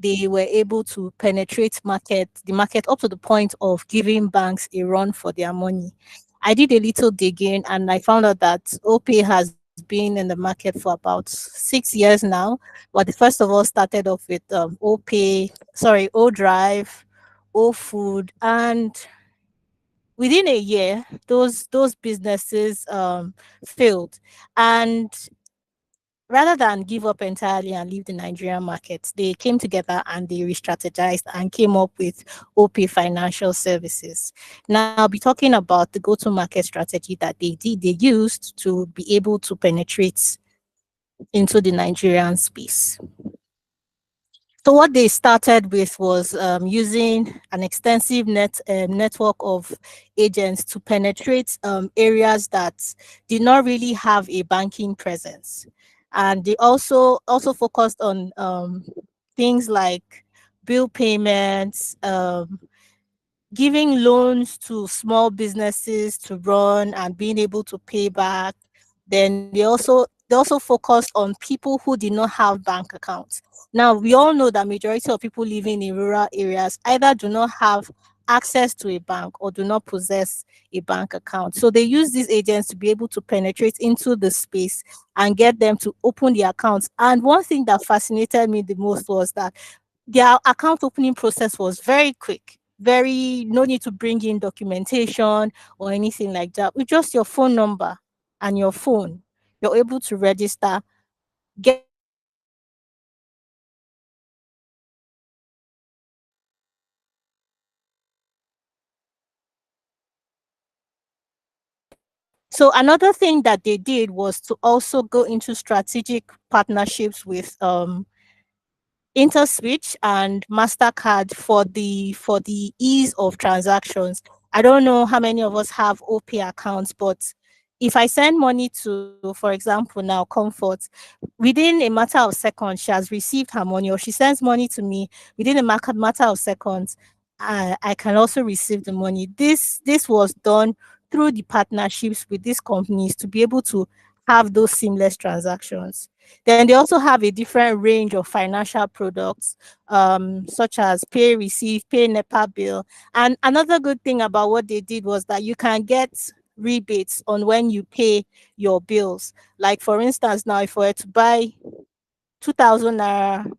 they were able to penetrate the market up to the point of giving banks a run for their money. I did a little digging and I found out that OPay has been in the market for about 6 years now. But they first of all started off with O Drive, O Food, and within a year, those businesses failed. And rather than give up entirely and leave the Nigerian market, they came together and they re-strategized and came up with OP Financial Services. Now, I'll be talking about the go-to-market strategy that they used to be able to penetrate into the Nigerian space. So what they started with was using an extensive network of agents to penetrate areas that did not really have a banking presence, and they also focused on things like bill payments, giving loans to small businesses to run and being able to pay back. Then they also focused on people who did not have bank accounts. Now we all know that majority of people living in rural areas either do not have access to a bank or do not possess a bank account. So they use these agents to be able to penetrate into the space and get them to open the accounts. And one thing that fascinated me the most was that their account opening process was very quick, very no need to bring in documentation or anything like that. With just your phone number and your phone, you're able to register, get your account open, and be able to start penetrating into the Nigerian market. So another thing that they did was to also go into strategic partnerships with InterSwitch and Mastercard for the ease of transactions. I don't know how many of us have OP accounts, but if I send money to, for example, now Comfort, within a matter of seconds, she has received her money, or she sends money to me within a matter of seconds. I can also receive the money. This was done through the partnerships with these companies to be able to have those seamless transactions. Then they also have a different range of financial products, such as pay receive, pay NEPA bill. And another good thing about what they did was that you can get rebates on when you pay your bills. Like for instance, now if I were to buy 2,000 naira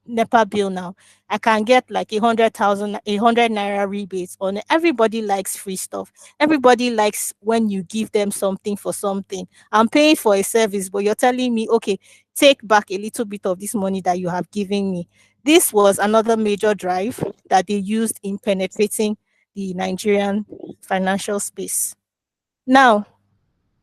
NEPA bill now, I can get like 100 naira rebates on it. Everybody likes free stuff. Everybody likes when you give them something for something. I'm paying for a service, but you're telling me, okay, take back a little bit of this money that you have given me. This was another major drive that they used in penetrating the Nigerian financial space. Now,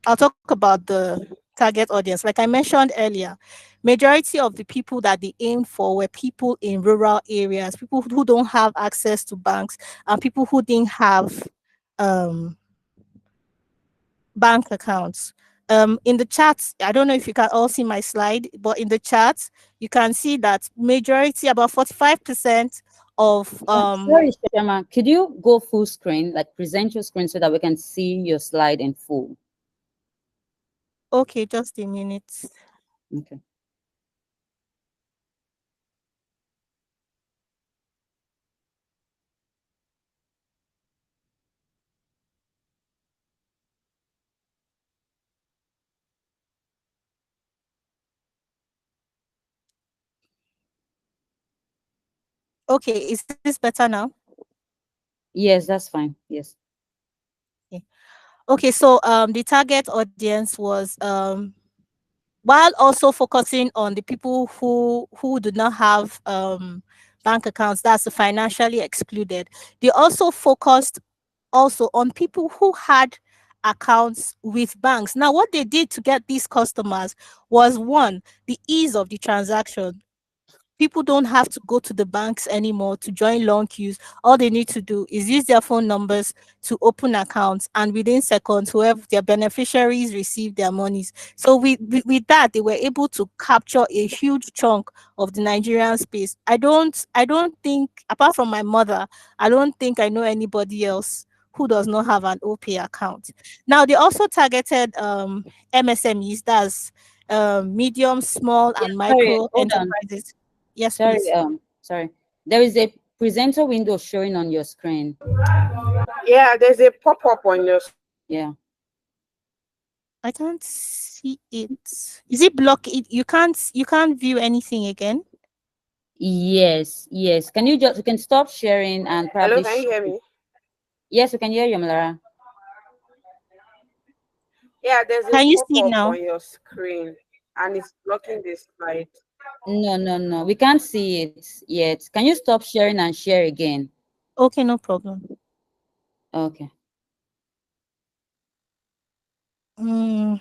I'll talk about the target audience. Like I mentioned earlier, majority of the people that they aimed for were people in rural areas, people who don't have access to banks, and people who didn't have um, bank accounts. In the chat, I don't know if you can all see my slide, but in the chat, you can see that majority, about 45% of Sorry, Shema, could you go full screen, like present your screen so that we can see your slide in full? okay, just a minute. Okay. Okay, is this better now? Yes, that's fine. Yes. Okay. Okay, so the target audience was while also focusing on the people who do not have bank accounts, that's the financially excluded. They also focused also on people who had accounts with banks. Now, what they did to get these customers was one, the ease of the transaction. People don't have to go to the banks anymore to join long queues. All they need to do is use their phone numbers to open accounts, and within seconds, whoever their beneficiaries receive their monies. So with that, they were able to capture a huge chunk of the Nigerian space. I don't think, apart from my mother, I don't think I know anybody else who does not have an OP account. Now they also targeted MSMEs, that's medium, small, Yeah, and sorry, micro hold on. enterprises. Yes, Sorry, please. sorry. There is a presenter window showing on your screen. Yeah, there's a pop-up on your Yeah. I can't see it. Is it block it? You can't view anything again. Yes, yes. Can you can stop sharing and Hello, probably can you hear me? yes, we can hear you, Malara. Yeah, there's a Can you see it pop-up now? on your screen and it's blocking the slide. No, no, no. We can't see it yet. Can you stop sharing and share again? Okay, no problem. Okay. Mm,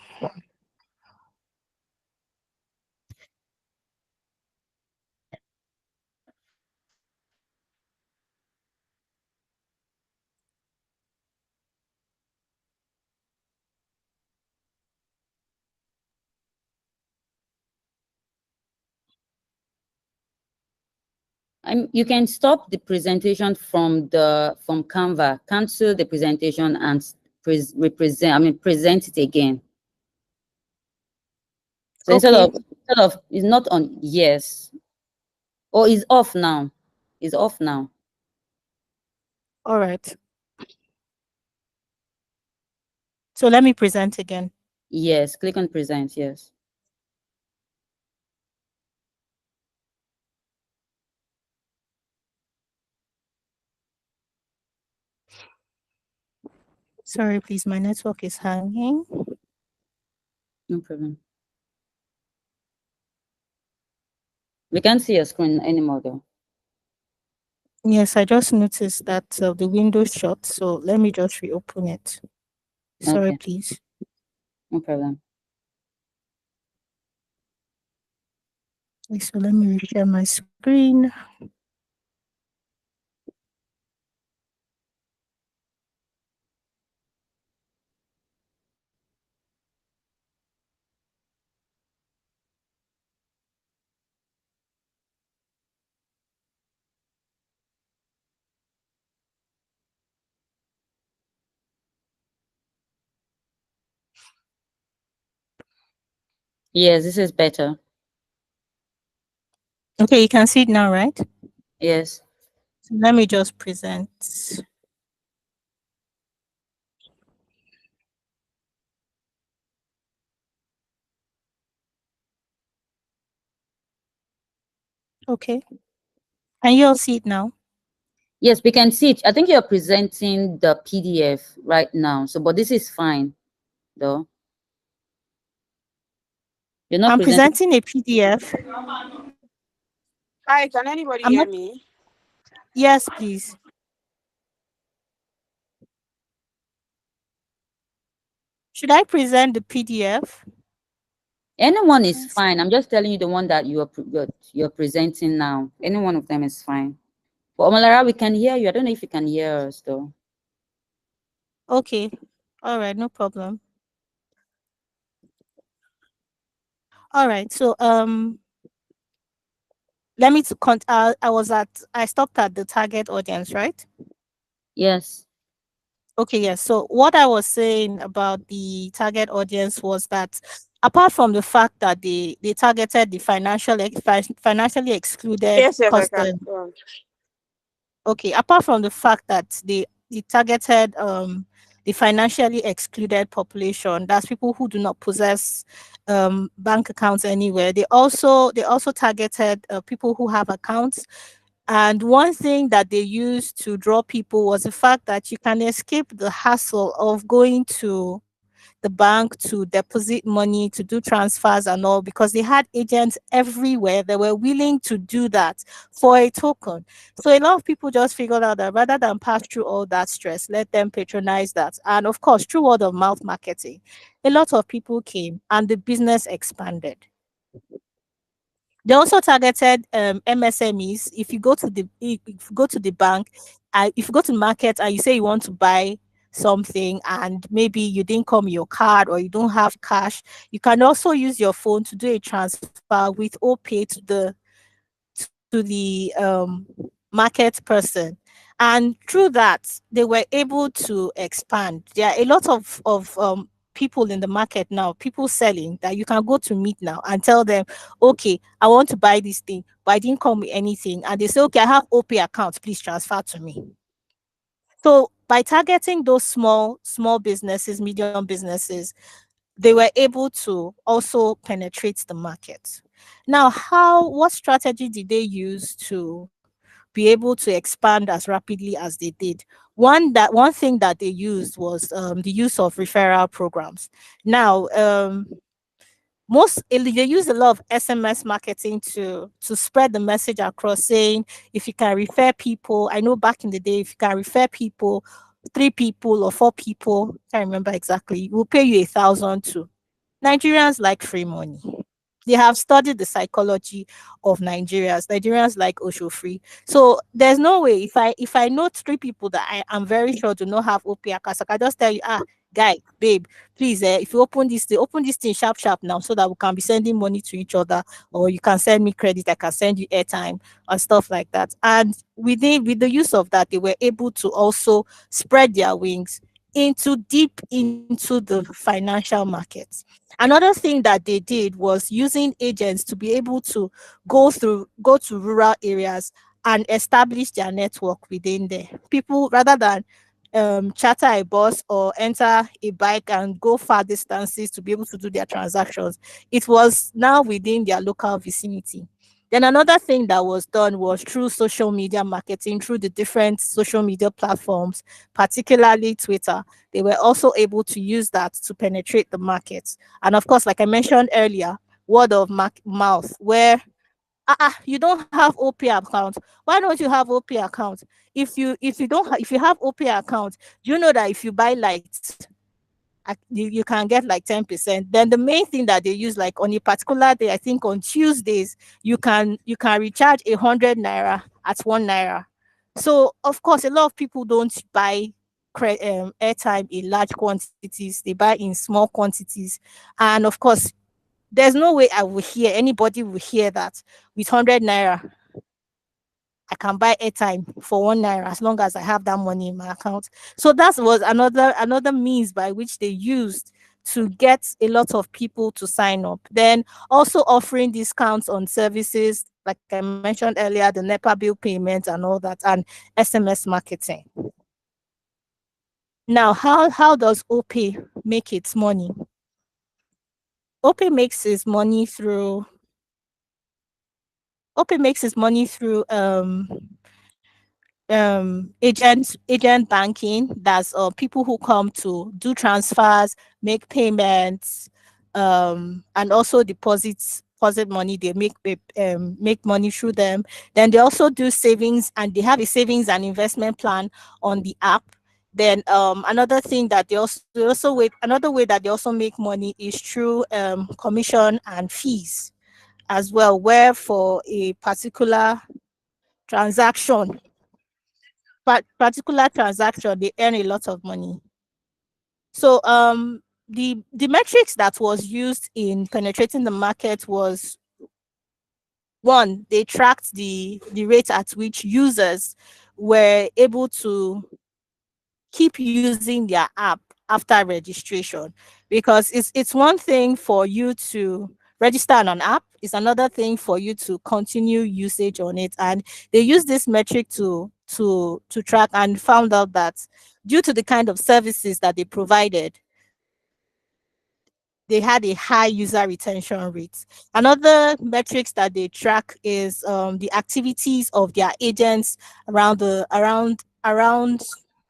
You can stop the presentation from Canva, cancel the presentation and present it again. So okay, instead of it's not on yes. Or is off now. Is off now. all right. So let me present again. Yes, click on present, yes. Sorry, please. My network is hanging. No problem. We can't see your screen anymore though. Yes, I just noticed that the window's shut. So let me just reopen it. Sorry, Okay, please. no problem. Okay, so let me share my screen. Yes, this is better. Okay, you can see it now, right? Yes. So let me just present. Okay. Can you all see it now? Yes, we can see it. I think you're presenting the PDF right now. So, but this is fine though. You're not I'm presenting. presenting a PDF. Hi, can anybody I'm hear not. me? Yes, please. Should I present the PDF? Anyone is Can't see. fine. I'm just telling you the one that you're presenting now. Any one of them is fine. But Omalara, we can hear you. I don't know if you can hear us though. Okay. All right, no problem. All right. So let me to I stopped at the target audience, right? Yes. Okay, yes. So what I was saying about the target audience was that apart from the fact that they targeted the financially excluded, Yes, yes, I because can. Go on. okay, apart from the fact that they targeted the financially excluded population, that's people who do not possess bank accounts anywhere. They also targeted people who have accounts. And one thing that they used to draw people was the fact that you can escape the hassle of going to the bank to deposit money, to do transfers and all, because they had agents everywhere that were willing to do that for a token. So a lot of people just figured out that rather than pass through all that stress, let them patronize that. And of course, through word of mouth marketing, a lot of people came and the business expanded. They also targeted MSMEs. If you go to the bank, if you go to market and you say you want to buy something and maybe you didn't come with your card or you don't have cash, you can also use your phone to do a transfer with OPay to the market person. And through that, they were able to expand. There are a lot of people in the market now, people selling, that you can go to meet now and tell them, okay, I want to buy this thing, but I didn't come with anything. And they say, okay, I have OP account, please transfer to me. So by targeting those small businesses, medium businesses, they were able to also penetrate the market. Now, what strategy did they use to be able to expand as rapidly as they did? One thing that they used was the use of referral programs. Now, they use a lot of SMS marketing to spread the message across, saying if you can refer people. I know back in the day, if you can refer people, 3 people or 4 people, can't remember exactly, we'll pay you 1,000 too. Nigerians like free money. They have studied the psychology of Nigerians. Nigerians like Osho free. So there's no way, if I know 3 people that I am very sure do not have OP accounts, I can just tell you, guy, babe, please, if you open this thing sharp sharp now, so that we can be sending money to each other, or you can send me credit, I can send you airtime and stuff like that. And with the use of that, they were able to also spread their wings deep into the financial markets. Another thing that they did was using agents to be able to go to rural areas and establish their network within there. People, rather than charter a bus or enter a bike and go far distances to be able to do their transactions, it was now within their local vicinity. Then another thing that was done was through social media marketing, through the different social media platforms, particularly Twitter. They were also able to use that to penetrate the market. And of course, like I mentioned earlier, word of mouth, where you don't have OP account. Why don't you have OP account? If you have OP account, do you know that if you buy light, you can get like 10%? Then the main thing that they use, like on a particular day, I think on Tuesdays, you can recharge 100 naira at 1 naira. So of course, a lot of people don't buy airtime in large quantities. They buy in small quantities. And of course, there's no way anybody will hear that with 100 naira I can buy airtime for 1 naira as long as I have that money in my account. So that was another means by which they used to get a lot of people to sign up. Then also offering discounts on services, like I mentioned earlier, the NEPA bill payments and all that, and SMS marketing. Now, how does OP make its money? OP makes its money through agent banking. That's people who come to do transfers, make payments, and also deposit money. They make money through them. Then they also do savings, and they have a savings and investment plan on the app. Then another way that they also make money is through commission and fees as well, where for a transaction particular transaction, they earn a lot of money. So the metrics that was used in penetrating the market was, one, they tracked the rate at which users were able to keep using their app after registration, because it's one thing for you to register on an app, it's another thing for you to continue usage on it. And they use this metric to track, and found out that due to the kind of services that they provided, they had a high user retention rate. Another metrics that they track is the activities of their agents around.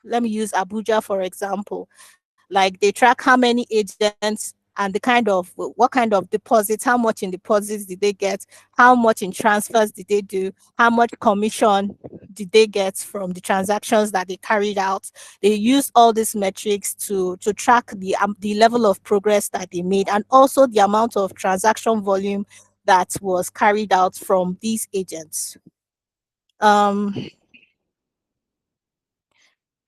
Let me use Abuja for example. Like they track how many agents and what kind of deposits, how much in deposits did they get, how much in transfers did they do, how much commission did they get from the transactions that they carried out. They use all these metrics to track the level of progress that they made, and also the amount of transaction volume that was carried out from these agents. Um,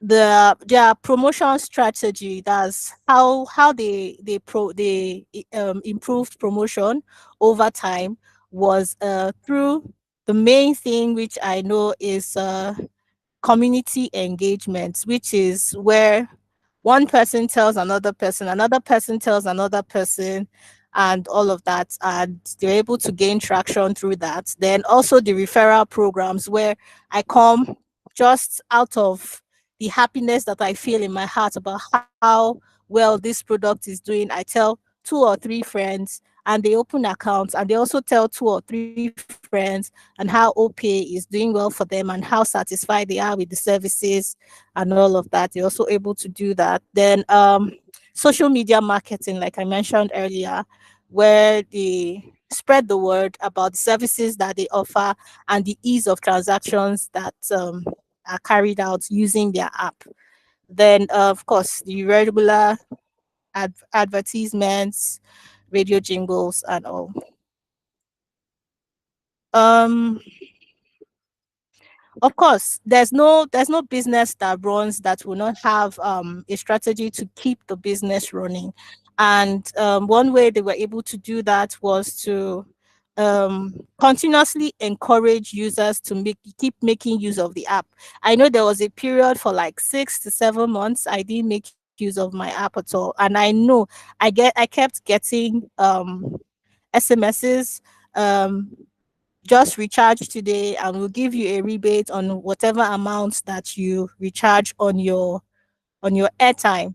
their promotion strategy, that's how they improved promotion over time, was through the main thing, which I know is community engagement, which is where one person tells another person tells another person, and all of that. And they're able to gain traction through that. Then also the referral programs where I come just out of the happiness that I feel in my heart about how well this product is doing. I tell two or three friends and they open accounts, and they also tell two or three friends and how OPay is doing well for them and how satisfied they are with the services and all of that. They're also able to do that. Then social media marketing, like I mentioned earlier, where they spread the word about the services that they offer and the ease of transactions that are carried out using their app. Then, of course, the regular advertisements, radio jingles, and all. Um, Of course, there's no business that runs that will not have a strategy to keep the business running. And one way they were able to do that was to continuously encourage users to keep making use of the app. I know there was a period for like 6 to 7 months I didn't make use of my app at all, and I know I kept getting SMSs, um just recharge today and we'll give you a rebate on whatever amount that you recharge on your airtime.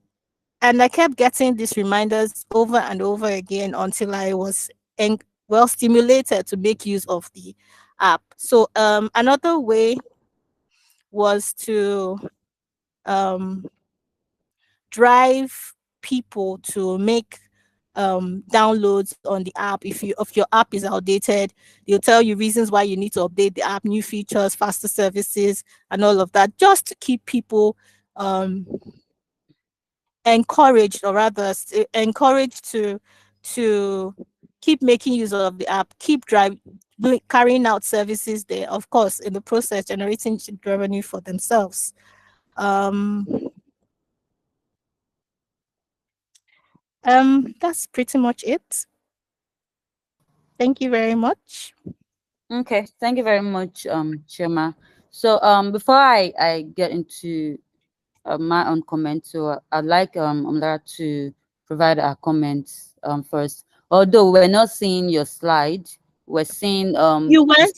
And I kept getting these reminders over and over again until I was well stimulated to make use of the app. So another way was to um drive people to make downloads on the app. If your app is outdated, they'll tell you reasons why you need to update the app, new features, faster services, and all of that, just to keep people um encouraged, or rather encouraged to keep making use of the app, keep carrying out services there, of course in the process generating revenue for themselves. um that's pretty much it. Thank you very much. Okay, thank you very much, Chema. So before I get into my own comment, so I'd like Omlara to provide our comments first. Although we're not seeing your slide, we're seeing You the went?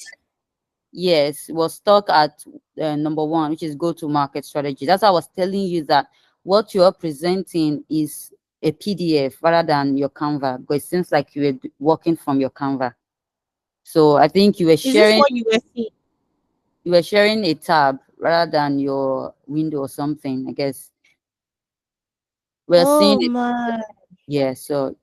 yes, we're stuck at number one, which is go to market strategy. That's why I was telling you that what you're presenting is a PDF rather than your Canva, because it seems like you were working from your Canva. So I think Is this what you were seeing? you were sharing a tab rather than your window or something. I guess we're seeing Oh it. my. Yeah. So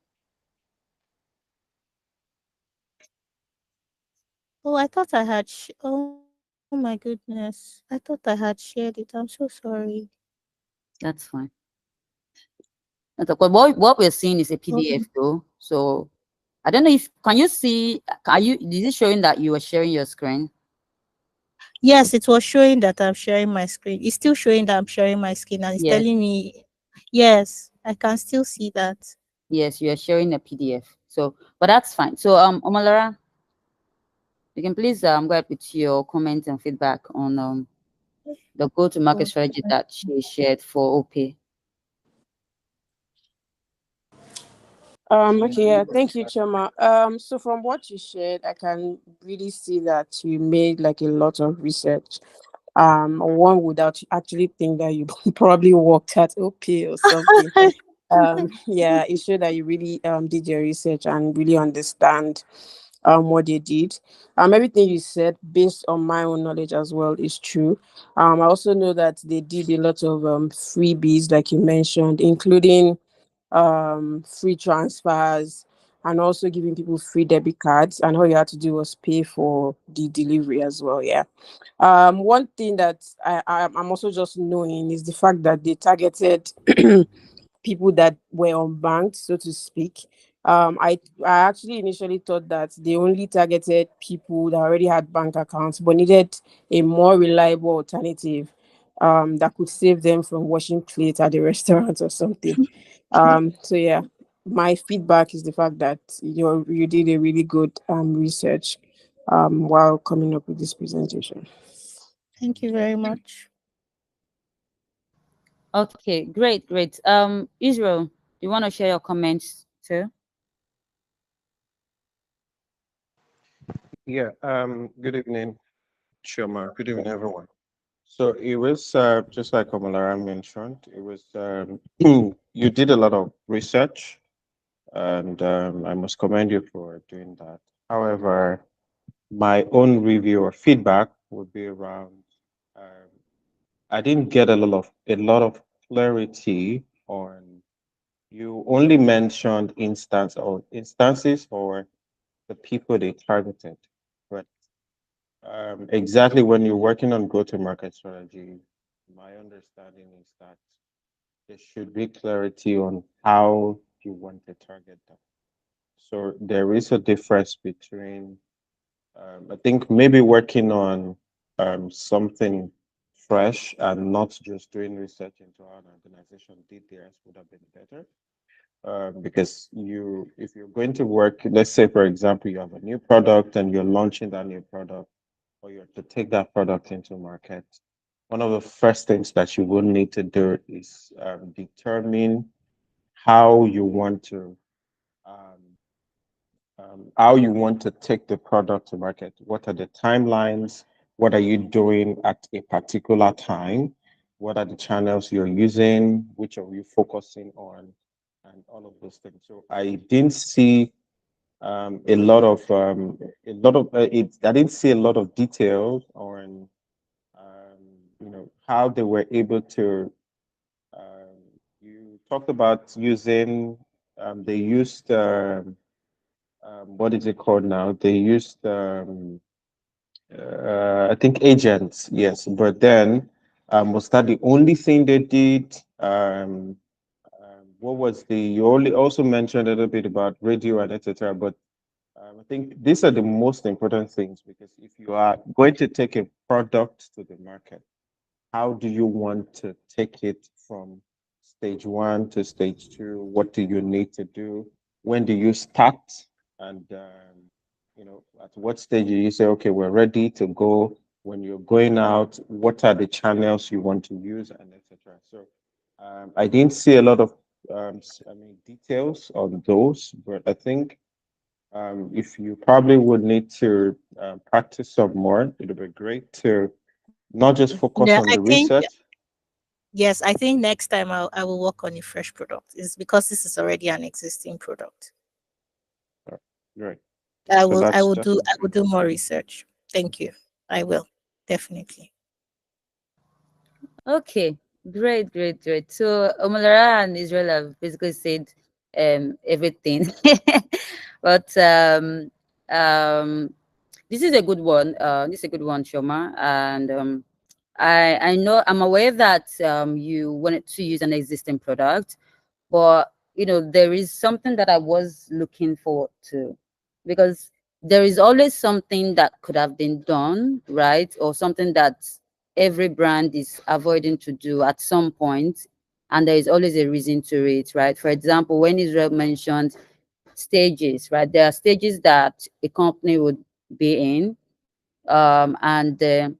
Oh, I thought I had. Oh my goodness. I thought I had shared it. I'm so sorry. that's fine. But what we're seeing is a Okay. PDF though. So I don't know if can you see? Are you? Is it showing that you are sharing your screen? Yes, it was showing that I'm sharing my screen. It's still showing that I'm sharing my screen, and it's Yes. telling me, yes, I can still see that. Yes, you are sharing a PDF. So, but that's fine. So, Omalara, you can please go ahead with your comments and feedback on the go-to-market strategy Okay. that she shared for OP. Okay, yeah, thank you, Chama. So from what you shared, I can really see that you made like a lot of research. One would actually think that you probably worked at OP or something. Yeah, it showed that you really did your research and really understand what they did. Everything you said, based on my own knowledge as well, is true. I also know that they did a lot of freebies, like you mentioned, including free transfers and also giving people free debit cards, and all you had to do was pay for the delivery as well. Yeah. One thing that I'm also just knowing is the fact that they targeted people that were unbanked, so to speak. I actually initially thought that they only targeted people that already had bank accounts but needed a more reliable alternative that could save them from washing plates at the restaurant or something. So yeah, my feedback is the fact that you did a really good research while coming up with this presentation. Thank you very much. Okay, great, great. Israel, do you want to share your comments too? Yeah, good evening, Shoma. Good evening, everyone. So it was just like Omalara mentioned, it was you did a lot of research, and I must commend you for doing that. However, my own review or feedback would be around um, I didn't get a lot of clarity on you only mentioned instances for the people they targeted. But exactly when you're working on go-to-market strategy, my understanding is that there should be clarity on how you want to target them. So there is a difference between, I think, maybe working on something fresh and not just doing research into how an organization did theirs would have been better. Because if you're going to work, let's say, for example, you have a new product and you're launching that new product, or you're to take that product into market, one of the first things that you will need to do is determine how you want to um, how you want to take the product to market. What are the timelines? What are you doing at a particular time? What are the channels you're using? Which are you focusing on? And all of those things. So I didn't see I didn't see a lot of details on how they were able to. Um, you talked about using. They used what is it called now? They used I think agents. Yes, but then was that the only thing they did? What was the? You only also mentioned a little bit about radio and etc. But I think these are the most important things because if you are going to take a product to the market, how do you want to take it from stage one to stage two? What do you need to do? When do you start? And at what stage do you say, okay, we're ready to go? When you're going out, what are the channels you want to use, and etc. So I didn't see a lot of details on those, but I think if you probably would need to practice some more, it would be great to not just focus Yeah, on I the think research. yes, I think next time I will work on a fresh product. Is because this is already an existing product. uh, Right. I So will I that's will just do my I will do feedback. more research. Thank you. I will definitely. Okay, great, great, great. So Omolara and Israel have basically said everything. But um this is a good one. This is a good one, Shoma. And I know I'm aware that you wanted to use an existing product, but there is something that I was looking forward to, because there is always something that could have been done, right? Or something that every brand is avoiding to do at some point, and there is always a reason to it, right? For example, when Israel mentioned stages, right? There are stages that a company would be in, and there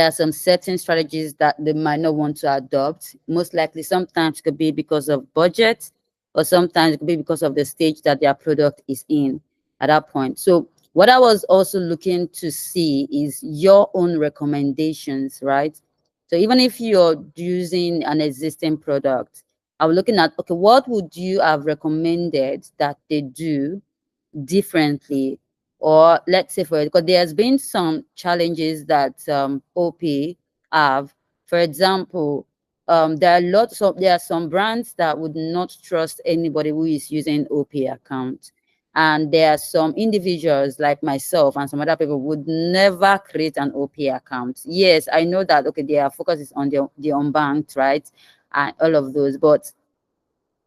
are some certain strategies that they might not want to adopt. Most likely, sometimes it could be because of budget, or sometimes it could be because of the stage that their product is in at that point. So, what I was also looking to see is your own recommendations, right? So, even if you're using an existing product, I'm looking at, okay, what would you have recommended that they do differently? Or let's say, for because there's been some challenges that OP have. For example, there are some brands that would not trust anybody who is using OP account. And there are some individuals like myself and some other people would never create an OP account. Yes, I know that, okay, their focus is on the unbanked, right? And all of those. But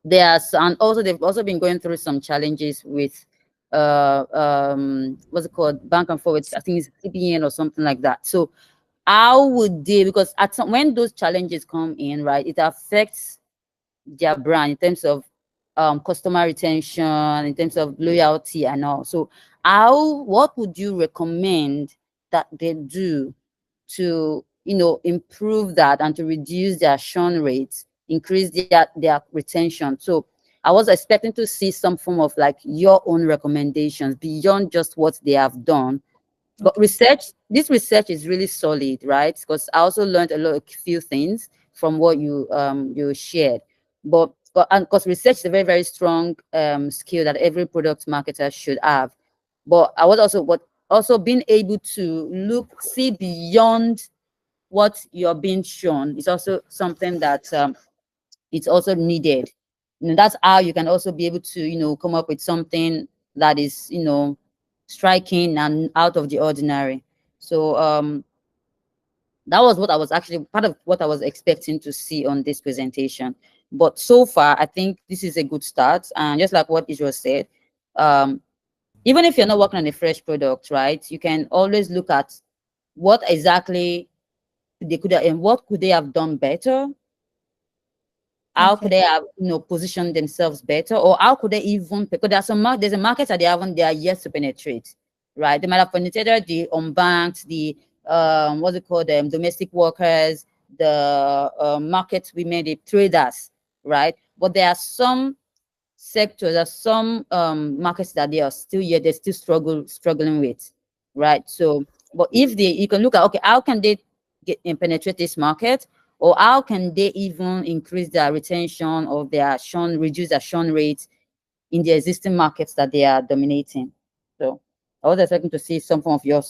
and also they've also been going through some challenges with what's it called, bank and forward, I think it's CBN or something like that. So how would they, because when those challenges come in, right, it affects their brand in terms of customer retention, in terms of loyalty and all. So what would you recommend that they do to improve that and to reduce their churn rates, increase their retention. So I was expecting to see some form of like your own recommendations beyond just what they have done. But Okay. this research is really solid, right? Because I also learned a few things from what you shared. But and because research is a very, very strong skill that every product marketer should have. But I was also being able to see beyond what you're being shown is also something that it's also needed. That's how you can also be able to come up with something that is striking and out of the ordinary. So that was what I was actually part of what I was expecting to see on this presentation. But so far, I think this is a good start. And just like what Israel said, um, even if you're not working on a fresh product, right, you can always look at what exactly they could have and what could they have done better, how could Okay. they have positioned themselves better, or how could they even, because there's a market that they are yet to penetrate, right? They might have penetrated the unbanked, the what's it called, domestic workers, the market women, the traders, right? But there are some sectors, there are some markets that they're still struggling with, right? So but if you can look at, okay, how can they get and penetrate this market, or how can they even increase their retention of their churn, reduce their churn rate in the existing markets that they are dominating. So I was expecting to see some of your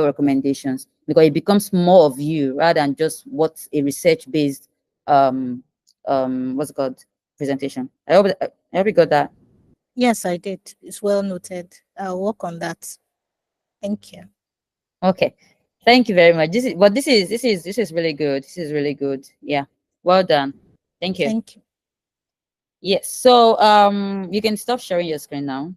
recommendations, because it becomes more of you rather than just what's a research based what's it called, presentation. I hope you got that. Yes, I did. It's well noted. I'll work on that. Thank you. Okay. Thank you very much. This is really good. This is really good. Yeah. Well done. Thank you. Thank you. Yes. So you can stop sharing your screen now.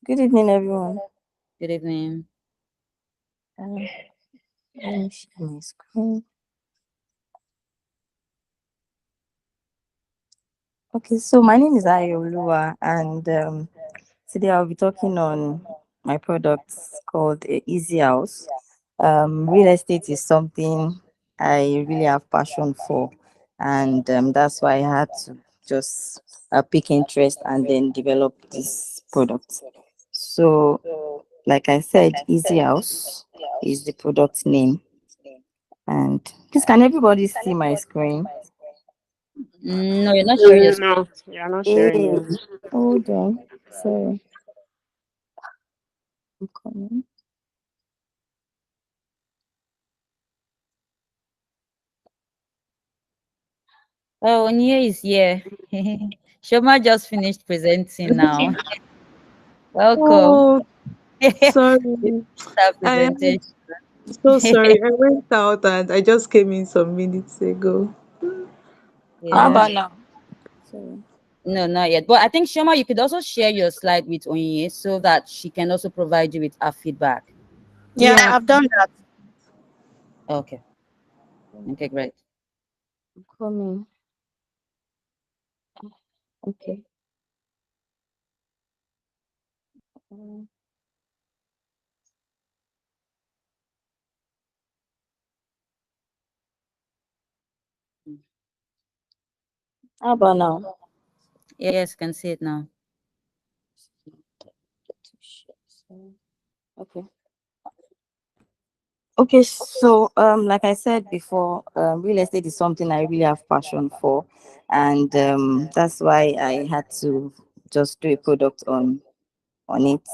Good evening, everyone. Good evening. Let me share my screen. Okay, so my name is Ayolua, and today I'll be talking on my products called Easy House. Real estate is something I really have passion for, and that's why I had to just pick interest and then develop this product. So, like I said, Easy House is the product name. And please, can everybody see my screen? No, you're not sharing your screen. No, you're not sharing Hey, it. hold on. Sorry, I'm coming. Oh, Nia is here. Shoma just finished presenting now. Welcome. Oh, This sorry. is our I am presentation. so sorry. I went out and I just came in some minutes ago. How Yeah. about Um, now? Sorry. No, not yet. But I think Shoma, you could also share your slide with Onye so that she can also provide you with her feedback. Yeah, yeah, I've done that. Okay. Okay, great. I'm coming. Okay. Um, How about now? Yes, can see it now. Okay. Okay, so like I said before, real estate is something I really have passion for, and that's why I had to just do a product on it.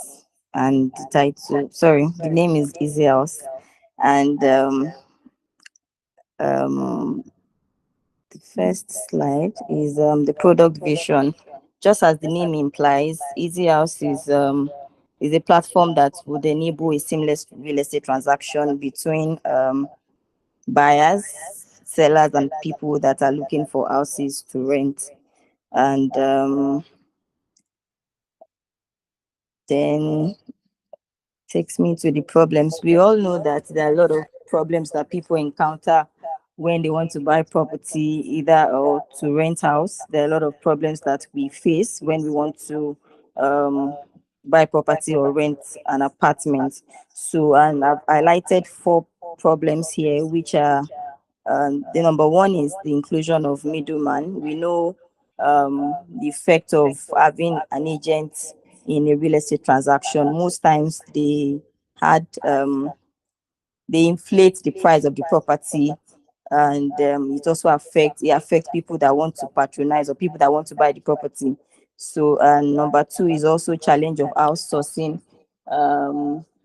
And the title, sorry, the name is Easy House, and um, the first slide is the product vision. Just as the name implies, Easy House is a platform that would enable a seamless real estate transaction between buyers, sellers, and people that are looking for houses to rent. And then takes me to the problems. We all know that there are a lot of problems that people encounter when they want to buy property, either or to rent house. There are a lot of problems that we face when we want to um, buy property or rent an apartment. So, and I've highlighted four problems here, which are the number one is the inclusion of middleman. We know the effect of having an agent in a real estate transaction. Most times had they inflate the price of the property, and it affects people that want to patronize or people that want to buy the property. So, and number two is also challenge of outsourcing.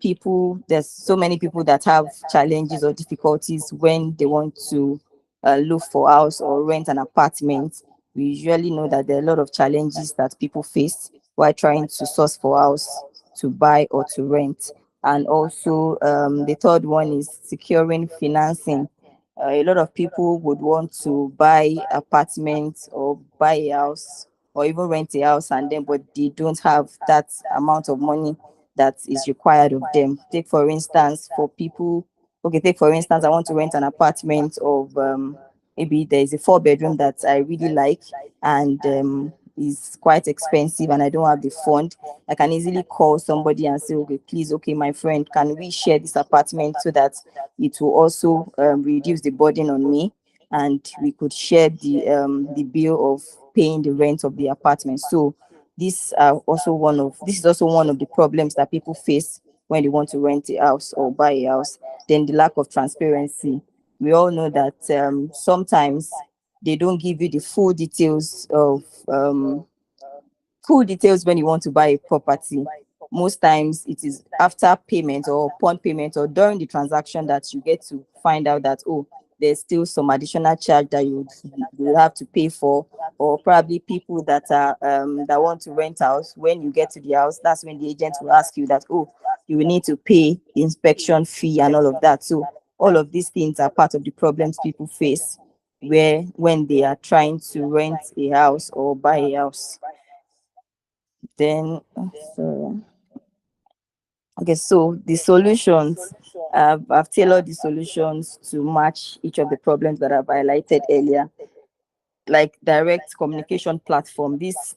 People There's so many people that have challenges or difficulties when they want to look for house or rent an apartment. We usually know that there are a lot of challenges that people face while trying to source for house to buy or to rent. And also, the third one is securing financing. A lot of people would want to buy apartments or buy a house or even rent a house, and then but they don't have that amount of money that is required of them. Take for instance, I want to rent an apartment of maybe there is a four-bedroom that I really like, and is quite expensive, and I don't have the fund. I can easily call somebody and say, okay, please, okay, my friend, can we share this apartment so that it will also reduce the burden on me, and we could share the bill of paying the rent of the apartment. So this is also one of the problems that people face when they want to rent a house or buy a house. Then the lack of transparency. We all know that sometimes they don't give you the full details when you want to buy a property. Most times it is after payment or upon payment or during the transaction that you get to find out that, oh, there's still some additional charge that you would have to pay for, or probably people that are that want to rent house. When you get to the house, that's when the agent will ask you that, oh, you will need to pay inspection fee and all of that. So all of these things are part of the problems people face where when they are trying to rent a house or buy a house. Then, so, okay, so the solutions, I've tailored the solutions to match each of the problems that I've highlighted earlier, like direct communication platform. This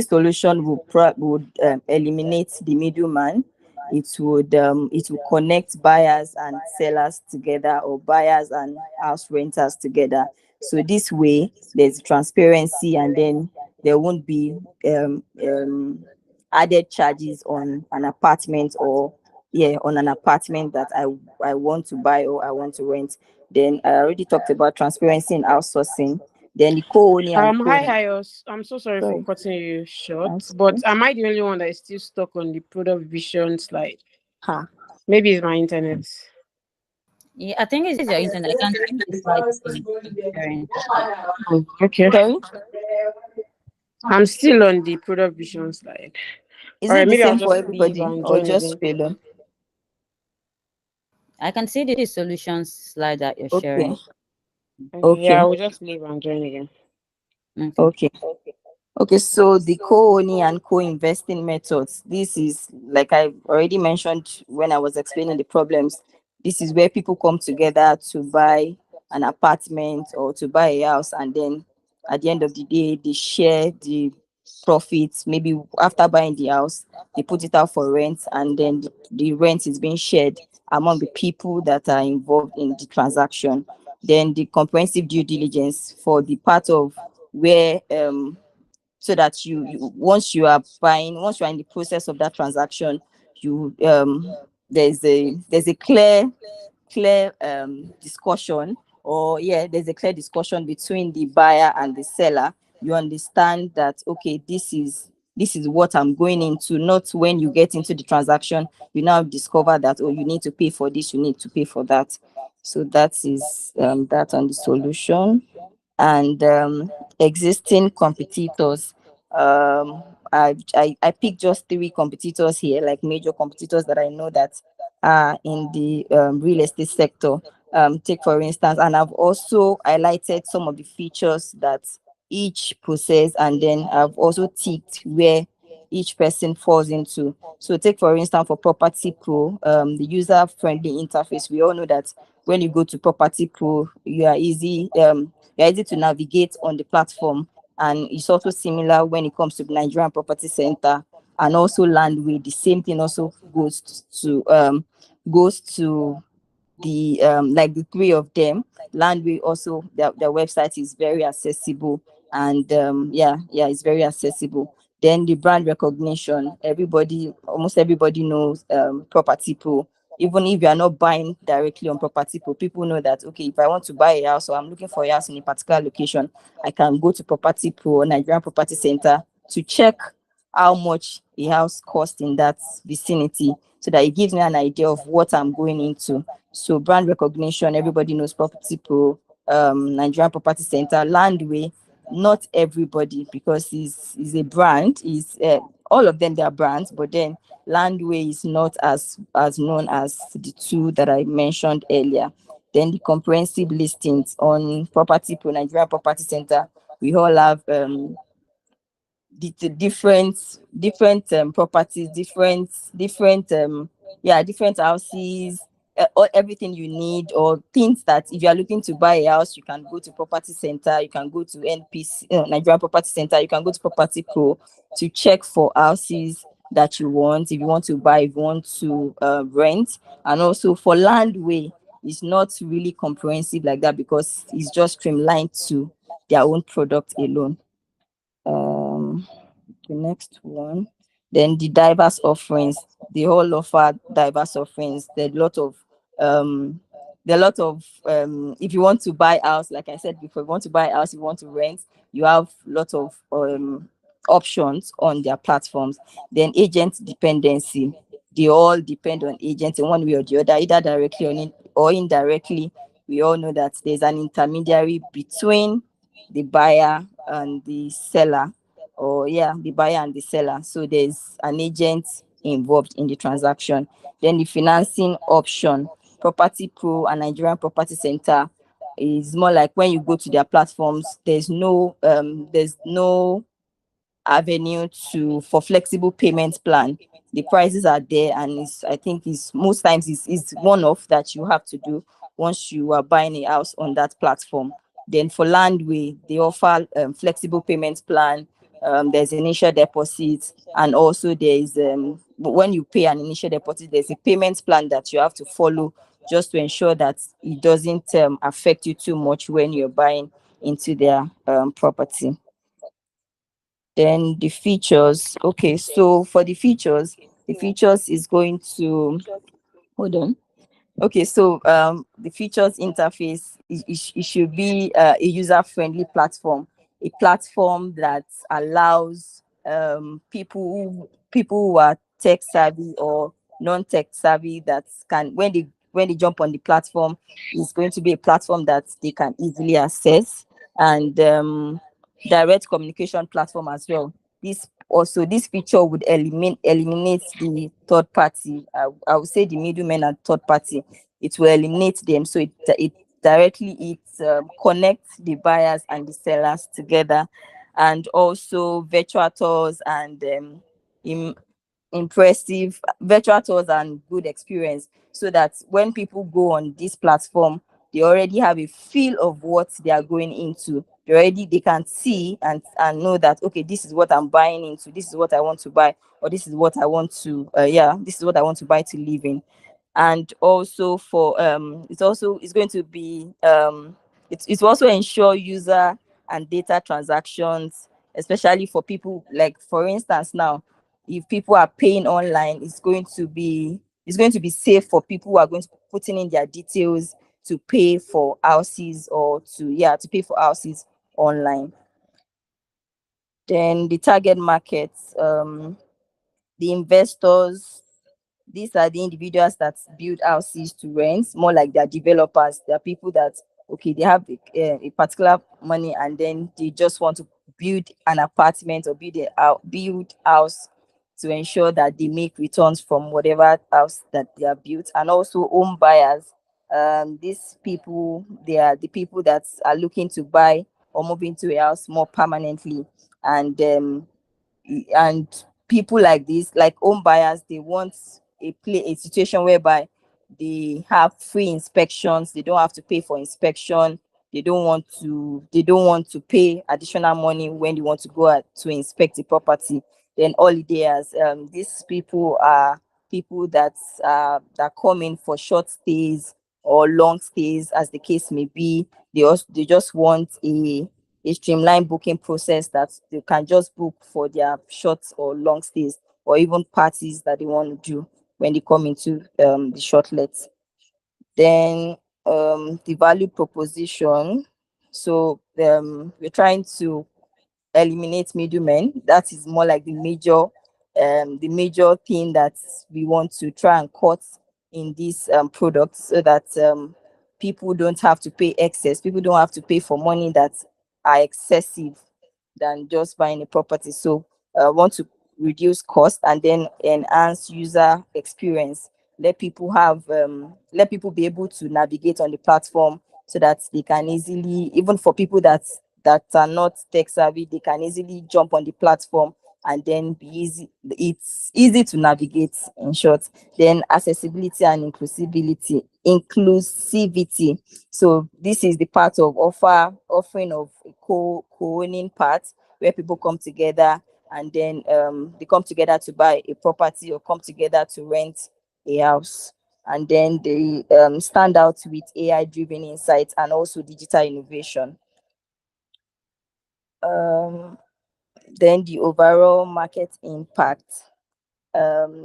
solution would eliminate the middleman. It would connect buyers and sellers together, or buyers and house renters together. So this way, there's transparency, and then there won't be added charges on an apartment that I want to buy or I want to rent. Then I already talked about transparency in outsourcing. Then the co-owning and Hi, Ayos. I'm so sorry for sorry, cutting you short, that's but okay. am I the only one that is still stuck on the product vision slide? Ha. Maybe it's my internet. Yeah, I think it's your internet. I can see the slide sharing. Okay. Sorry, I'm still on the product vision slide. is All it right, the maybe I'll same for just leave everybody and or join just again. Shpelo? I can see the solutions slide that you're Okay, sharing. Okay, yeah, I okay, will just leave and join again. Okay. okay. Okay, so the co-owning and co-investing methods, this is like I already mentioned when I was explaining the problems. This is where people come together to buy an apartment or to buy a house, and then at the end of the day, they share the profits. Maybe after buying the house, they put it out for rent, and then the rent is being shared among the people that are involved in the transaction. Then the comprehensive due diligence for the part of where so that once you are in the process of that transaction, you there's a clear discussion, or yeah, there's a clear discussion between the buyer and the seller. You understand that, okay, this is what I'm going into. Not when you get into the transaction you now discover that, oh, you need to pay for this, you need to pay for that. So that is that on the solution. And existing competitors. I picked just three competitors here, like major competitors that I know that are in the real estate sector. Take for instance, and I've also highlighted some of the features that each possess, and then I've also ticked where each person falls into. So take for instance for Property Pro, the user-friendly interface. We all know that when you go to Property Pro, you are easy to navigate on the platform, and it's also similar when it comes to Nigerian Property Center and also Landway. The same thing also goes to the like the three of them. Landway also, their website is very accessible, and yeah, it's very accessible. Then the brand recognition, almost everybody knows Property Pro. Even if you are not buying directly on Property Pro, people know that, okay, if I want to buy a house or I'm looking for a house in a particular location, I can go to Property Pro or Nigerian Property Center to check how much a house costs in that vicinity, so that it gives me an idea of what I'm going into. So brand recognition, everybody knows Property Pro, Nigerian Property Center, Landway. Not everybody, because is a brand. Is All of them, they are brands, but then Landway is not as known as the two that I mentioned earlier. Then the comprehensive listings on Property Pro, Nigerian Property Center. We all have the different properties, different houses, or everything you need, or things that if you are looking to buy a house, you can go to Property Center, you can go to NPC, Nigerian Property Center, you can go to Property Pro to check for houses that you want, if you want to buy, if you want to rent. And also for Landway, it's not really comprehensive like that, because it's just streamlined to their own product alone. um the next one. Then the diverse offerings, the whole offer diverse offerings. Um there are a lot of if you want to buy house, like I said before, if you want to buy house, if you want to rent, you have a lot of options on their platforms. Then agent dependency, they all depend on agents in one way or the other, either directly or indirectly. We all know that there's an intermediary between the buyer and the seller, or yeah, the buyer and the seller. So there's an agent involved in the transaction. Then the financing option, Property Pro and Nigerian Property Center is more like when you go to their platforms, there's no avenue to for flexible payment plan. The prices are there, and I think is most times is one off that you have to do once you are buying a house on that platform. Then for Landway, they offer flexible payment plan. There's initial deposit, and also there's when you pay an initial deposit, there's a payment plan that you have to follow, just to ensure that it doesn't affect you too much when you're buying into their property. Then the features. Okay, so for the features is going to, hold on. Okay, so the features interface, it should be a user-friendly platform, a platform that allows people who are tech savvy or non-tech savvy, that can, when they jump on the platform, it's going to be a platform that they can easily access. And direct communication platform as well. This feature would eliminate the third party. I would say the middlemen and third party. It will eliminate them. So it connects the buyers and the sellers together, and also virtual tours and impressive virtual tours and good experience, so that when people go on this platform, they already have a feel of what they are going into. They can see and know that, okay, this is what I'm buying into, this is what I want to buy, or this is what I want to this is what I want to buy to live in. And also for it's going to be it's also ensure user and data transactions, especially for people, like for instance now, if people are paying online, it's going to be safe for people who are going to be putting in their details to pay for houses, or to pay for houses online. Then the target markets, the investors, these are the individuals that build houses to rent, more like they're developers. They're people that, okay, they have a particular money, and then they just want to build an apartment or build house to ensure that they make returns from whatever house that they have built. And also home buyers. These people, they are the people that are looking to buy or move into a house more permanently, and and people like this, like home buyers, they want a situation whereby they have free inspections. They don't have to pay for inspection. They don't want to pay additional money when they want to go out to inspect the property. Then holidays, these people are people that come in for short stays or long stays, as the case may be. They just want a streamlined booking process that they can just book for their short or long stays, or even parties that they want to do when they come into the shortlets. Then the value proposition. So we're trying to eliminate middlemen. That is more like the major thing that we want to try and cut in these products, so that people don't have to pay excess. People don't have to pay for money that are excessive than just buying a property. So want to reduce cost and then enhance user experience. Let people be able to navigate on the platform, so that they can easily, even for people that are not tech savvy, they can easily jump on the platform and then be easy. It's easy to navigate, in short. Then accessibility and inclusivity. So this is the part of offering of a co-owning part, where people come together, and then they come together to buy a property or come together to rent a house. And then they stand out with AI driven insights and also digital innovation. um then the overall market impact.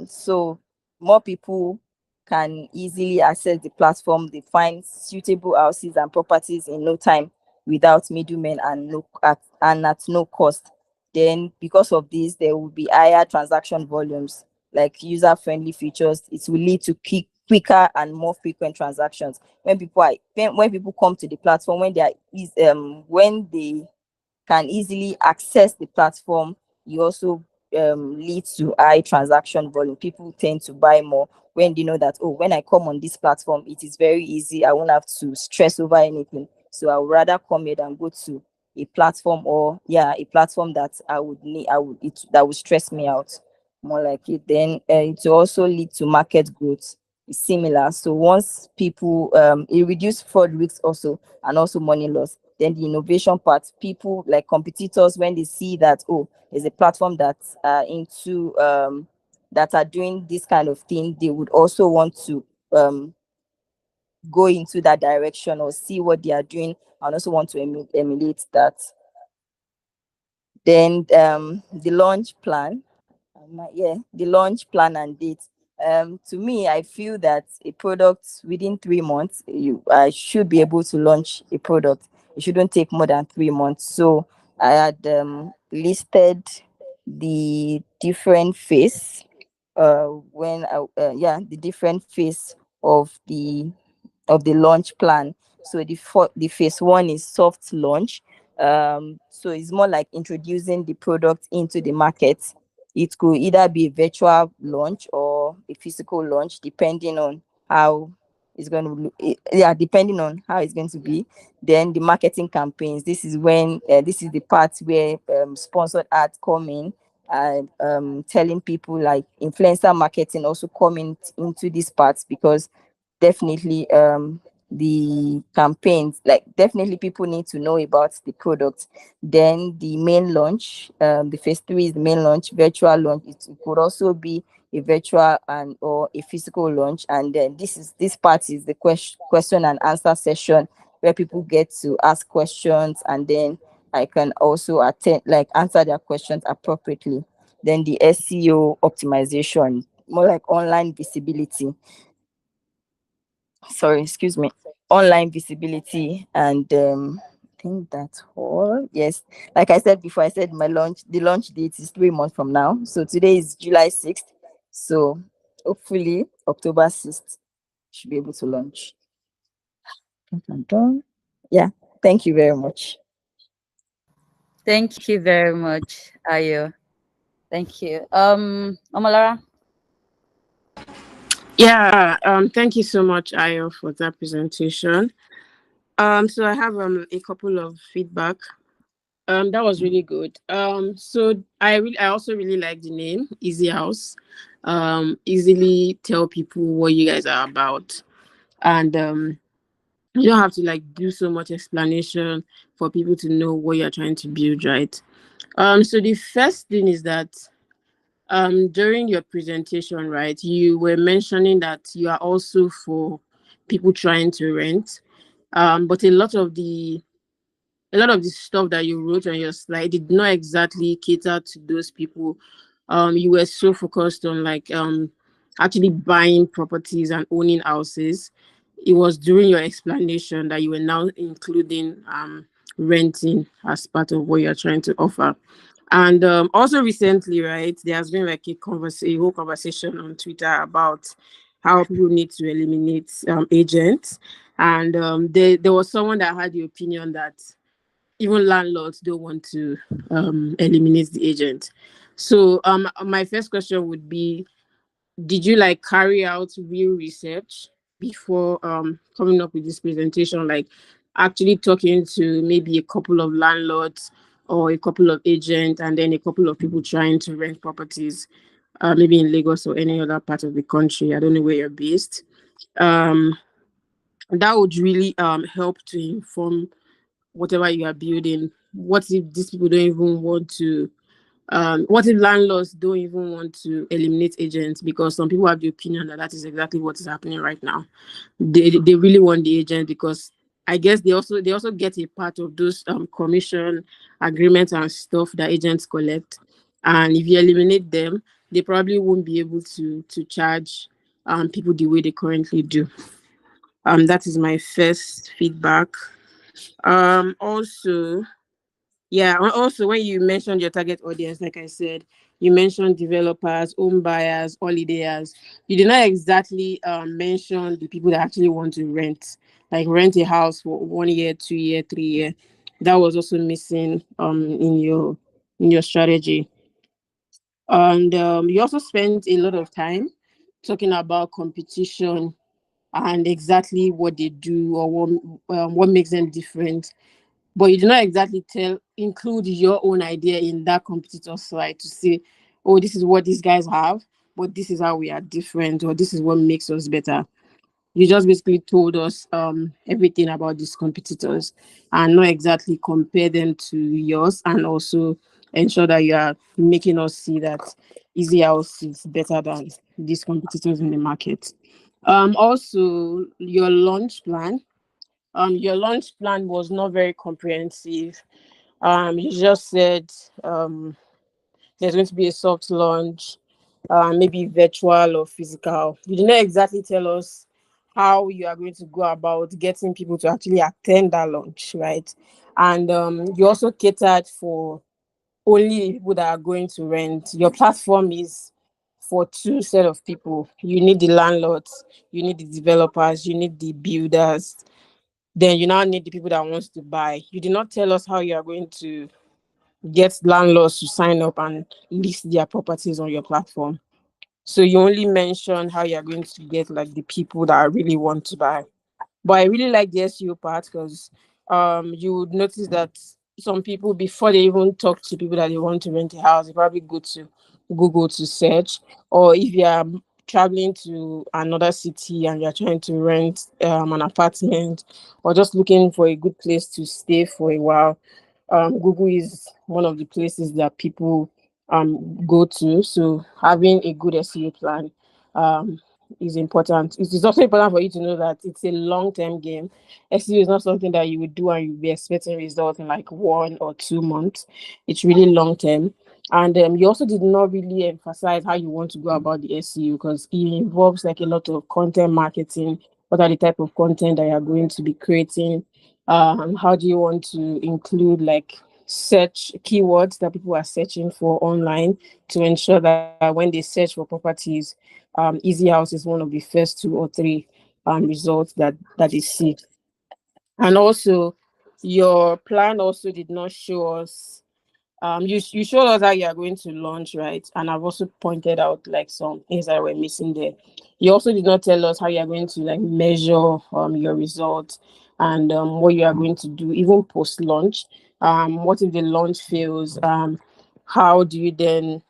So more people can easily access the platform. They find suitable houses and properties in no time, without middlemen, and at no cost. Then because of this, there will be higher transaction volumes, like user-friendly features. It will lead to quicker and more frequent transactions. When people come to the platform, when they can easily access the platform, you also lead to high transaction volume. People tend to buy more when they know that, oh, when I come on this platform, it is very easy. I won't have to stress over anything. So I would rather come here than go to a platform, or a platform that that would stress me out more like it. Then it will also lead to market growth. It's similar. So once people it reduce fraud risks also, and also money loss. Then the innovation part, people like competitors, when they see that, oh, there's a platform that that are doing this kind of thing, they would also want to go into that direction, or see what they are doing, and also want to emulate that. Then the launch plan. The launch plan and date. To me, I feel that a product within 3 months, I should be able to launch a product. It shouldn't take more than 3 months. So I had listed the different phase, the different phase of the launch plan. So the phase one is soft launch. So it's more like introducing the product into the market. It could either be a virtual launch or a physical launch, depending on how it's going to look. Depending on how it's going to be. Then the marketing campaigns. This is the part where sponsored ads come in, and telling people, like influencer marketing also coming into this part, because definitely the campaigns, like definitely people need to know about the product. Then the main launch, the phase three is the main launch, virtual launch. It could also be a virtual and or a physical launch. And then this part is the question and answer session, where people get to ask questions, and then I can also answer their questions appropriately. Then the SEO optimization, more like online visibility. Sorry, excuse me. Online visibility, and I think that's all. Yes, like I said before, I said the launch date is 3 months from now. So today is July 6th. So hopefully October 6th should be able to launch. think I'm done. Yeah, thank you very much. Thank you very much, Ayo. Thank you. Omalara. Yeah, thank you so much, Ayo, for that presentation. So I have a couple of feedback. That was really good. So I also really like the name Easy House. Easily tell people what you guys are about, and you don't have to like do so much explanation for people to know what you're trying to build, right? So the first thing is that during your presentation, right, you were mentioning that you are also for people trying to rent. But a lot of the stuff that you wrote on your slide did not exactly cater to those people. You were so focused on like actually buying properties and owning houses. It was during your explanation that you were now including renting as part of what you're trying to offer. And also recently, right, there has been like a whole conversation on Twitter about how people need to eliminate agents. And there was someone that had the opinion that even landlords don't want to eliminate the agent. So my first question would be, did you like carry out real research before coming up with this presentation, like actually talking to maybe a couple of landlords or a couple of agents and then a couple of people trying to rent properties, maybe in Lagos or any other part of the country? I don't know where you're based. um that would really help to inform whatever you are building. What if these people don't even want to what if landlords don't even want to eliminate agents? Because some people have the opinion that that is exactly what is happening right now. They really want the agent because I guess they also get a part of those commission agreements and stuff that agents collect. And if you eliminate them, they probably won't be able to charge people the way they currently do. That is my first feedback. Also, yeah, also when you mentioned your target audience, like I said, you mentioned developers, home buyers, holidayers. You did not exactly mention the people that actually want to rent, like rent a house for 1 year, 2 year, 3 year. That was also missing in your strategy. And you also spent a lot of time talking about competition and exactly what they do or what makes them different, but you do not exactly include your own idea in that competitor's slide to say, oh, this is what these guys have, but this is how we are different, or this is what makes us better. You just basically told us everything about these competitors and not exactly compare them to yours, and also ensure that you are making us see that Easy House is better than these competitors in the market. Also, your launch plan was not very comprehensive. You just said there's going to be a soft launch, maybe virtual or physical. You did not exactly tell us how you are going to go about getting people to actually attend that launch, right? And you also catered for only people that are going to rent. Your platform is for two set of people. You need the landlords, you need the developers, you need the builders, then you now need the people that wants to buy. You did not tell us how you are going to get landlords to sign up and list their properties on your platform. So you only mention how you're going to get like the people that really want to buy. But I really like the SEO part because you would notice that some people, before they even talk to people that they want to rent a house, they probably go to Google to search. Or if you are traveling to another city and you're trying to rent an apartment, or just looking for a good place to stay for a while, Google is one of the places that people go to. So having a good SEO plan um is important. It is also important for you to know that it's a long-term game. SEO is not something that you would do and you'll be expecting results in like 1 or 2 months. It's really long-term. And you also did not really emphasize how you want to go about the SEO, because it involves like a lot of content marketing. What are the type of content that you're going to be creating? How do you want to include like search keywords that people are searching for online to ensure that when they search for properties, Easy House is one of the first 2 or 3 results that they see. And also, your plan also did not show us. You showed us how you are going to launch, right? And I've also pointed out like some things that were missing there. You also did not tell us how you are going to like measure your results and what you are going to do even post launch. What if the launch fails? How do you then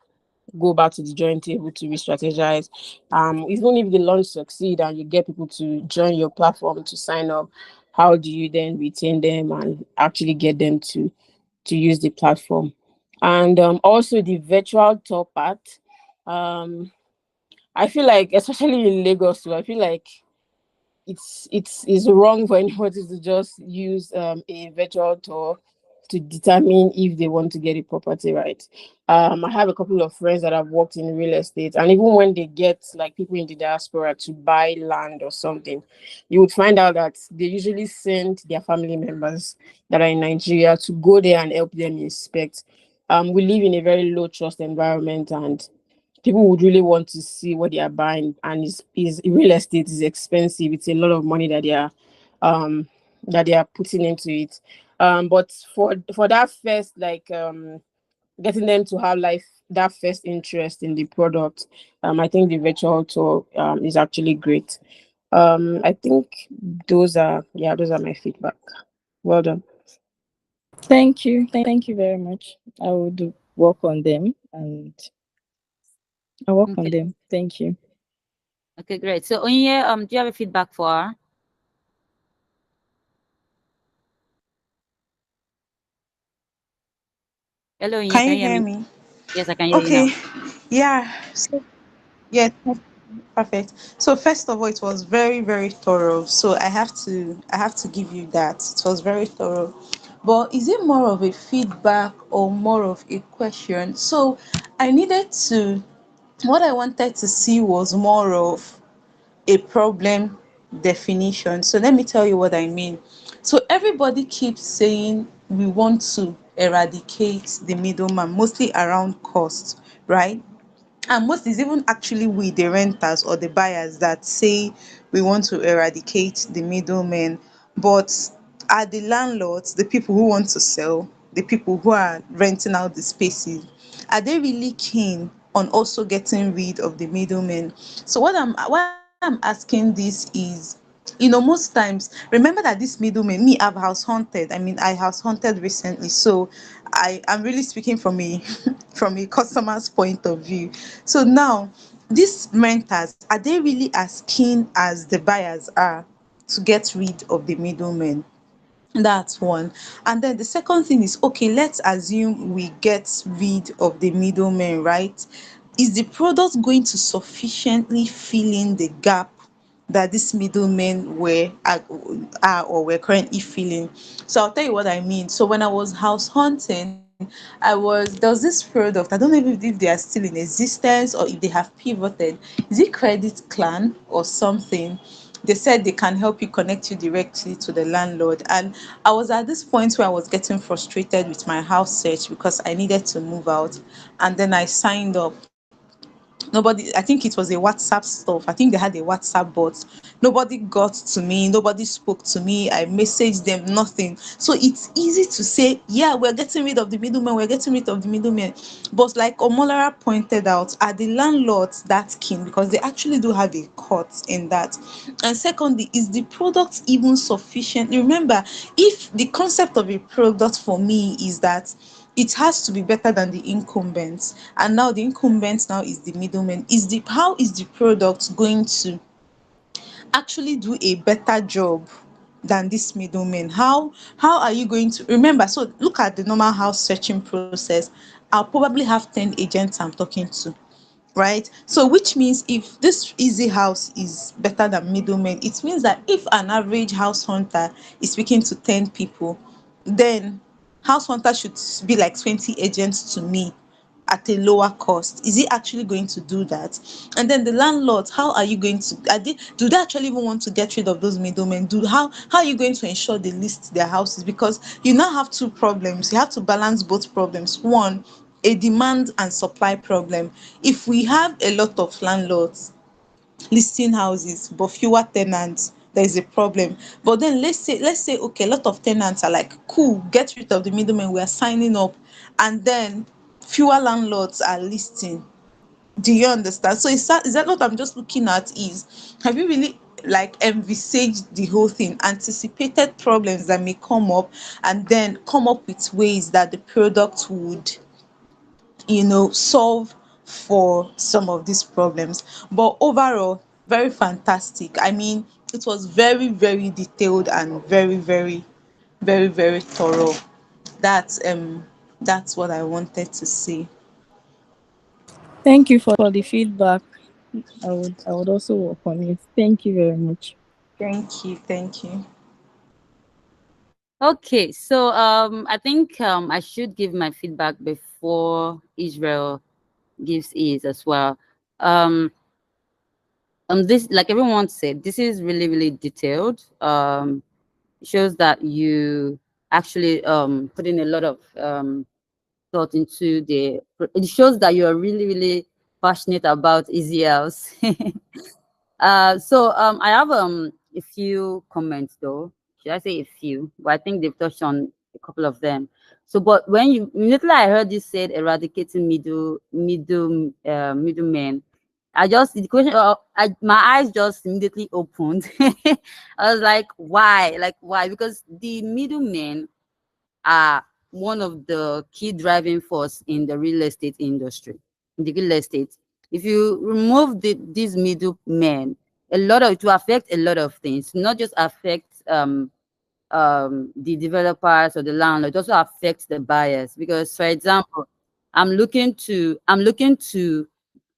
go back to the drawing table to re-strategize? Even if the launch succeed and you get people to join your platform to sign up, how do you then retain them and actually get them to use the platform? And also the virtual tour part. Um, I feel like, especially in Lagos, too, I feel like it's wrong for anybody to just use a virtual tour to determine if they want to get a property right. I have a couple of friends that have worked in real estate, and even when they get like people in the diaspora to buy land or something, you would find out that they usually send their family members that are in Nigeria to go there and help them inspect. We live in a very low trust environment, and people would really want to see what they are buying, and is real estate is expensive. It's a lot of money um that they are putting into it. But for that first, like, getting them to have life that first interest in the product, I think the virtual tour is actually great. I think those are my feedback. Well done. Thank you. Thank you very much. I would work on them and I work on Okay. them. Thank you. Okay, great. So Onye, do you have a feedback for her? Hello, Onye, Can can you you hear hear me? me? Yes, I can hear you Okay. now. Yeah. So yeah, perfect. So first of all, it was very, very thorough. So I have to give you that. It was very thorough. But is it more of a feedback or more of a question? So I needed to what I wanted to see was more of a problem definition. So let me tell you what I mean. So everybody keeps saying we want to eradicate the middleman, mostly around cost, right? And most is even actually we, the renters or the buyers, that say we want to eradicate the middlemen. But are the landlords, the people who want to sell, the people who are renting out the spaces, are they really keen on also getting rid of the middlemen? So why I'm asking this is, most times, remember that this middleman, me, I've house hunted. I mean, I house hunted recently, so I'm really speaking from a from a customer's point of view. So now, these renters, are they really as keen as the buyers are to get rid of the middlemen? That's one. And then the second thing is, okay, let's assume we get rid of the middlemen, right? Is the product going to sufficiently fill in the gap that these middlemen are or were currently filling? So I'll tell you what I mean. So when I was house hunting, there was this product. I don't know if they are still in existence or if they have pivoted. Is it Credit Clan or something? They said they can help you connect you directly to the landlord. And I was at this point where I was getting frustrated with my house search because I needed to move out. And then I signed up. Nobody, I think it was a WhatsApp stuff. I think they had a WhatsApp bot. Nobody got to me, nobody spoke to me. I messaged them, nothing. So it's easy to say, yeah, we're getting rid of the middleman, we're getting rid of the middleman. But like Omolara pointed out, are the landlords that keen? Because they actually do have a cut in that. And secondly, is the product even sufficient? Remember, if the concept of a product for me is that it has to be better than the incumbents, and now the incumbents now is the middleman, is the how is the product going to actually do a better job than this middleman? How are you going to remember? So look at the normal house searching process. I'll probably have 10 agents I'm talking to, right? So which means if this easy house is better than middlemen, it means that if an average house hunter is speaking to 10 people, then house hunter should be like 20 agents to me at a lower cost. Is he actually going to do that? And then the landlords, how are you going to do they actually even want to get rid of those middlemen? How are you going to ensure they list their houses? Because you now have two problems. You have to balance both problems. One, a demand and supply problem. If we have a lot of landlords listing houses but fewer tenants, there is a problem. But then let's say okay, a lot of tenants are like, cool, get rid of the middlemen, we are signing up, and then fewer landlords are listing. Do you understand? So is that what I'm just looking at? Is have you really like envisaged the whole thing, anticipated problems that may come up, and then come up with ways that the product would, solve for some of these problems. But overall, very fantastic. I mean, it was very, very detailed and very, very, very, very thorough. That's what I wanted to say. Thank you for the feedback. I would also work on it. Thank you very much. Thank you, thank you. Okay, so I think I should give my feedback before Israel gives his as well. Um, this, like everyone said, this is really, really detailed. Shows that you actually put in a lot of thought into the. It shows that you are really, really passionate about easy house. So I have a few comments though. Should I say a few? But I think they've touched on a couple of them. So, but when you immediately I heard you said eradicating middlemen, I just the question. My eyes just immediately opened. I was like, why? Like why? Because the middlemen are one of the key driving force in the real estate industry. In the real estate, if you remove these middlemen, a lot of it will affect a lot of things. Not just affect the developers or the landlord, it also affects the buyers. Because, for example, I'm looking to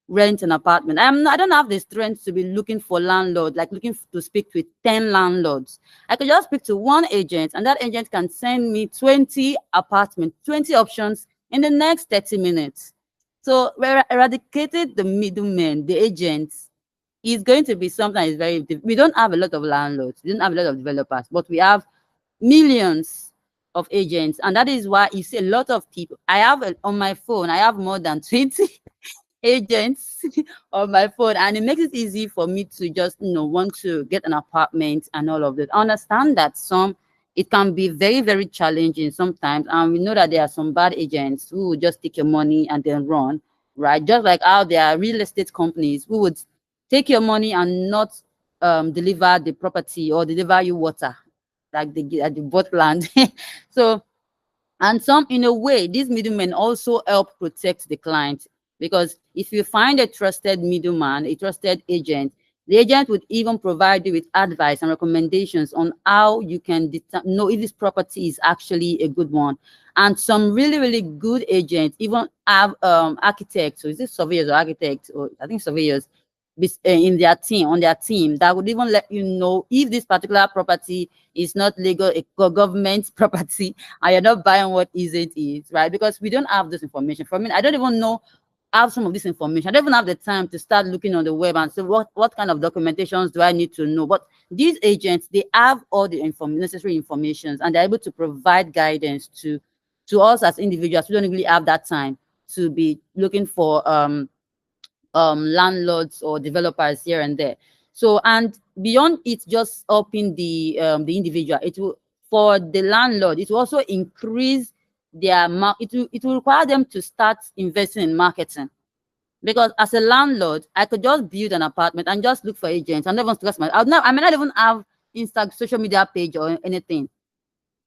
rent an apartment. I don't have the strength to be looking for landlord, like looking to speak with 10 landlords. I could just speak to one agent, and that agent can send me 20 apartments, 20 options in the next 30 minutes. So we eradicated the middlemen, the agents, is going to be something that is we don't have a lot of landlords, we don't have a lot of developers, but we have millions of agents. And that is why you see a lot of people. On my phone, I have more than 20 agents on my phone, and it makes it easy for me to just want to get an apartment and all of that. I understand that it can be very, very challenging sometimes, and we know that there are some bad agents who will just take your money and then run, right? Just like how there are real estate companies who would take your money and not deliver the property or deliver you water, like the bought land. So, and some, in a way, these middlemen also help protect the client, because if you find a trusted middleman, a trusted agent, the agent would even provide you with advice and recommendations on how you can know if this property is actually a good one. And some really, really good agents even have architects, so is it surveyors or architects, or I think surveyors, in their team, on their team, that would even let you know if this particular property is not legal, a government property, and you're not buying what isn't it, right? Because we don't have this information. For me, I don't even know have some of this information. I don't even have the time to start looking on the web and say what kind of documentations do I need to know. But these agents, they have all the necessary information, and they're able to provide guidance to us as individuals. We don't really have that time to be looking for landlords or developers here and there. So, and beyond it just helping the individual, it will, for the landlord, it will also increase their it will require them to start investing in marketing. Because as a landlord, I could just build an apartment and just look for agents and never stress myself. I may not even have Insta social media page or anything.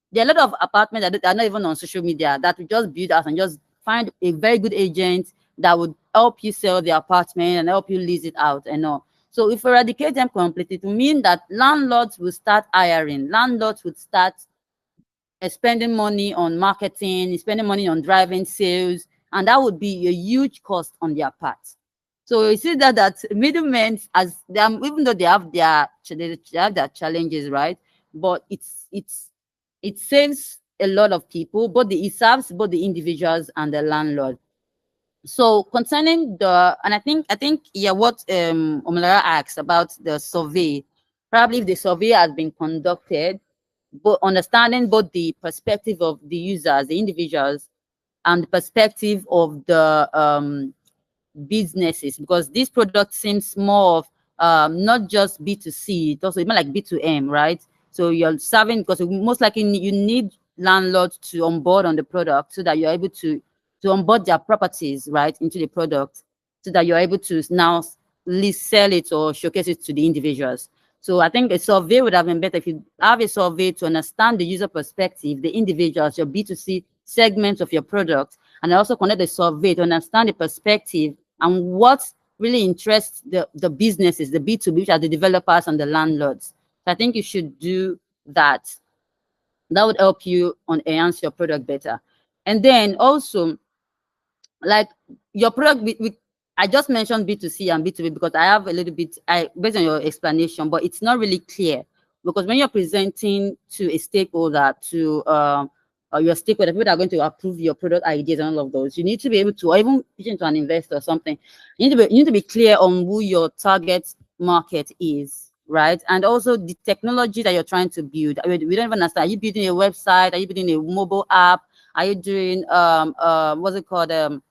There are a lot of apartments that are not even on social media that we just build out and just find a very good agent that would help you sell the apartment and help you lease it out and all. So if we eradicate them completely, it will mean that landlords will start hiring. Landlords would start spending money on marketing, spending money on driving sales, and that would be a huge cost on their part. So you see that middlemen, as them, even though they have their challenges, right? But it saves a lot of people, it serves both the individuals and the landlord. So concerning and I think yeah, what Omolara asked about the survey, probably if the survey has been conducted, but understanding both the perspective of the users, the individuals, and the perspective of the businesses, because this product seems more of not just B2C, it's also even like B2M, right? So you're serving, because most likely you need landlords to onboard on the product so that you're able to onboard their properties, right, into the product, so that you're able to now sell it or showcase it to the individuals. So I think a survey would have been better if you have a survey to understand the user perspective, the individuals, your B2C segments of your product, and also connect the survey to understand the perspective and what really interests the businesses, the B2B, which are the developers and the landlords. So I think you should do that. That would help you on enhance your product better. And then also, like your product, I just mentioned B2C and B2B because I have a little bit, based on your explanation, but it's not really clear because when you're presenting to a stakeholder, to your stakeholder, people that are going to approve your product ideas and all of those, you need to be able to, or even pitching to an investor or something, you need to be clear on who your target market is, right? And also the technology that you're trying to build. We don't even understand. Are you building a website? Are you building a mobile app? Are you doing what's it called?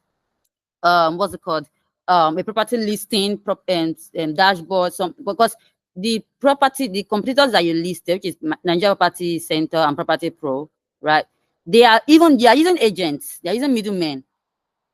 What's it called? A property listing and dashboard. Some because the competitors that you listed, which is Nigeria Property Center and Property Pro, right? They are using agents. They are using middlemen,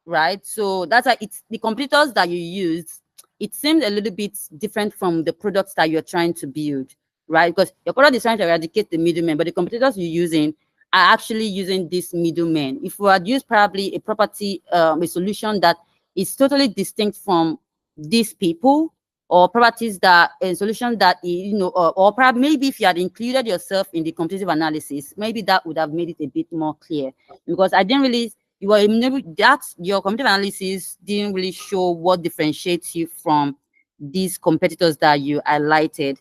right? So that's why it's the computers that you use. It seems a little bit different from the products that you're trying to build, right? Because your product is trying to eradicate the middleman, but the computers you're using are actually using this middleman. If we had used probably a property, a solution that is totally distinct from these people, or properties that a solution that or probably maybe if you had included yourself in the competitive analysis, maybe that would have made it a bit more clear. Because I didn't really you were maybe that your competitive analysis didn't really show what differentiates you from these competitors that you highlighted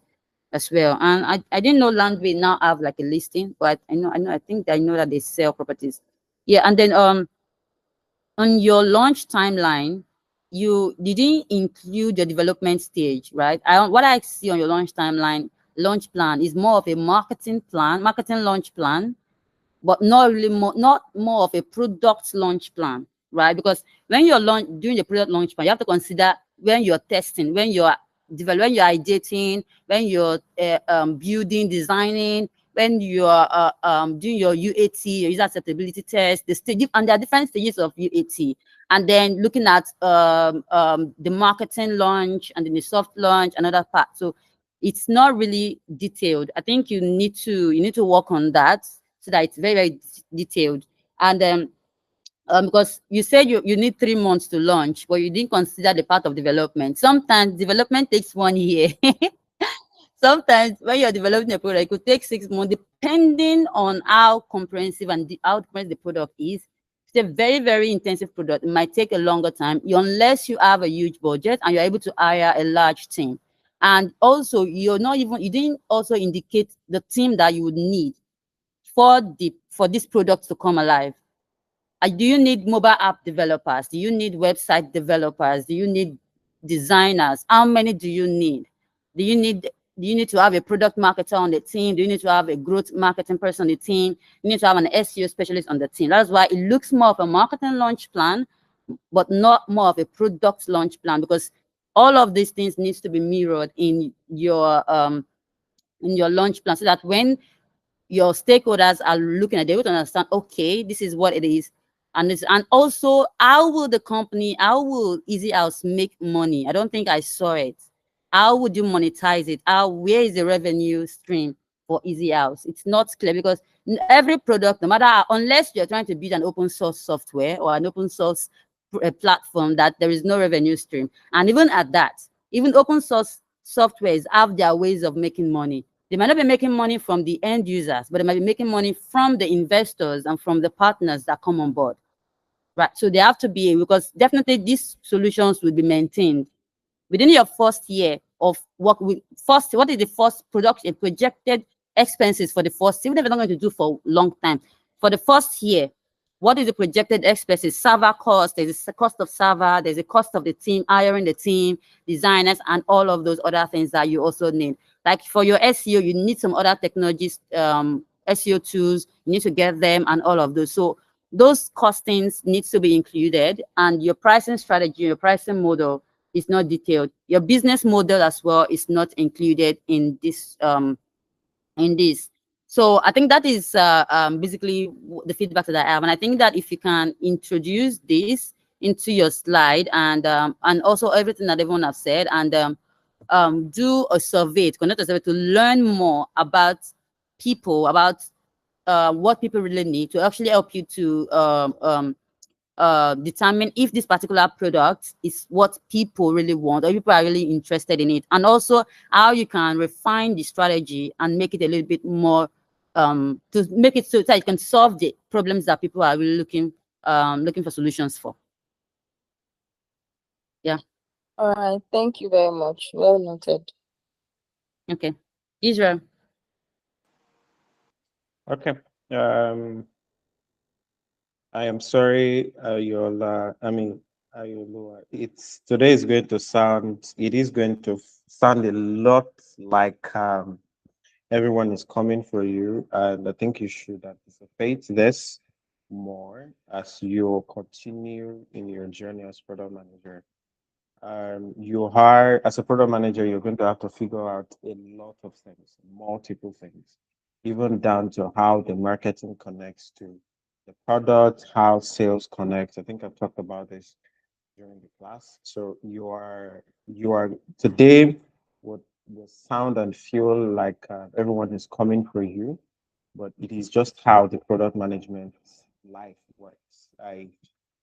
as well. And I didn't know Landway now have like a listing, but I think I know that they sell properties. Yeah, and then on your launch timeline, you didn't include the development stage, right? What I see on your launch timeline, launch plan is more of a marketing plan, marketing launch plan, but not more of a product launch plan, right? Because when you're doing the product launch plan, you have to consider when you're testing, when you're developing, when you're ideating, when you're building, designing, when you're doing your UAT, your user acceptability test, the stage, and there are different stages of UAT, and then looking at the marketing launch and then the soft launch, another part. So it's not really detailed. I think you need to work on that so that it's very, very detailed. And because you said you need 3 months to launch, but you didn't consider the part of development. Sometimes development takes 1 year. Sometimes when you're developing a product, it could take 6 months, depending on how comprehensive and how comprehensive the product is. It's a very, very intensive product. It might take a longer time unless you have a huge budget and you're able to hire a large team. And also, you didn't also indicate the team that you would need for this product to come alive. Do you need mobile app developers? Do you need website developers? Do you need designers? How many do you need? Do you need to have a product marketer on the team? Do you need to have a growth marketing person on the team? You need to have an SEO specialist on the team. That's why it looks more of a marketing launch plan, but not more of a product launch plan, because all of these things needs to be mirrored in your launch plan, so that when your stakeholders are looking at it, they would understand, okay, this is what it is. And also, how will Easy House make money? I don't think I saw it. How would you monetize it? Where is the revenue stream for Easy House? It's not clear, because every product, no matter unless you're trying to build an open source software or an open source platform, that there is no revenue stream. And even at that, even open source softwares have their ways of making money. They might not be making money from the end users, but they might be making money from the investors and from the partners that come on board, right? So they have to be, because definitely these solutions will be maintained within your first year of work. What is the first production projected expenses for the first year? Even if you're not going to do for a long time, for the first year, what is the projected expenses? Server cost, there's a cost of server, there's a cost of the team, hiring the team, designers, and all of those other things that you also need. Like for your SEO, you need some other technologies, SEO tools, you need to get them and all of those. So those costings needs to be included, and your pricing strategy, your pricing model is not detailed. Your business model as well is not included in this. So I think that is basically the feedback that I have, and I think that if you can introduce this into your slide and also everything that everyone has said, and do a survey, to conduct a survey to learn more about people, about what people really need, to actually help you to determine if this particular product is what people really want or people are really interested in it, and also how you can refine the strategy and make it a little bit more to make it so that you can solve the problems that people are really looking for solutions for. Yeah. All right. Thank you very much. Well noted. Okay. Israel. Okay. Um, I am sorry, Yola. I mean, Ayolua. It's today is going to sound. It is going to sound a lot like everyone is coming for you, and I think you should anticipate this more as you continue in your journey as product manager. You are, as a product manager, you're going to have to figure out a lot of things, multiple things, even down to how the marketing connects to the product, how sales connect. I think I've talked about this during the class. So you are today would sound and feel like everyone is coming for you, but it is just how the product management life works.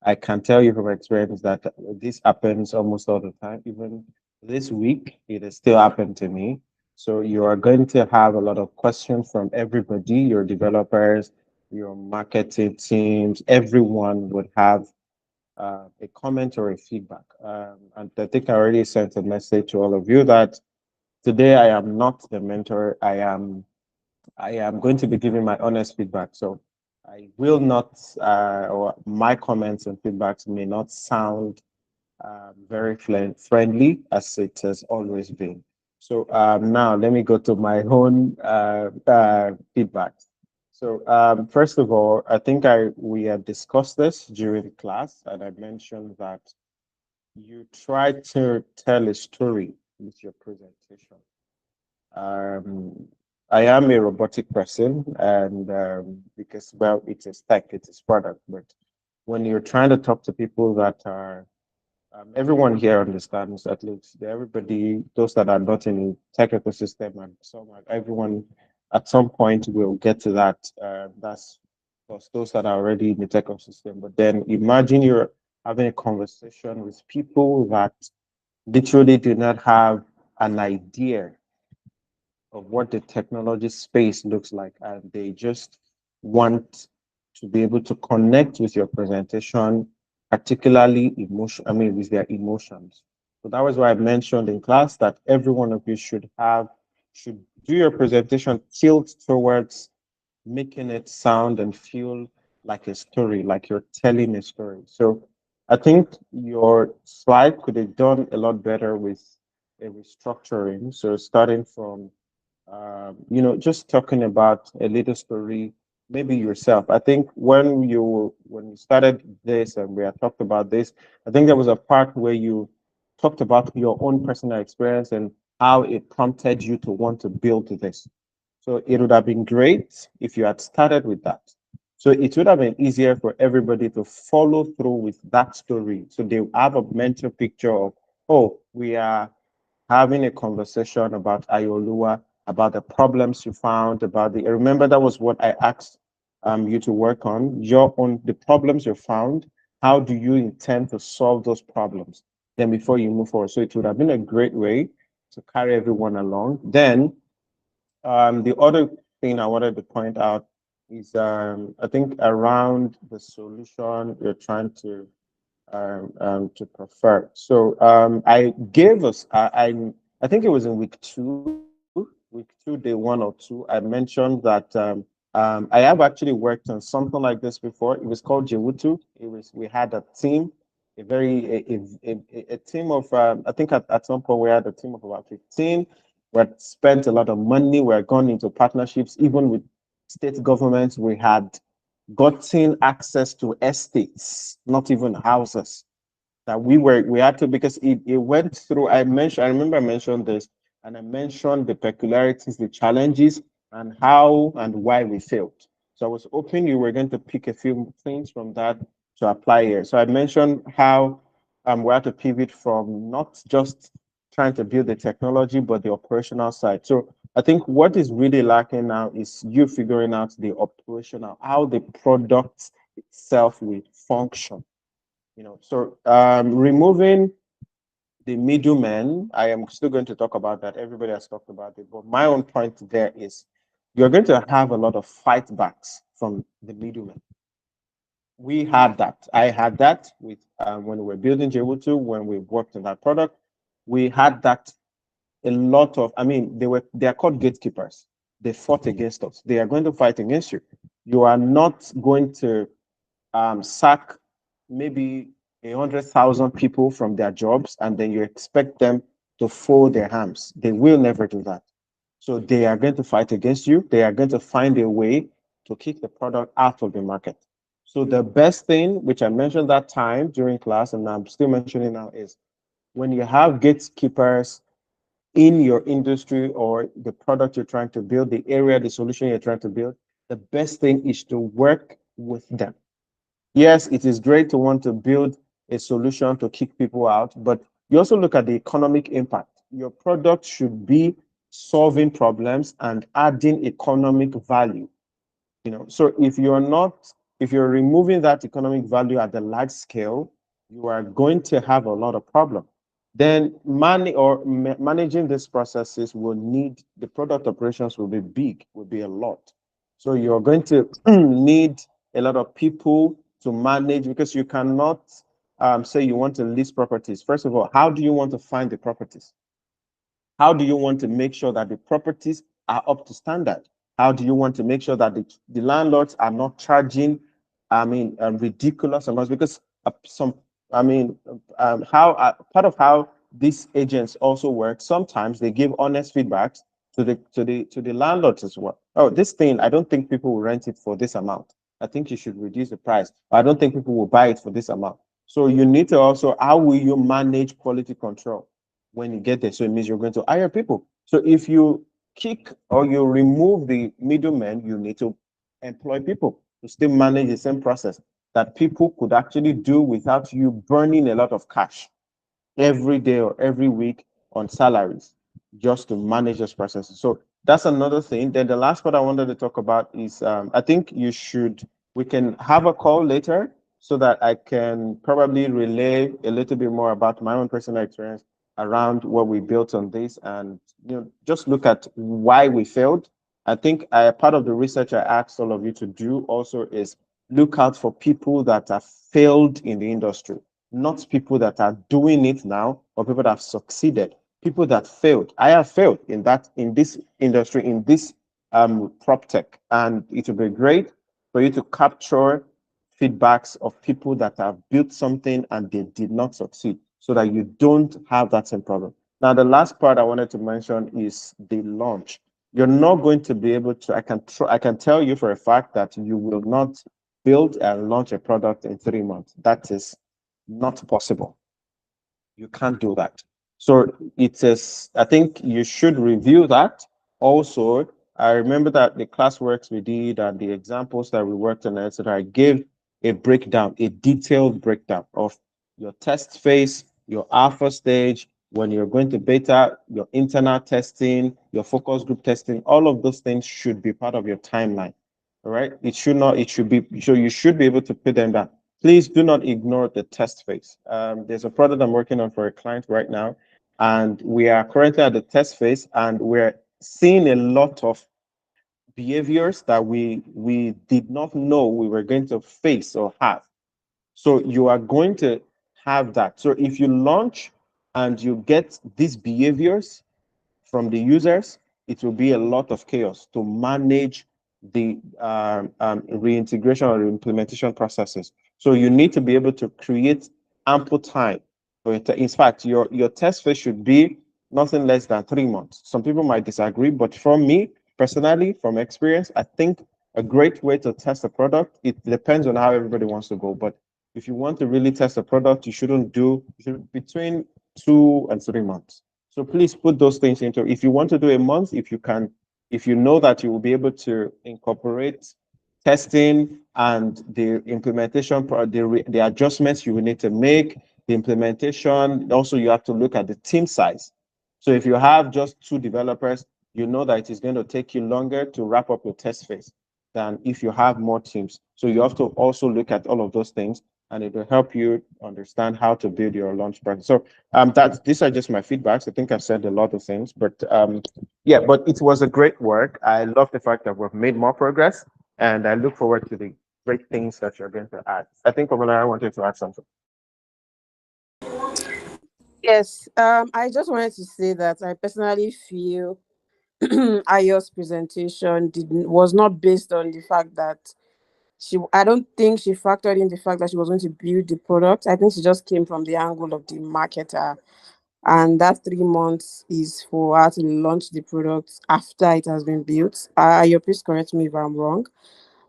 I can tell you from experience that this happens almost all the time. Even this week, it has still happened to me. So you are going to have a lot of questions from everybody, your developers, your marketing teams, everyone would have a comment or a feedback. And I think I already sent a message to all of you that today I am not the mentor. I am going to be giving my honest feedback. So I will not, or my comments and feedbacks may not sound very friendly as it has always been. So now let me go to my own feedback. So first of all, I think we have discussed this during class, and I mentioned that you try to tell a story with your presentation. Um, I am a robotic person, and because well, it's a tech, it's a product. But when you're trying to talk to people that are, everyone here understands at least everybody, those that are not in the tech ecosystem, and everyone at some point will get to that. That's for those that are already in the tech ecosystem. But then imagine you're having a conversation with people that literally do not have an idea of what the technology space looks like, and they just want to be able to connect with your presentation, particularly emotion. I mean, with their emotions. So that was why I mentioned in class that every one of you should do your presentation tilt towards making it sound and feel like a story, like you're telling a story. So I think your slide could have done a lot better with a restructuring. So starting from just talking about a little story, maybe yourself. I think when you started this and we had talked about this, I think there was a part where you talked about your own personal experience and how it prompted you to want to build this. So it would have been great if you had started with that. So it would have been easier for everybody to follow through with that story. So they have a mental picture of, oh, we are having a conversation about Ayolua, about the problems you found, about the. Remember that was what I asked you to work on. Your own the problems you found. How do you intend to solve those problems? Then before you move forward, so it would have been a great way to carry everyone along. Then the other thing I wanted to point out is I think around the solution you're trying to prefer. So I gave us I think it was in week 2, day 1 or 2. I mentioned that I have actually worked on something like this before. It was called Jewutu. We had a team, a team of I think at some point we had a team of about 15. We had spent a lot of money. We had gone into partnerships, even with state governments. We had gotten access to estates, not even houses that we had to because it went through. I remember I mentioned this and I mentioned the peculiarities, the challenges, and how and why we failed. So I was hoping you were going to pick a few things from that to apply here. So I mentioned how we had to pivot from not just trying to build the technology, but the operational side. So I think what is really lacking now is you figuring out the operational, how the product itself will function. So removing the middlemen, I am still going to talk about that. Everybody has talked about it, but my own point there is you're going to have a lot of fight backs from the middlemen. We had that. I had that with when we were building J2, when we worked on that product. We had that a lot of, I mean, they are called gatekeepers. They fought against us. They are going to fight against you. You are not going to sack maybe 100,000 people from their jobs and then you expect them to fold their hands. They will never do that. So they are going to fight against you. They are going to find a way to kick the product out of the market. So the best thing, which I mentioned that time during class, and I'm still mentioning now, is when you have gatekeepers in your industry or the product you're trying to build, the area, the solution you're trying to build, the best thing is to work with them. Yes, it is great to want to build a solution to kick people out, but you also look at the economic impact. Your product should be solving problems and adding economic value. So if you're removing that economic value at the large scale, you are going to have a lot of problem. Then managing these processes will need, the product operations will be big, will be a lot. So you're going to need a lot of people to manage, because you cannot say you want to list properties. First of all, how do you want to find the properties? How do you want to make sure that the properties are up to standard? How do you want to make sure that the landlords are not charging, ridiculous amounts? Because how part of how these agents also work, sometimes they give honest feedbacks to the landlords as well. Oh, this thing, I don't think people will rent it for this amount. I think you should reduce the price. I don't think people will buy it for this amount. So you need to also, how will you manage quality control when you get there? So it means you're going to hire people. So if you kick or you remove the middlemen, you need to employ people to still manage the same process that people could actually do without you burning a lot of cash every day or every week on salaries just to manage those processes. So that's another thing. Then the last part I wanted to talk about is I think we can have a call later so that I can probably relay a little bit more about my own personal experience around what we built on this, and just look at why we failed. I think part of the research I asked all of you to do also is look out for people that have failed in the industry, not people that are doing it now or people that have succeeded, people that failed. I have failed in this industry, in this prop tech, and it would be great for you to capture feedbacks of people that have built something and they did not succeed, so that you don't have that same problem. Now, the last part I wanted to mention is the launch. You're not going to be able to, I can tell you for a fact that you will not build and launch a product in 3 months. That is not possible. You can't do that. So it is, I think you should review that. Also, I remember that the classworks we did and the examples that we worked on, etc., I gave a breakdown, a detailed breakdown of your test phase, your alpha stage, when you're going to beta, your internal testing, your focus group testing. All of those things should be part of your timeline. All right. It should not, it should be, so you should be able to put them down. Please do not ignore the test phase. There's a product I'm working on for a client right now, and we are currently at the test phase, and we're seeing a lot of behaviors that we did not know we were going to face or have. So you are going to have that. So if you launch and you get these behaviors from the users, it will be a lot of chaos to manage the reintegration or implementation processes. So you need to be able to create ample time for it. In fact, your test phase should be nothing less than 3 months. Some people might disagree, but for me personally, from experience, I think a great way to test a product, it depends on how everybody wants to go. But if you want to really test a product, you shouldn't do between 2 and 3 months. So please put those things into, if you want to do a month, if you can, if you know that you will be able to incorporate testing and the implementation, the adjustments you will need to make, the implementation. Also, you have to look at the team size. So if you have just two developers, you know that it is going to take you longer to wrap up your test phase than if you have more teams. So you have to also look at all of those things, and it will help you understand how to build your launch process. So that these are just my feedbacks. I think I've said a lot of things, but yeah, but it was a great work. I love the fact that we've made more progress, and I look forward to the great things that you're going to add. I think Omolara wanted to add something. Yes, I just wanted to say that I personally feel Ayo's presentation didn't was not based on the fact that I don't think she factored in the fact that she was going to build the product. I think she just came from the angle of the marketer, and that 3 months is for her to launch the product after it has been built. Ayo, please correct me if I'm wrong.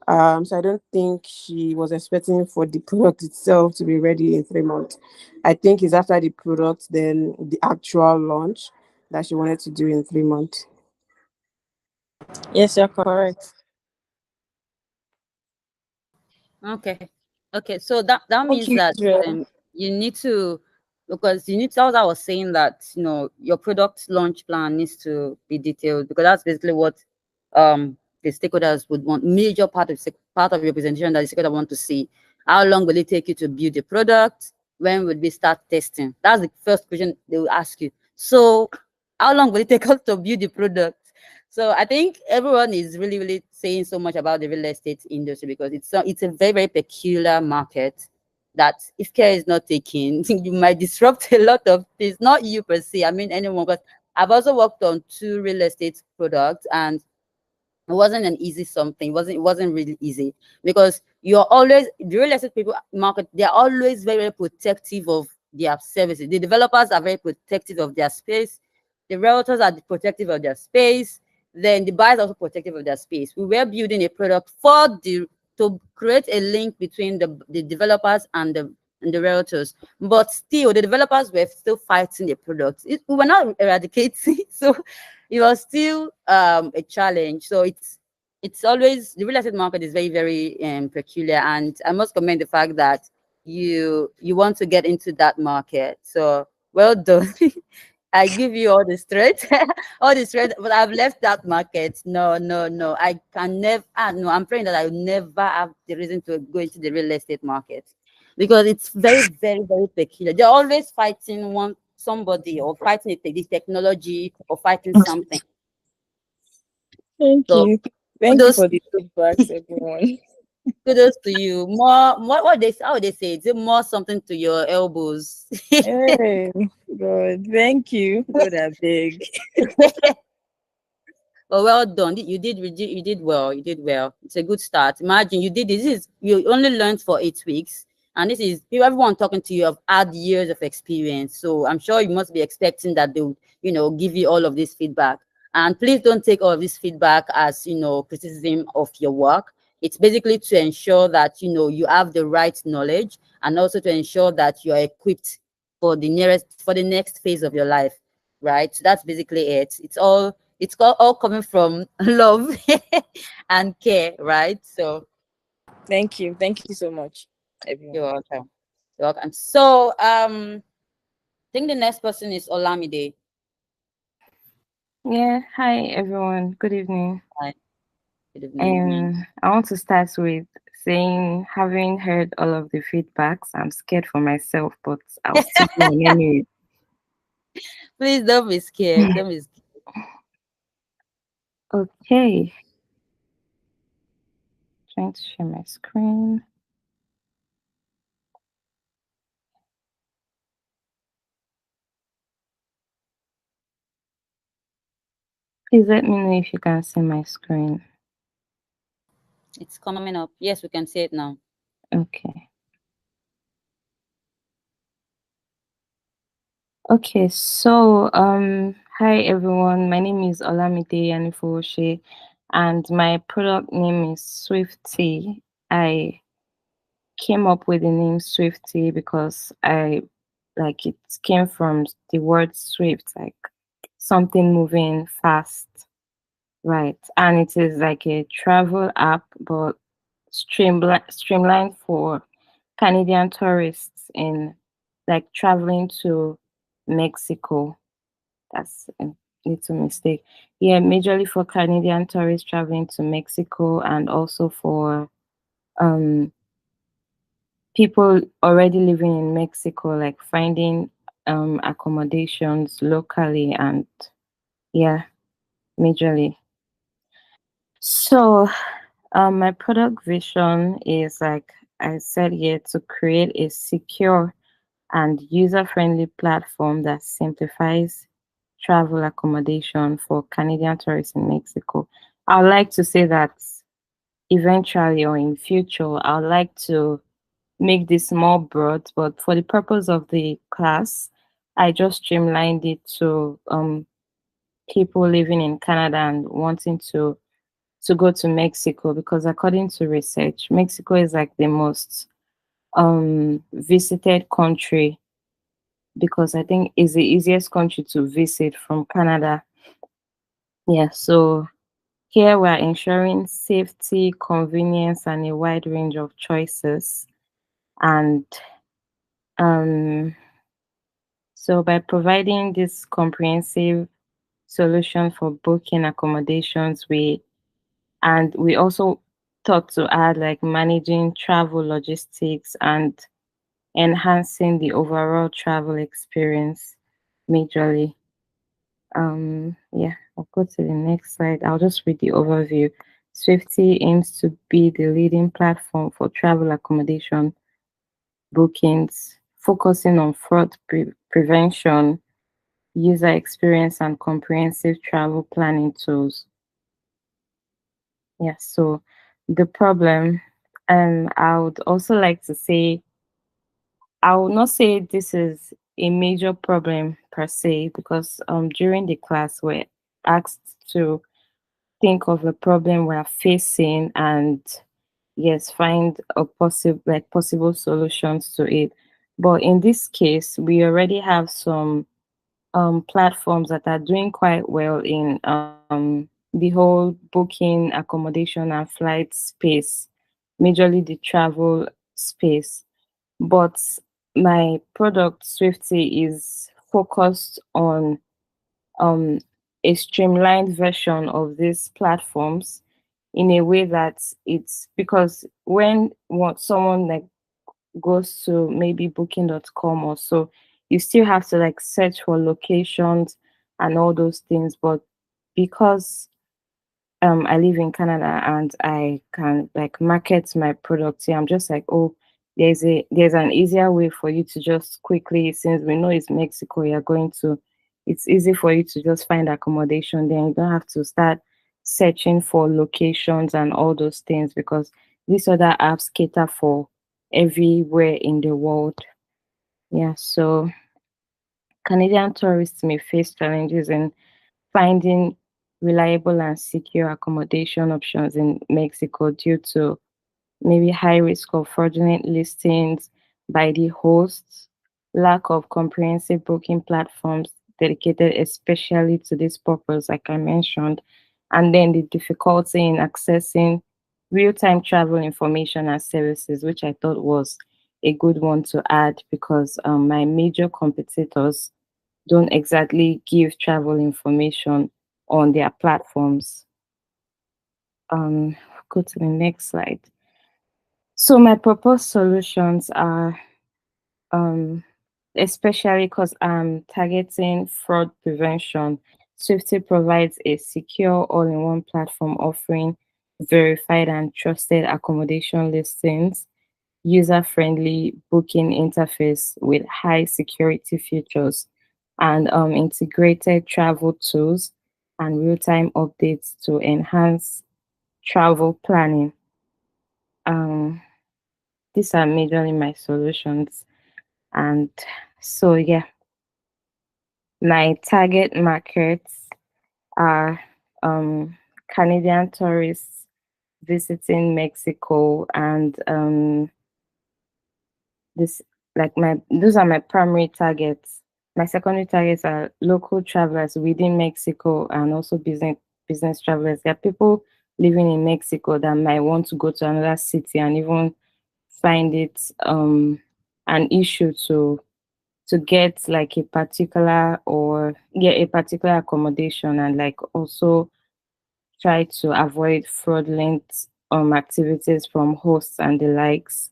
So I don't think she was expecting for the product itself to be ready in 3 months. I think it's after the product, then the actual launch that she wanted to do in 3 months. Yes, you're correct. Okay. Okay. So that Thank means you, that Israel. you need to, because you need to, as I was saying, that your product launch plan needs to be detailed, because that's basically what the stakeholders would want. Major part of your presentation that the stakeholder want to see. How long will it take you to build the product? When would we start testing? That's the first question they will ask you. So how long will it take us to build the product? So I think everyone is really, really saying so much about the real estate industry, because it's a very, very peculiar market that if care is not taken, you might disrupt a lot of things. Not you per se, I mean anyone. Because I've also worked on two real estate products, and it wasn't an easy something. It wasn't really easy, because you're always, the real estate people market, they're always very, very protective of their services. The developers are very protective of their space. The realtors are protective of their space. Then the buyers are also protective of their space. We were building a product to create a link between the developers and the realtors. But still, the developers were still fighting the product. We were not eradicating, so it was still a challenge. So it's always, the real estate market is very, very peculiar, and I must commend the fact that you want to get into that market. So well done. I give you all the strength, all the strength, but I've left that market. No, no, no. I can never. No, I'm praying that I will never have the reason to go into the real estate market, because it's very, very, very peculiar. They're always fighting somebody, or fighting the technology, or fighting something. Thank So you. Thank you kudos, for the feedbacks, everyone. kudos to you. More, what they how would they say? It's more something to your elbows. Hey, God, thank you. God, I beg. Well, well done. You did well. You did well. It's a good start. Imagine you did this. You only learned for 8 weeks, and this is everyone talking to you have had years of experience. So I'm sure you must be expecting that they would, give you all of this feedback. And please don't take all of this feedback as criticism of your work. It's basically to ensure that you have the right knowledge, and also to ensure that you are equipped for the next phase of your life, right? So that's basically it. All coming from love and care, right? So Thank you. Thank you so much, you're everyone. welcome. You're welcome. So I think the next person is Olamide. Yeah, hi everyone. Good evening. Hi, good evening. I want to start with saying, having heard all of the feedbacks, I'm scared for myself, but I'll still go on anyway. Please don't be scared. Don't be scared. Okay, trying to share my screen. Please let me know if you can see my screen. It's coming up. Yes, we can say it now. Okay. Okay, so hi everyone. My name is Olamide Anifowoshe, and my product name is Swifty. I came up with the name Swifty because I like it came from the word swift, like something moving fast, right? And it is like a travel app, but streamlined for Canadian tourists in like traveling to Mexico. That's a little mistake. Yeah, majorly for Canadian tourists traveling to Mexico, and also for um people already living in Mexico, like finding accommodations locally, and yeah, majorly. So my product vision is, like I said here, to create a secure and user-friendly platform that simplifies travel accommodation for Canadian tourists in Mexico. I would like to say that eventually, or in future, I would like to make this more broad, but for the purpose of the class, I just streamlined it to people living in Canada and wanting to go to Mexico, because according to research, Mexico is like the most visited country, because I think it's the easiest country to visit from Canada. Yeah, so here we're ensuring safety, convenience, and a wide range of choices. And um, so by providing this comprehensive solution for booking accommodations, we also thought to add like managing travel logistics and enhancing the overall travel experience majorly. Yeah, I'll go to the next slide. I'll just read the overview. Swifty aims to be the leading platform for travel accommodation bookings, focusing on fraud prevention, user experience, and comprehensive travel planning tools. Yeah, so the problem, I would also like to say, I would not say this is a major problem per se, because during the class we're asked to think of a problem we're facing, and yes, find a possible solutions to it. But in this case, we already have some platforms that are doing quite well in the whole booking, accommodation, and flight space, majorly the travel space. But my product Swifty is focused on um, a streamlined version of these platforms, in a way that it's because when someone like goes to maybe booking.com or so, you still have to like search for locations and all those things. But because I live in Canada and I can like market my product here, I'm just like, oh, there's an easier way for you to just quickly, since we know it's Mexico, you're going to, it's easy for you to just find accommodation. Then you don't have to start searching for locations and all those things, because these other apps cater for everywhere in the world. Yeah, so Canadian tourists may face challenges in finding reliable and secure accommodation options in Mexico due to maybe high risk of fraudulent listings by the hosts, lack of comprehensive booking platforms dedicated especially to this purpose, like I mentioned, and then the difficulty in accessing real-time travel information and services, which I thought was a good one to add, because my major competitors don't exactly give travel information on their platforms. Um, go to the next slide. So my proposed solutions are, um, especially because I'm targeting fraud prevention, Swifty provides a secure all-in-one platform offering verified and trusted accommodation listings, user-friendly booking interface with high security features, and integrated travel tools and real-time updates to enhance travel planning. Um, these are majorly my solutions. And so, yeah, my target markets are Canadian tourists visiting Mexico, and this like my those are my primary targets. My secondary targets are local travelers within Mexico, and also business travelers. There are people living in Mexico that might want to go to another city and even find it an issue to get like a particular or get a particular accommodation, and like also try to avoid fraudulent activities from hosts and the likes.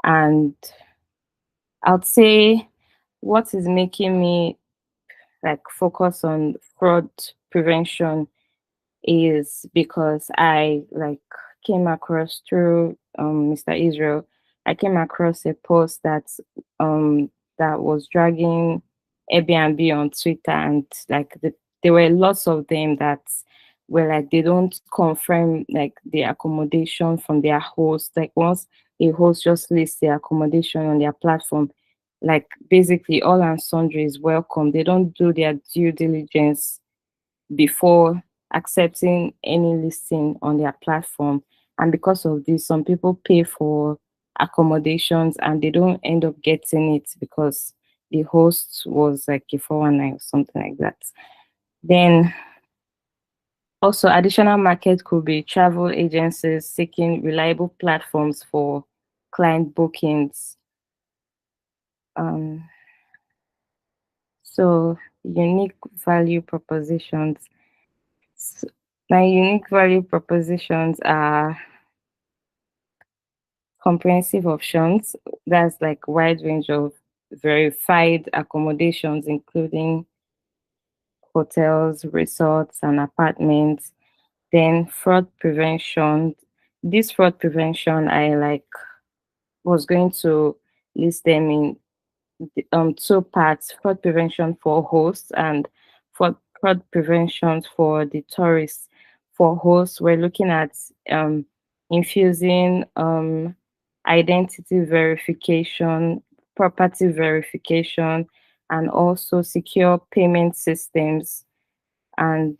And I'd say what is making me like focus on fraud prevention is because I like came across through Mr. Israel. I came across a post um that was dragging Airbnb on Twitter, and like there were lots of them that were like they don't confirm like the accommodation from their host. Like once a host just lists the accommodation on their platform, like basically all and sundry is welcome. They don't do their due diligence before accepting any listing on their platform. And because of this, some people pay for accommodations and they don't end up getting it because the host was like a 419 or something like that. Then also additional market could be travel agencies seeking reliable platforms for client bookings. Um, so unique value propositions. S- My unique value propositions are comprehensive options. That's like wide range of verified accommodations, including hotels, resorts, and apartments. Then fraud prevention. This fraud prevention, I like was going to list them in two parts: fraud prevention for hosts and fraud prevention for the tourists. For hosts, we're looking at infusing identity verification, property verification, and also secure payment systems, and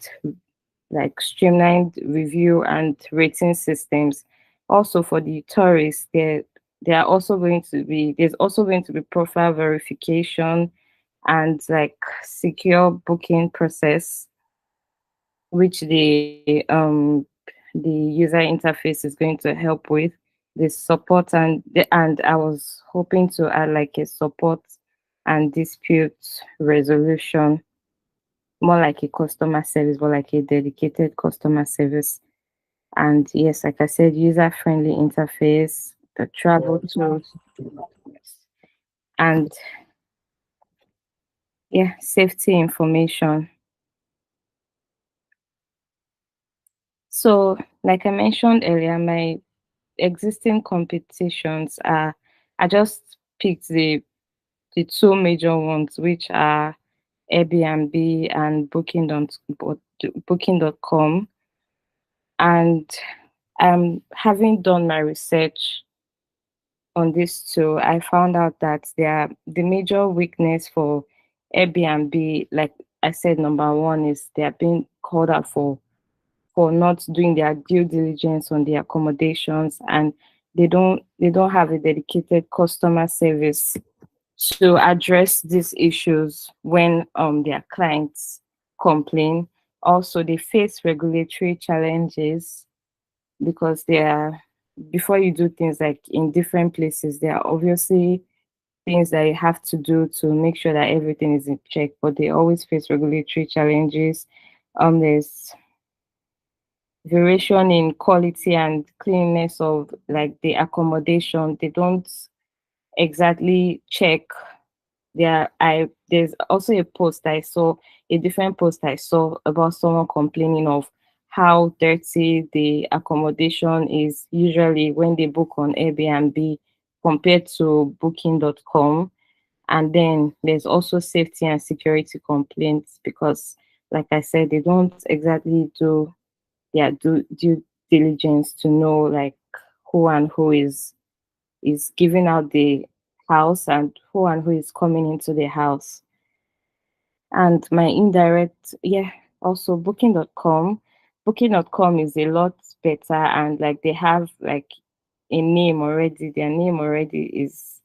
like streamlined review and rating systems. Also for the tourists, there are also going to be there's also going to be profile verification and like secure booking process, which the user interface is going to help with the support and I was hoping to add like a support and dispute resolution, more like a customer service, more like a dedicated customer service. And yes, like I said, user-friendly interface, the travel tools, and yeah, safety information. So, like I mentioned earlier, my existing competitions are I just picked the two major ones, which are Airbnb and Booking.com. And having done my research on this too, I found out that the major weakness for Airbnb, like I said, number one is they are being called out for not doing their due diligence on the accommodations, and they don't have a dedicated customer service to address these issues when their clients complain. Also, they face regulatory challenges because they are before you do things like in different places, there are obviously things that you have to do to make sure that everything is in check, but they always face regulatory challenges. There's variation in quality and cleanliness of like the accommodation. They don't exactly check there's also a post I saw, a different post I saw about someone complaining of how dirty the accommodation is usually when they book on Airbnb compared to booking.com. And then there's also safety and security complaints because like I said, they don't exactly do due diligence to know like who and who is giving out the house and who is coming into the house. And my indirect, yeah, also booking.com. Booking.com is a lot better, and like they have like a name already. Their name already is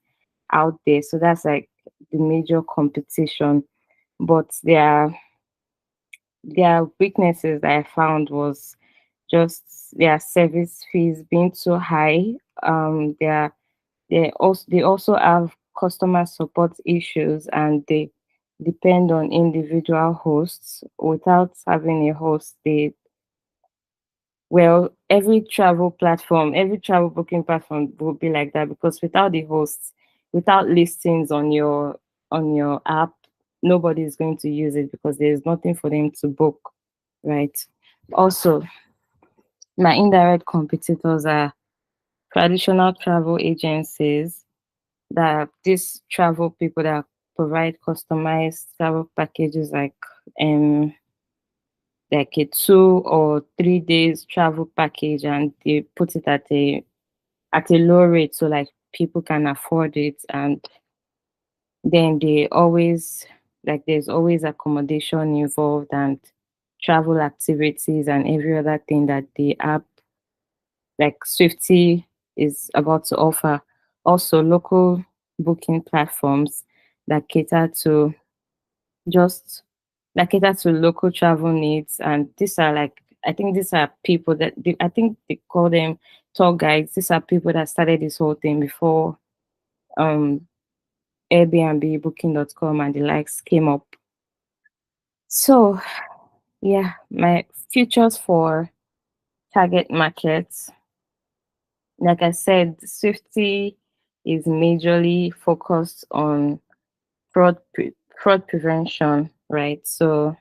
out there. So that's like the major competition. But their weaknesses that I found was just their service fees being too high. They also have customer support issues and they depend on individual hosts. Without having a host, they well, every travel booking platform will be like that because without the hosts, without listings on your app, nobody is going to use it because there's nothing for them to book, right? Also, my indirect competitors are traditional travel agencies, that these travel people that provide customized travel packages um like a 2 or 3 days travel package, and they put it at a low rate so like people can afford it. And then they always like there's always accommodation involved and travel activities and every other thing that the app like Swifty is about to offer. Also local booking platforms that cater to just cater to local travel needs. And these are like I think these are people that I think they call them tour guides. These are people that started this whole thing before um Airbnb, Booking.com and the likes came up. So yeah, my futures for target markets, like I said, Swifty is majorly focused on fraud prevention, right? So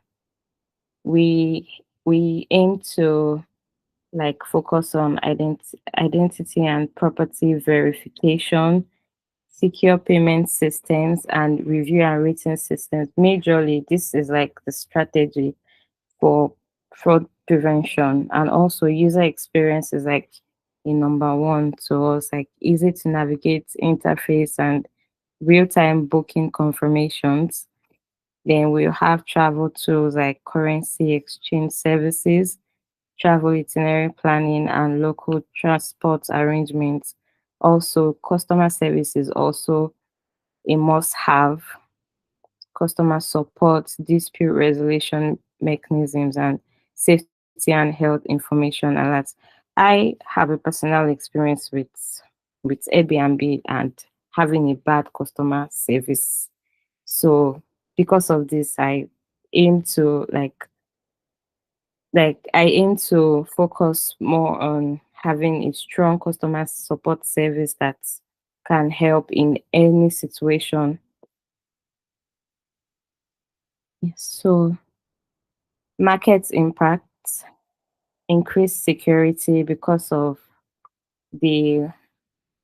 we aim to like focus on identity and property verification, secure payment systems, and review and rating systems. Majorly, this is like the strategy for fraud prevention. And also user experience is like a number one to us, like easy to navigate interface and real-time booking confirmations. Then we'll have travel tools like currency exchange services, travel itinerary planning, and local transport arrangements. Also, customer service is also a must have. Customer support, dispute resolution mechanisms, and safety and health information alerts. I have a personal experience with Airbnb and having a bad customer service. So because of this, aim to I aim to focus more on having a strong customer support service that can help in any situation. Yes, so market impacts, increased security the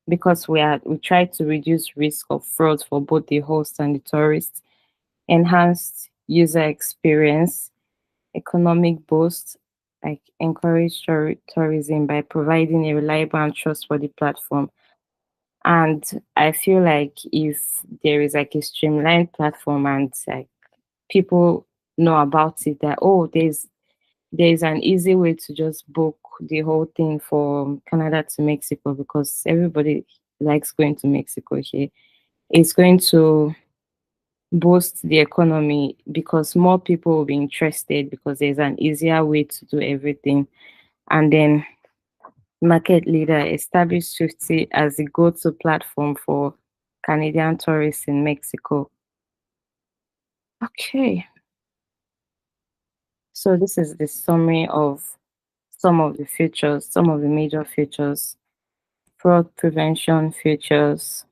because we try to reduce risk of fraud for both the host and the tourist, enhanced user experience, economic boost, like encourage tourism by providing a reliable and trustworthy platform. And I feel like if there is like a streamlined platform and like people know about it, that oh, there's an easy way to just book the whole thing from Canada to Mexico because everybody likes going to Mexico here. It's going to boost the economy because more people will be interested because there's an easier way to do everything. And then market leader established Swifty as the go-to platform for Canadian tourists in Mexico. Okay, so this is the summary of some of the major features: fraud prevention features,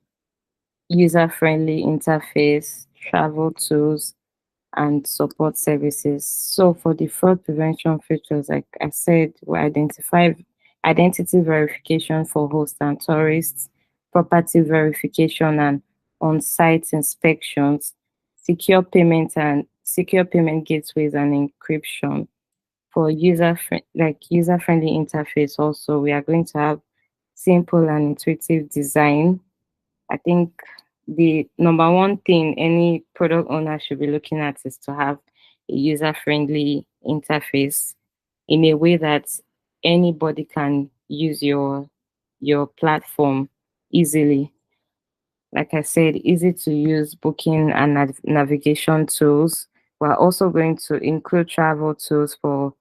user-friendly interface, travel tools, and support services. So for the fraud prevention features, like I said, we identify identity verification for hosts and tourists, property verification and on-site inspections, secure payment gateways and encryption. For user friendly interface also, we are going to have simple and intuitive design. I think the number one thing any product owner should be looking at is to have a user-friendly interface in a way that anybody can use your platform easily. Like I said, easy to use booking and navigation tools. We're also going to include travel tools for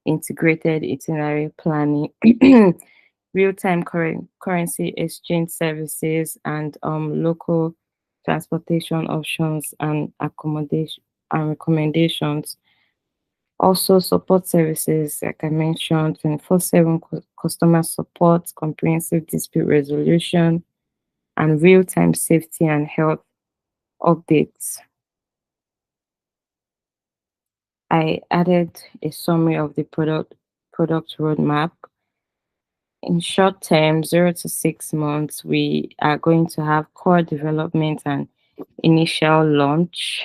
integrated itinerary planning, real-time currency exchange services, and local transportation options and accommodation and recommendations. Also, support services, like I mentioned, 24/7 customer support, comprehensive dispute resolution, and real time safety and health updates. I added a summary of the product roadmap. In short term, 0 to 6 months, we are going to have core development and initial launch,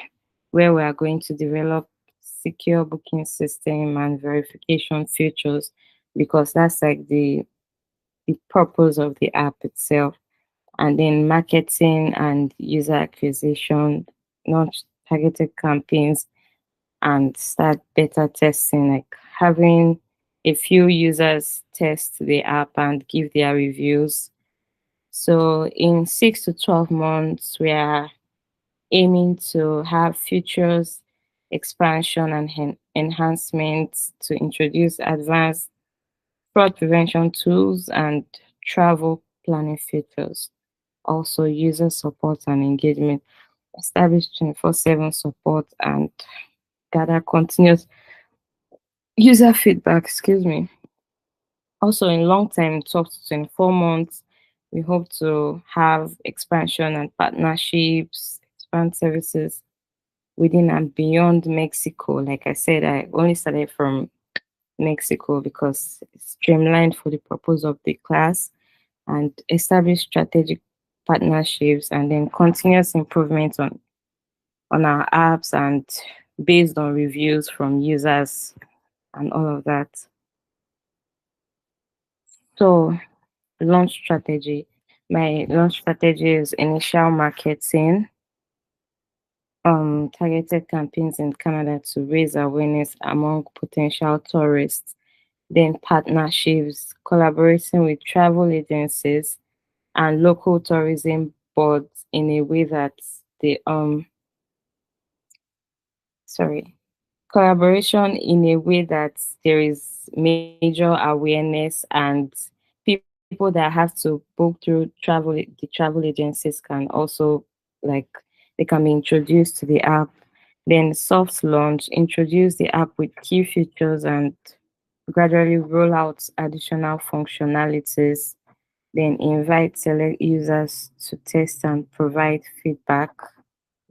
where we are going to develop secure booking system and verification features, because that's like the purpose of the app itself. And then marketing and user acquisition, launch targeted campaigns, and start beta testing, like having a few users test the app and give their reviews. So in 6 to 12 months, we are aiming to have features, expansion, and enhancements to introduce advanced fraud prevention tools and travel planning features. Also, user support and engagement, establish 24/7 support, and gather continuous user feedback. Excuse me. Also, in long term, 12 to 24 months, we hope to have expansion and partnerships, expand services within and beyond Mexico. Like I said, I only started from Mexico because it's streamlined for the purpose of the class, and establish strategic partnerships, and then continuous improvement on our apps and based on reviews from users and all of that. So launch strategy. My launch strategy is initial marketing, targeted campaigns in Canada to raise awareness among potential tourists, then partnerships, collaborating with travel agencies and local tourism boards in a way that they sorry collaboration in a way that there is major awareness, and people that have to book through the travel agencies can also, like, they can be introduced to the app. Then soft launch, introduce the app with key features and gradually roll out additional functionalities. Then invite select users to test and provide feedback.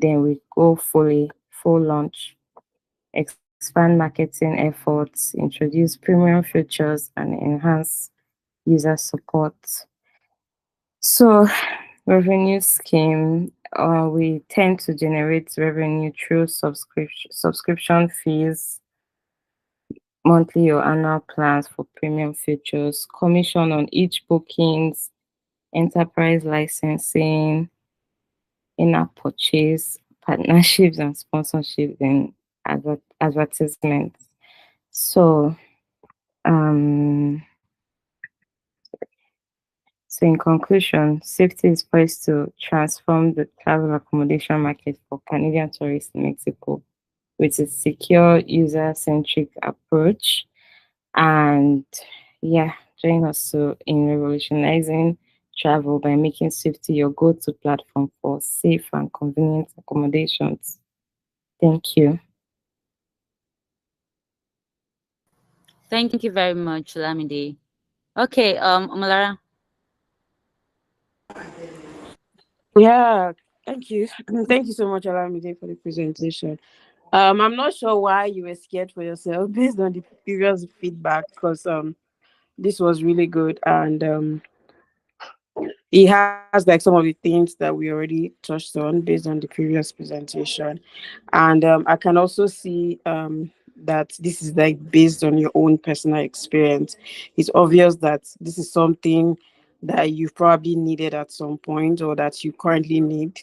Then we go full launch, expand marketing efforts, introduce premium features, and enhance user support. So, revenue scheme, we tend to generate revenue through subscription fees, monthly or annual plans for premium features, commission on each bookings, enterprise licensing, in-app purchase, partnerships and sponsorships, and advertisements. So, um, so in conclusion, safety is poised to transform the travel accommodation market for Canadian tourists in Mexico with its secure, user-centric approach. And yeah, join us in revolutionizing travel by making safety your go-to platform for safe and convenient accommodations. Thank you. Thank you very much, Lamide. Okay, Omalara. Yeah, thank you. Thank you so much, Alamide, for the presentation. I'm not sure why you were scared for yourself based on the previous feedback, because this was really good, and it has like some of the things that we already touched on based on the previous presentation. And I can also see that this is like based on your own personal experience. It's obvious that this is something that you've probably needed at some point, or that you currently need.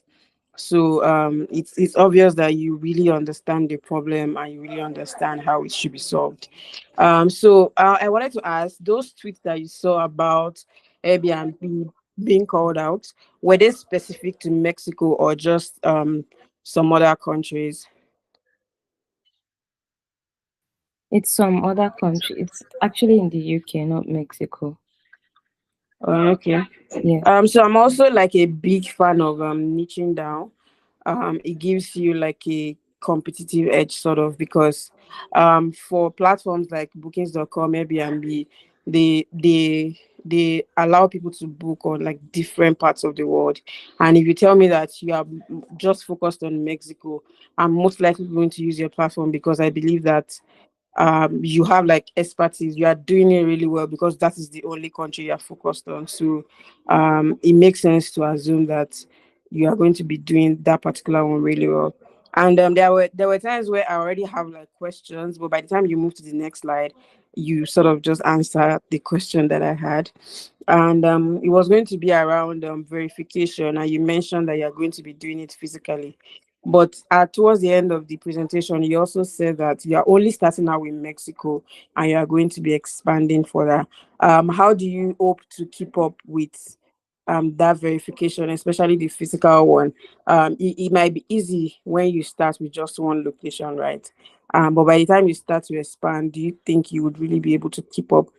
So it's obvious that you really understand the problem and you really understand how it should be solved. So I wanted to ask, those tweets that you saw about Airbnb being called out, were they specific to Mexico or just some other countries? It's some other country. It's actually in the UK, not Mexico. Okay. Yeah. So I'm also like a big fan of niching down. It gives you like a competitive edge sort of, because for platforms like bookings.com, Airbnb, they allow people to book on like different parts of the world. And if you tell me that you are just focused on Mexico, I'm most likely going to use your platform, because I believe that you have like expertise, you are doing it really well, because that is the only country you are focused on. So it makes sense to assume that you are going to be doing that particular one really well. And there were times where I already have like questions, but by the time you move to the next slide, you sort of just answer the question that I had. And it was going to be around verification, and you mentioned that you're going to be doing it physically. But towards the end of the presentation, you also said that you are only starting out with Mexico and you are going to be expanding further. How do you hope to keep up with that verification, especially the physical one? It might be easy when you start with just one location, right? But by the time you start to expand, do you think you would really be able to keep up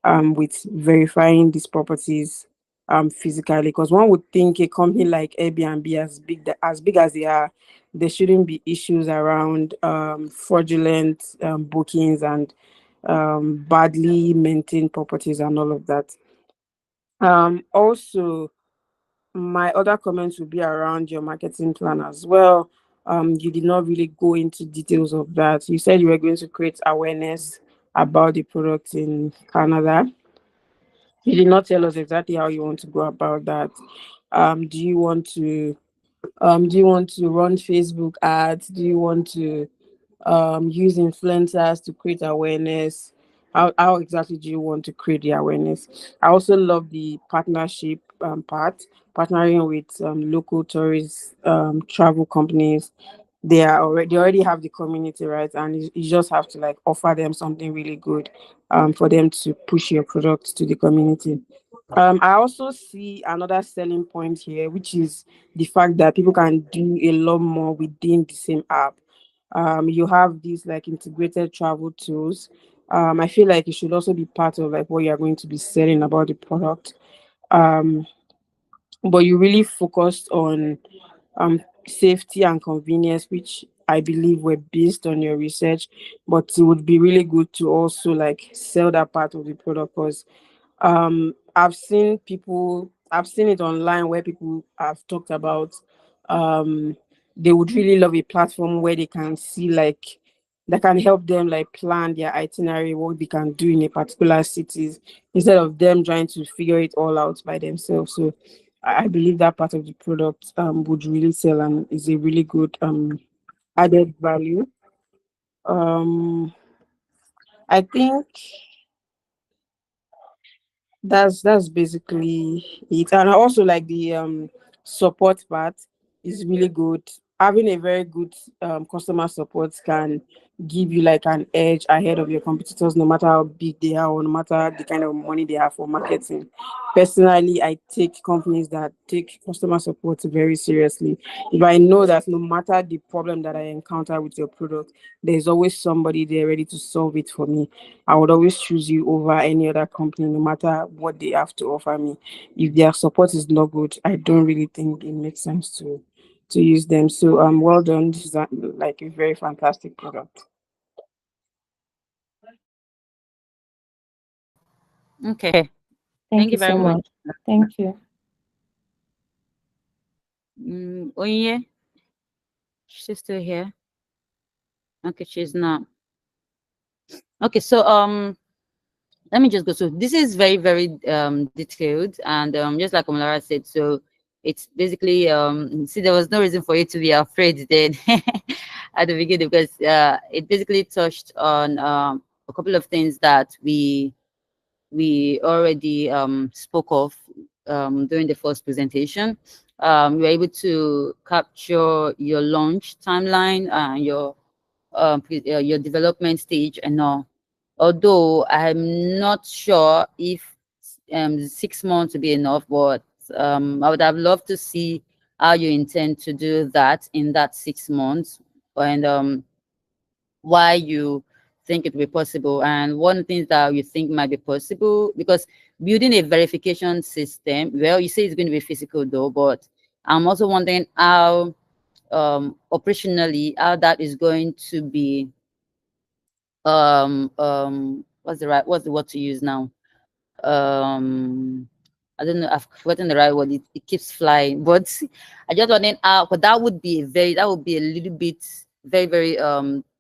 with verifying these properties physically? Because one would think a company like Airbnb, as big as they are, there shouldn't be issues around fraudulent bookings and badly maintained properties and all of that. Also, my other comments would be around your marketing plan as well. You did not really go into details of that. You said you were going to create awareness about the product in Canada. You did not tell us exactly how you want to go about that. Do you want to run Facebook ads? Do you want to use influencers to create awareness? How exactly do you want to create the awareness? I also love the partnership part, partnering with local tourist travel companies. They already have the community, right? And you just have to like offer them something really good for them to push your product to the community. I also see another selling point here, which is the fact that people can do a lot more within the same app. You have these like integrated travel tools. I feel like it should also be part of like what you are going to be selling about the product. Um, but you really focused on safety and convenience, which I believe were based on your research. But it would be really good to also like sell that part of the product, because I've seen it online where people have talked about they would really love a platform where they can see like that can help them like plan their itinerary, what they can do in a particular cities, instead of them trying to figure it all out by themselves. So I believe that part of the product would really sell and is a really good added value. um I think that's basically it. And I also like the support part is really good. Having a very good customer support can give you like an edge ahead of your competitors, no matter how big they are or no matter the kind of money they have for marketing. Personally, I take companies that take customer support very seriously. If I know that no matter the problem that I encounter with your product, there's always somebody there ready to solve it for me, I would always choose you over any other company, no matter what they have to offer me. If their support is not good, I don't really think it makes sense to use them. So well done. This is like a very fantastic product. Okay. Thank Thank you you very so much. much. Thank you. Oye, she's still here. Okay, she's not. Okay, so let me just go. So this is very, very detailed, and just like Omolara said, so it's basically see, there was no reason for you to be afraid then at the beginning, because it basically touched on a couple of things that we already spoke of during the first presentation. We were able to capture your launch timeline and your development stage and all. Although I'm not sure if 6 months would be enough, but I would have loved to see how you intend to do that in that 6 months, and why you think it will be possible, and one of the things that you think might be possible, because building a verification system. Well, you say it's going to be physical though, but I'm also wondering how operationally how that is going to be what's the word to use now? um I don't know, I've forgotten the right word. It keeps flying. But I just wondering how, but that would be a little bit very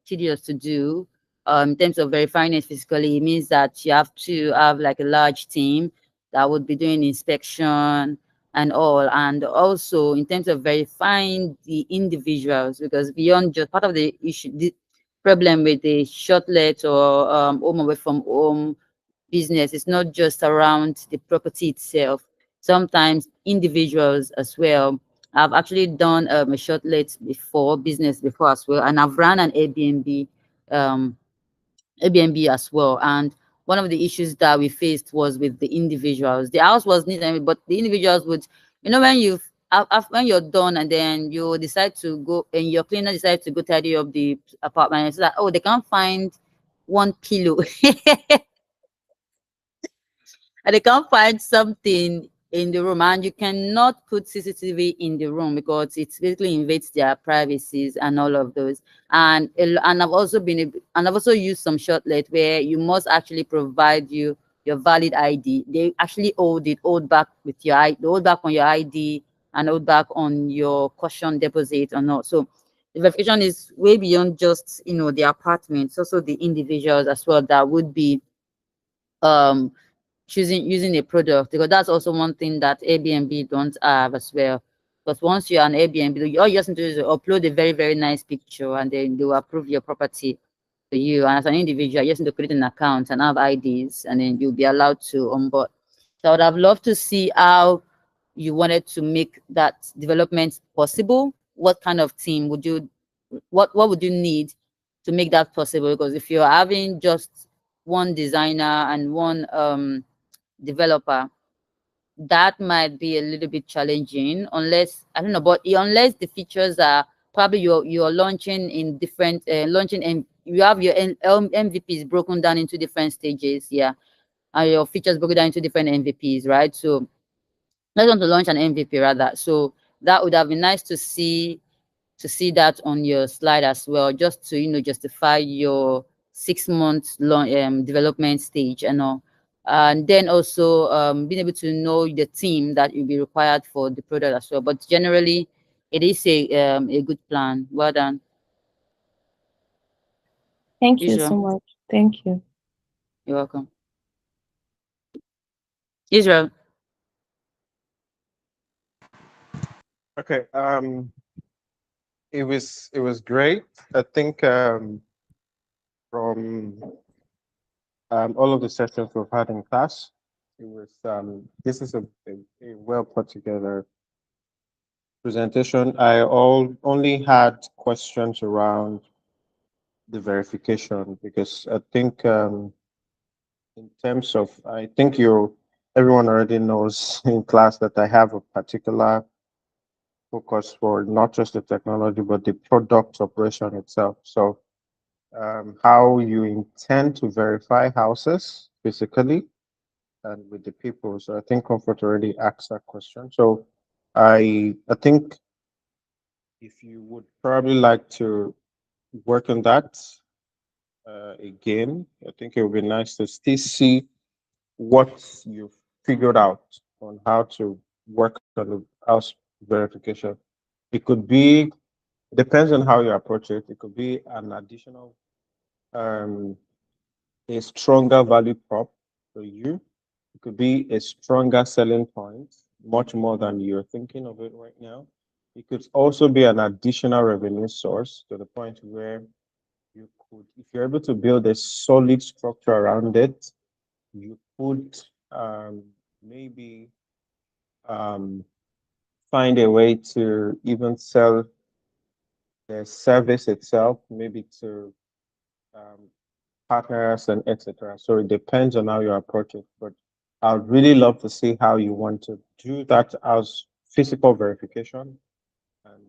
tedious to do. In terms of verifying it physically, it means that you have to have like a large team that would be doing inspection and all. And also in terms of verifying the individuals, because beyond just part of the issue, the problem with the shortlet or home away from home business is not just around the property itself. Sometimes individuals as well. I've actually done a shortlet before, business before as well, and I've run an um, Airbnb as well. And one of the issues that we faced was with the individuals. The house was neat, but the individuals would, when when you're done and then you decide to go and your cleaner decides to go tidy up the apartment, it's like, oh, they can't find one pillow. And they can't find something in the room, and you cannot put CCTV in the room because it basically invades their privacies and all of those. And I've also used some shortlet where you must actually provide your valid ID. They actually hold back with your they hold back on your ID and hold back on your caution deposit or not. So the verification is way beyond just the apartments, also the individuals as well that would be um choosing using a product, because that's also one thing that Airbnb don't have as well. Because once you're an Airbnb, all you just need to do is upload a very nice picture, and then they will approve your property to you. And as an individual, you just need to create an account and have IDs, and then you'll be allowed to onboard. So I would have loved to see how you wanted to make that development possible. What kind of team would you, what would you need to make that possible? Because if you're having just one designer and one developer, that might be a little bit challenging unless I don't know, but unless the features are probably you're launching in different launching, and you have your MVPs broken down into different stages, yeah, and your features broken down into different MVPs, right? So let's want to launch an MVP rather. So that would have been nice to see that on your slide as well, just to justify your 6 months long development stage and all. And then also being able to know the team that will be required for the product as well. But generally, it is a good plan. Well done, Thank you so Israel. much. Thank you. You're welcome, Israel. Okay. It was great. I think from all of the sessions we've had in class, this is a well put together presentation. I only had questions around the verification because I think in terms of I think everyone already knows in class that I have a particular focus for not just the technology but the product operation itself. So how you intend to verify houses physically and with the people. So I think Comfort already asked that question. So I think if you would probably like to work on that again, I think it would be nice to still see what you've figured out on how to work on the house verification. It could be, it depends on how you approach it. It could be an additional, um, a stronger value prop for you. It could be a stronger selling point, much more than you're thinking of it right now. It could also be an additional revenue source to the point where you could, if you're able to build a solid structure around it, you could maybe um, find a way to even sell the service itself, maybe to um, partners and etc. So it depends on how you approach it. But I'd really love to see how you want to do that as physical verification and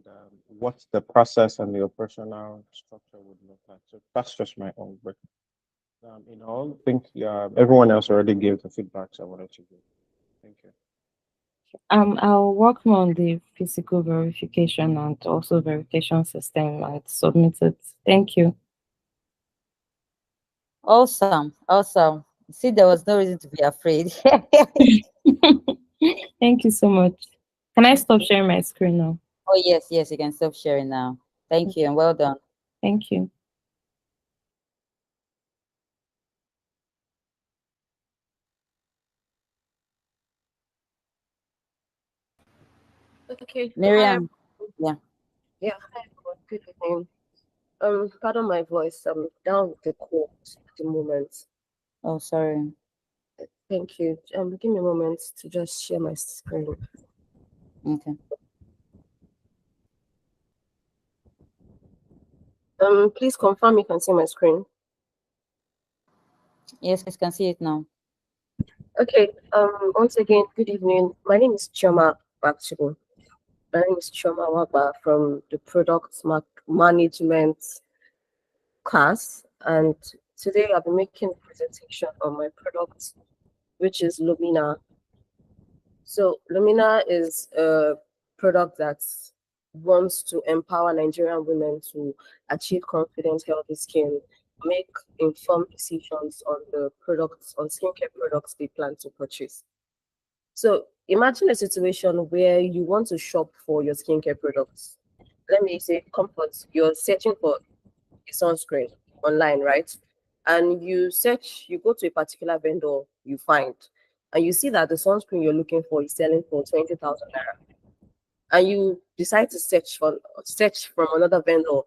what the process and the operational structure would look like. So that's just my own. In all, I think everyone else already gave the feedbacks I wanted to give. Thank you. I'll work more on the physical verification and also verification system and submit it. Thank you. Awesome, awesome. See, there was no reason to be afraid. Thank you so much. Can I stop sharing my screen now? Oh yes, yes, you can stop sharing now. Thank you and well done. Thank you. Okay, hi. Miriam, yeah. Yeah, hi everyone. Good evening. Pardon my voice. I'm down with the cold at the moment. Oh, sorry. Thank you. Give me a moment to just share my screen. Okay. Please confirm you can see my screen. Yes, can see it now. Okay. Once again, good evening. My name is Chioma. Actually, my name is Chioma Wagba from the Management class, and today I'll be making a presentation on my product, which is Lumina. So Lumina is a product that wants to empower Nigerian women to achieve confident, healthy skin, make informed decisions on the products, on skincare products they plan to purchase. So imagine a situation where you want to shop for your skincare products. Let me say comfort. You're searching for a sunscreen online, right? And you go to a particular vendor you find, and you see that the sunscreen you're looking for is selling for 20,000 naira. And you decide to search from another vendor,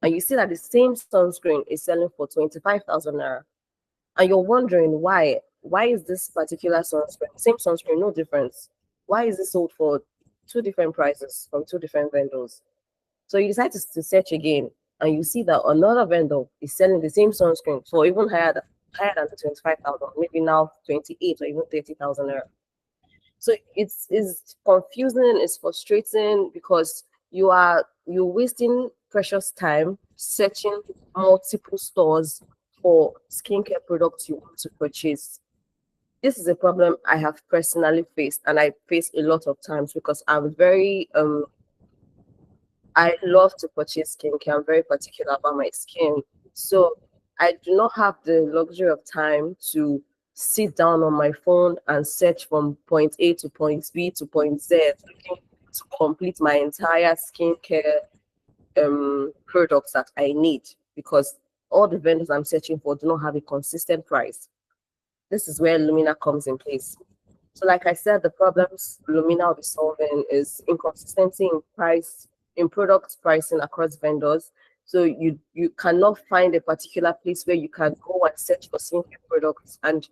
and you see that the same sunscreen is selling for 25,000 naira. And you're wondering why. Why is this particular sunscreen, same sunscreen, no difference? Why is it sold for two different prices from two different vendors? So you decide to search again, and you see that another vendor is selling the same sunscreen for even higher than the 25,000, maybe now 28 or even 30,000 naira. So it's confusing, it's frustrating because you're wasting precious time searching multiple stores for skincare products you want to purchase. This is a problem I have personally faced, and I face a lot of times because I love to purchase skincare. I'm very particular about my skin. So I do not have the luxury of time to sit down on my phone and search from point A to point B to point Z, looking to complete my entire skincare products that I need, because all the vendors I'm searching for do not have a consistent price. This is where Lumina comes in place. So, like I said, the problems Lumina will be solving is inconsistency in price, in product pricing across vendors. So you cannot find a particular place where you can go and search for skincare products, and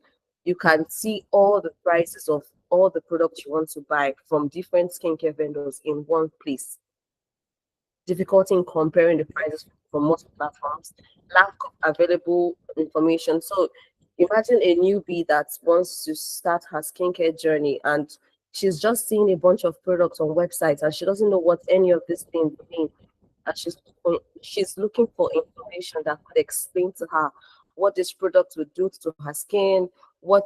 you can see all the prices of all the products you want to buy from different skincare vendors in one place. Difficulty in comparing the prices from multiple platforms, lack of available information. So imagine a newbie that wants to start her skincare journey, and she's just seeing a bunch of products on websites and she doesn't know what any of these things mean. And she's looking for information that could explain to her what this product would do to her skin, what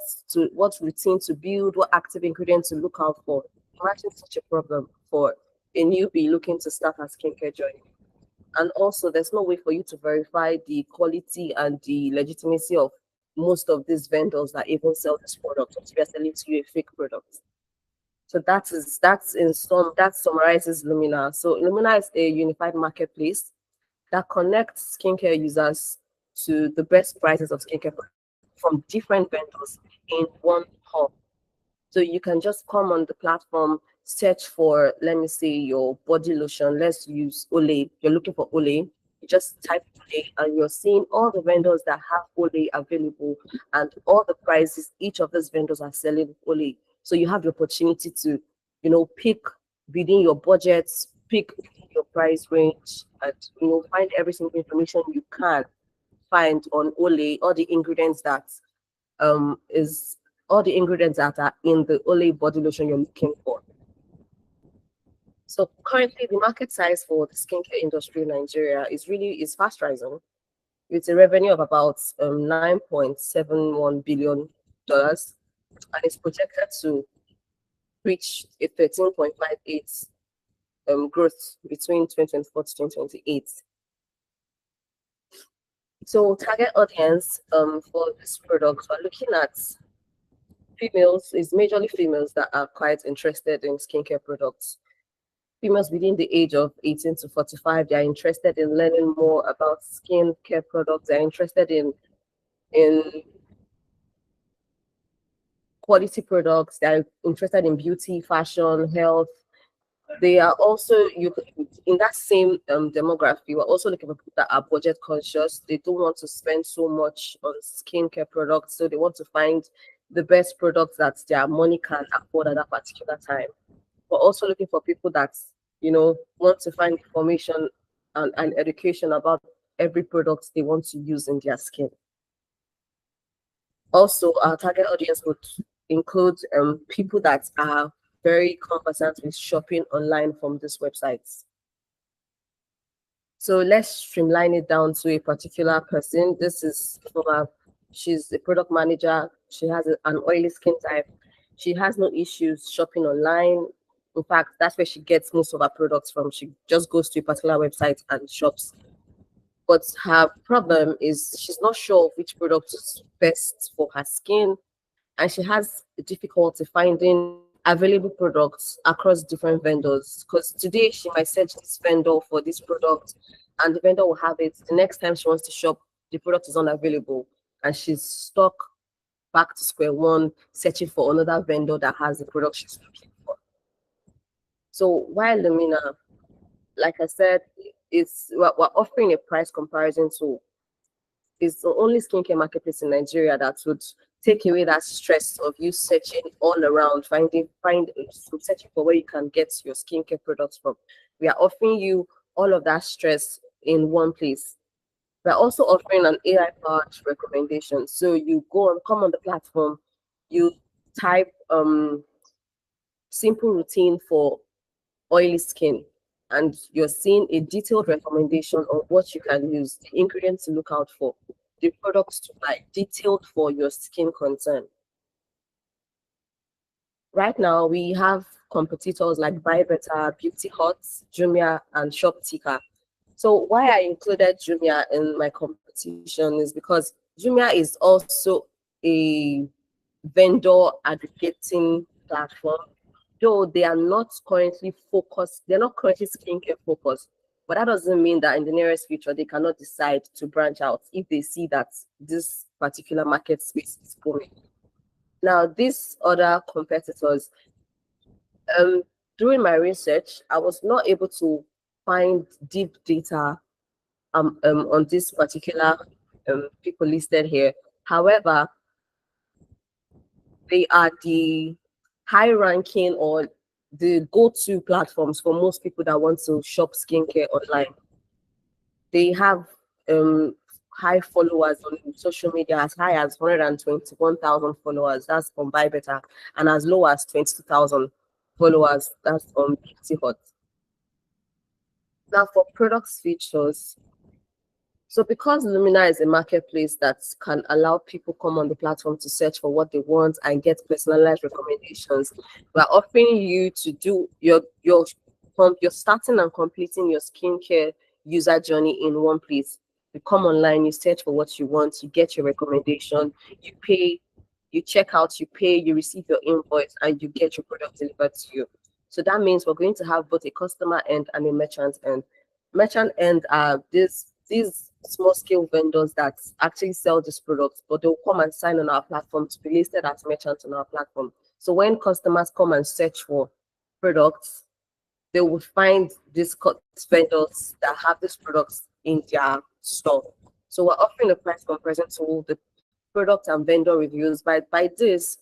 routine to build, what active ingredients to look out for. Imagine such a problem for a newbie looking to start her skincare journey. And also, there's no way for you to verify the quality and the legitimacy of most of these vendors that even sell this product, or they're selling to you a fake product. So that summarizes Lumina. So Lumina is a unified marketplace that connects skincare users to the best prices of skincare from different vendors in one hub. So you can just come on the platform, search for, let me say, your body lotion. Let's use Olay. You're looking for Olay. You just type Olay and you're seeing all the vendors that have Olay available and all the prices each of those vendors are selling Olay. So you have the opportunity to, pick within your budget, pick within your price range, and find every single information you can find on Olay, all the ingredients that is all the ingredients that are in the Olay body lotion you're looking for. So currently the market size for the skincare industry in Nigeria is fast rising. with a revenue of about $9.71 billion, and is projected to reach a 13.58 growth between 2024 to 2028. So target audience for this product, we're looking at females, is majorly females that are quite interested in skincare products. Females within the age of 18 to 45, they are interested in learning more about skincare products. They're interested in quality products. They're interested in beauty, fashion, health. They are also in that same demography. We're also looking for people that are budget conscious. They don't want to spend so much on skincare products, so they want to find the best products that their money can afford at that particular time. We're also looking for people that want to find information and education about every product they want to use in their skin. Also, our target audience would include people that are very conversant with shopping online from these websites. So let's streamline it down to a particular person. This is she's a product manager. She has an oily skin type. She has no issues shopping online. In fact, that's where she gets most of her products from. She just goes to a particular website and shops. But her problem is she's not sure of which product is best for her skin, and she has difficulty finding available products across different vendors. Because today she might search this vendor for this product, and the vendor will have it. The next time she wants to shop, the product is unavailable, and she's stuck back to square one, searching for another vendor that has the product she's looking for. So while Lumina, like I said, we're offering a price comparison tool. It's the only skincare marketplace in Nigeria that would take away that stress of you searching all around, searching for where you can get your skincare products from. We are offering you all of that stress in one place. We're also offering an AI-powered recommendation. So you come on the platform, you type simple routine for oily skin, and you're seeing a detailed recommendation on what you can use, the ingredients to look out for, the products to buy, detailed for your skin concern. Right now, we have competitors like Buy Better, Beauty Hut, Jumia, and ShopTika. So why I included Jumia in my competition is because Jumia is also a vendor aggregating platform, though they are not currently focused, they're not currently skincare focused. But that doesn't mean that in the nearest future they cannot decide to branch out if they see that this particular market space is growing. Now, these other competitors, during my research, I was not able to find deep data on this particular people listed here. However, they are the high ranking or the go-to platforms for most people that want to shop skincare online. They have high followers on social media, as high as 121,000 followers. That's on Buy Better, and as low as 22,000 followers. That's on Beauty Hut. Now, for products features, so because Lumina is a marketplace that can allow people come on the platform to search for what they want and get personalized recommendations, we're offering you to do your starting and completing your skincare user journey in one place. You come online, you search for what you want, you get your recommendation, you pay, you check out, you pay, you receive your invoice, and you get your product delivered to you. So that means we're going to have both a customer end and a merchant end. Merchant end are these small scale vendors that actually sell these products, but they'll come and sign on our platform to be listed as merchants on our platform. So when customers come and search for products, they will find these vendors that have these products in their store. So we're offering a price comparison tool, the product and vendor reviews. By this,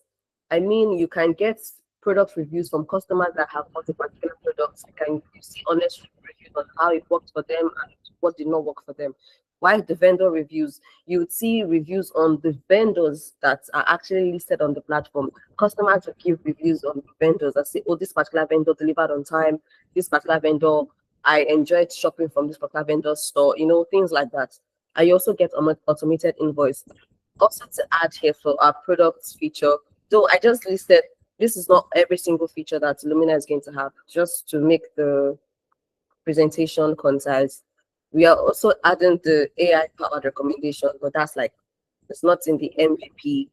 I mean you can get product reviews from customers that have bought a particular product. You can see honest reviews on how it worked for them and what did not work for them. While the vendor reviews, you would see reviews on the vendors that are actually listed on the platform. Customers will give reviews on the vendors that say, oh, this particular vendor delivered on time, this particular vendor, I enjoyed shopping from this particular vendor store, things like that. and you also get automated invoice. Also to add here for our products feature, though I just listed, this is not every single feature that Lumina is going to have, just to make the presentation concise. We are also adding the AI powered recommendation, but that's like, it's not in the MVP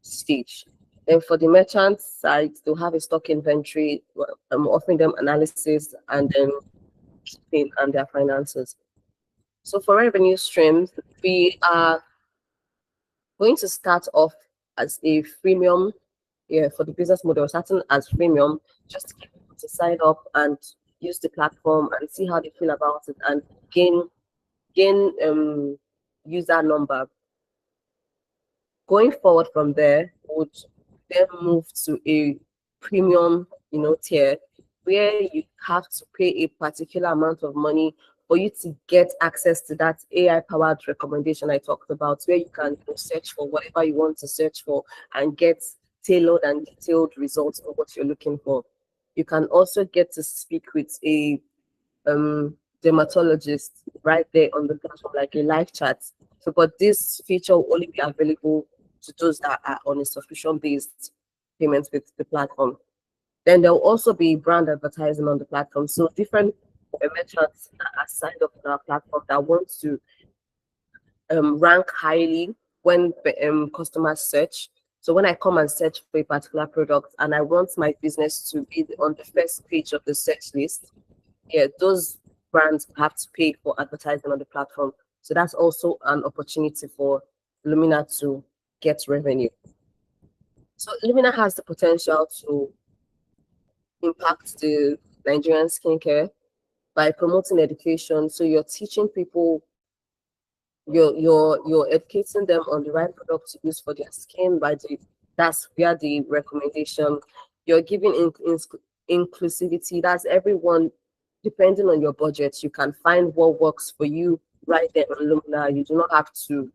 stage. Then for the merchant side, they'll have a stock inventory, offering them analysis and then and their finances. So for revenue streams, we are going to start off as a freemium. Yeah, for the business model, starting as freemium, just to get people to sign up and use the platform and see how they feel about it and gain user number. Going forward from there, would then move to a premium, tier where you have to pay a particular amount of money for you to get access to that AI powered recommendation I talked about, where you can search for whatever you want to search for and get tailored and detailed results of what you're looking for. You can also get to speak with a dermatologist right there on the platform, like a live chat. So, but this feature will only be available to those that are on a subscription-based payments with the platform. Then there will also be brand advertising on the platform. So different merchants that are signed up on our platform that want to rank highly when customers search. So when I come and search for a particular product and I want my business to be on the first page of the search list, yeah, those brands have to pay for advertising on the platform. So that's also an opportunity for Lumina to get revenue. So Lumina has the potential to impact the Nigerian skincare by promoting education. So you're teaching people, you're educating them on the right product to use for their skin by that's via the recommendation. You're giving inclusivity. That's everyone, depending on your budget, you can find what works for you right there on Lumina. You do not have to,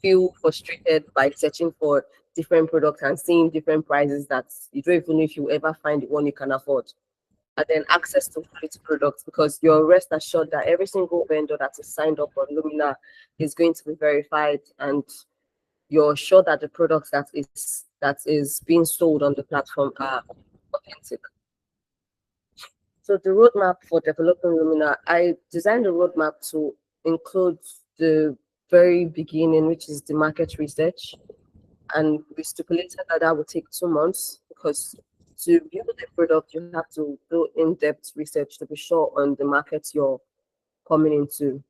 feel frustrated by searching for different products and seeing different prices that you don't even know if you ever find the one you can afford. And then access to quality products, because you're rest assured that every single vendor that is signed up on Lumina is going to be verified, and you're sure that the products that is being sold on the platform are authentic. So the roadmap for developing Lumina, I designed the roadmap to include the very beginning, which is the market research. And we stipulated that that would take 2 months, because to build a product, you have to do in-depth research to be sure on the market you're coming into.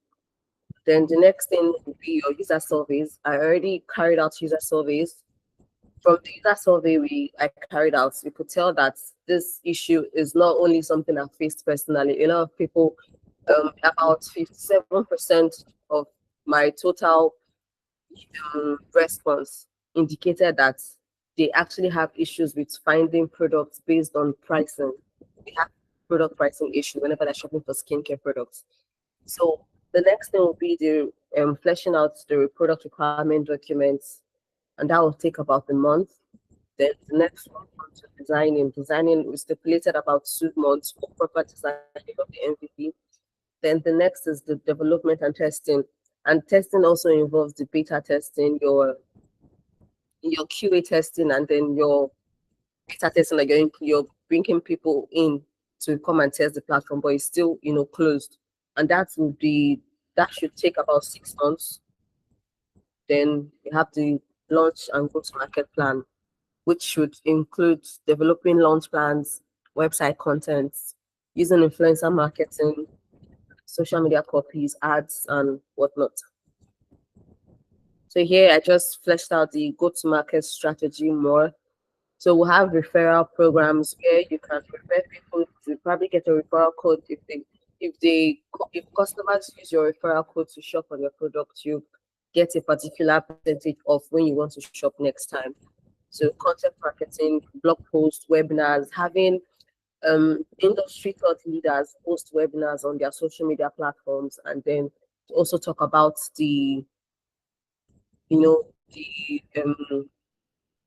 Then the next thing will be your user surveys. I already carried out user surveys. From the user survey I carried out, we could tell that this issue is not only something I faced personally. A lot of people, about 57% of my total response indicated that they actually have issues with finding products based on pricing. They have product pricing issue whenever they're shopping for skincare products. So the next thing will be the fleshing out the product requirement documents, and that will take about a month. Then the next one comes to designing. Designing we stipulated about 2 months for proper designing of the MVP. Then the next is the development and testing. And testing also involves the beta testing, your QA testing, and then your beta testing. Like you're bringing people in to come and test the platform, but it's still closed, and that should take about 6 months. Then you have the launch and go to market plan, which should include developing launch plans, website contents, using influencer marketing, social media copies, ads, and whatnot. So here I just fleshed out the go-to-market strategy more. So we'll have referral programs where you can refer people to probably get a referral code if customers use your referral code to shop on your product, you get a particular percentage off when you want to shop next time. So content marketing, blog posts, webinars, having industry thought leaders host webinars on their social media platforms, and then also talk about the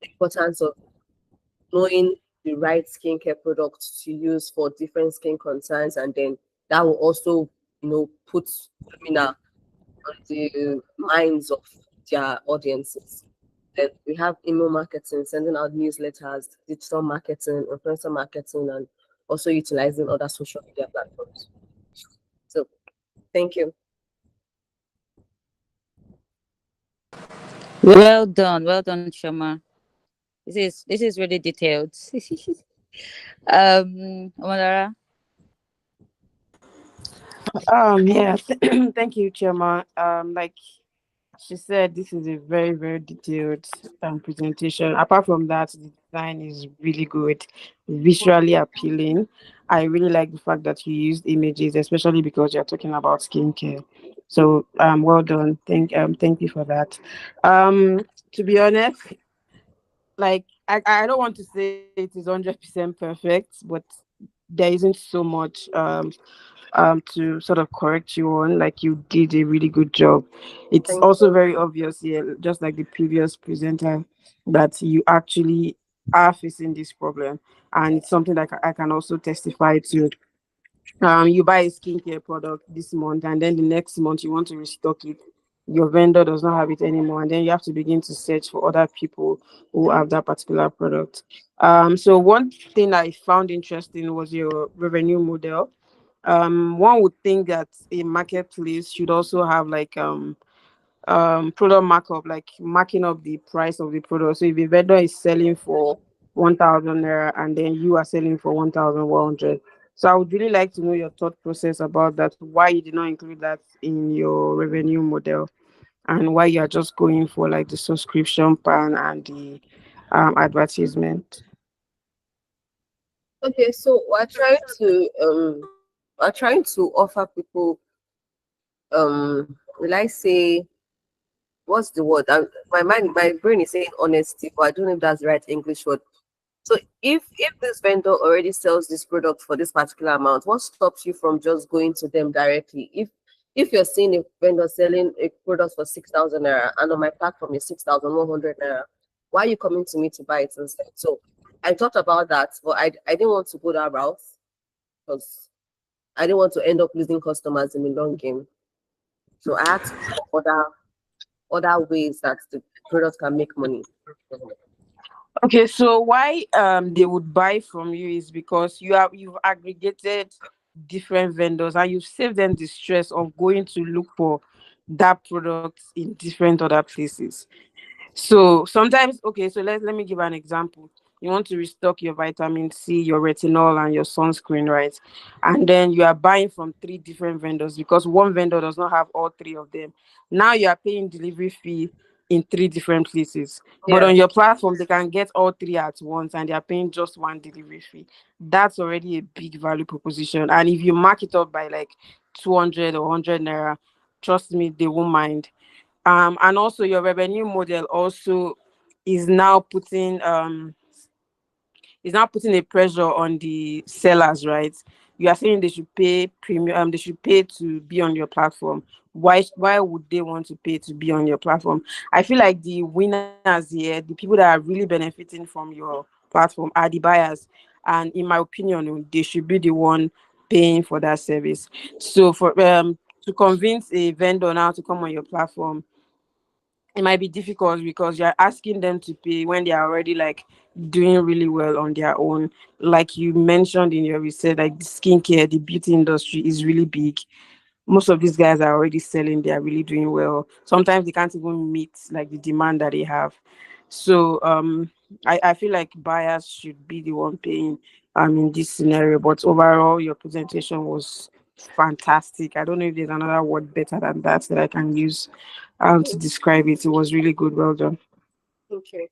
importance of knowing the right skincare products to use for different skin concerns, and then that will also put Lumina on the minds of their audiences. Then we have email marketing, sending out newsletters, digital marketing, influencer marketing, and also utilizing other social media platforms. So thank you. Well done, Shoma. This is really detailed. Omolara. Yeah, thank you, Chema. Like she said, this is a very, very detailed presentation. Apart from that, the design is really good, visually appealing. I really like the fact that you used images, especially because you're talking about skincare. So, well done. Thank you for that. To be honest, like I don't want to say it is 100% perfect, but there isn't so much to sort of correct you on. Like you did a really good job. It's Thank also you. very obvious here, just like the previous presenter, that you actually are facing this problem, and it's something that I can also testify to. You buy a skincare product this month, and then the next month you want to restock it. Your vendor does not have it anymore, and then you have to begin to search for other people who have that particular product. So one thing I found interesting was your revenue model. One would think that a marketplace should also have like product markup, like marking up the price of the product. So if a vendor is selling for 1,000 naira and then you are selling for 1,100, so I would really like to know your thought process about that, why you did not include that in your revenue model, and why you are just going for like the subscription plan and the advertisement. Okay, so we're trying to offer people will I say what's the word? My brain is saying honesty, but I don't know if that's the right English word. So if this vendor already sells this product for this particular amount, what stops you from just going to them directly? If you're seeing a vendor selling a product for 6,000 naira and on my platform is 6,100 naira, why are you coming to me to buy it instead? So I thought about that, but I didn't want to go that route because I didn't want to end up losing customers in the long game. So I had to look for other ways that the product can make money. Okay, so why they would buy from you is because you've aggregated different vendors and you've saved them the stress of going to look for that product in different other places. So sometimes, okay, so let me give an example. You want to restock your vitamin C, your retinol, and your sunscreen, right? And then you are buying from three different vendors because one vendor does not have all three of them. Now you are paying delivery fee in three different places. But Yeah. on your platform, they can get all three at once and they are paying just one delivery fee. That's already a big value proposition. And if you mark it up by like 200 or 100 naira, trust me, they won't mind. And also your revenue model also is now putting a pressure on the sellers, right? You are saying they should pay premium, they should pay to be on your platform. Why would they want to pay to be on your platform? I feel like the winners here, the people that are really benefiting from your platform, are the buyers. And in my opinion, they should be the one paying for that service. So for to convince a vendor now to come on your platform, it might be difficult because you're asking them to pay when they are already like doing really well on their own. Like you mentioned in your research, like the skincare, the beauty industry is really big. Most of these guys are already selling, they are really doing well. Sometimes they can't even meet like the demand that they have. So I feel like buyers should be the one paying in this scenario. But overall your presentation was fantastic. I don't know if there's another word better than that I can use to describe it. It was really good. Well done. Okay.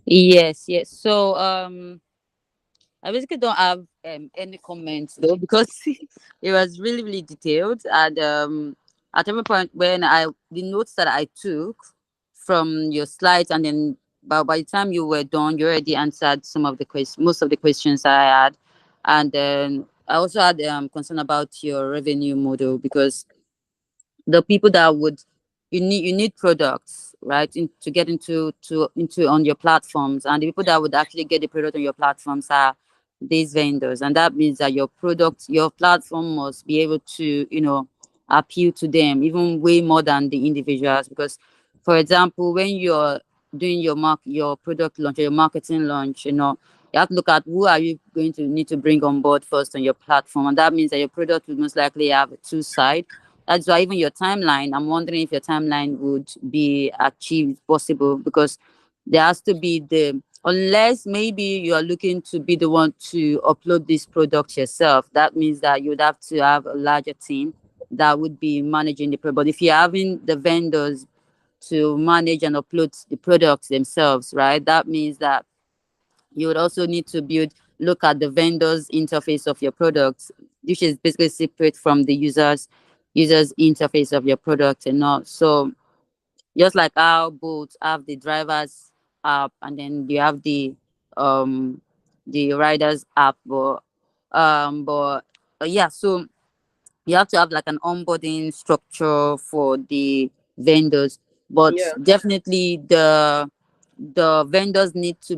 Yes, yes. So I basically don't have any comments though because it was really, really detailed. And at every point when the notes that I took from your slides, and then by the time you were done, you already answered most of the questions that I had. And then I also had concern about your revenue model because the people that would you need products, right, to get into on your platforms, and the people that would actually get the product on your platforms are these vendors. And that means that your platform must be able to appeal to them even way more than the individuals. Because, for example, when you're doing your product launch or your marketing launch, you have to look at who are you going to need to bring on board first on your platform, and that means that your product will most likely have a two side. That's why even your timeline, I'm wondering if your timeline would be achieved possible, because there has to be the, unless maybe you are looking to be the one to upload this product yourself, that means that you'd have to have a larger team that would be managing the product. But if you're having the vendors to manage and upload the products themselves, right, that means that you would also need to look at the vendor's interface of your products, which is basically separate from the users interface of your product and all. So just like how boats have the drivers app and then you have the riders app, but yeah, so you have to have like an onboarding structure for the vendors, but Yeah. definitely the vendors need to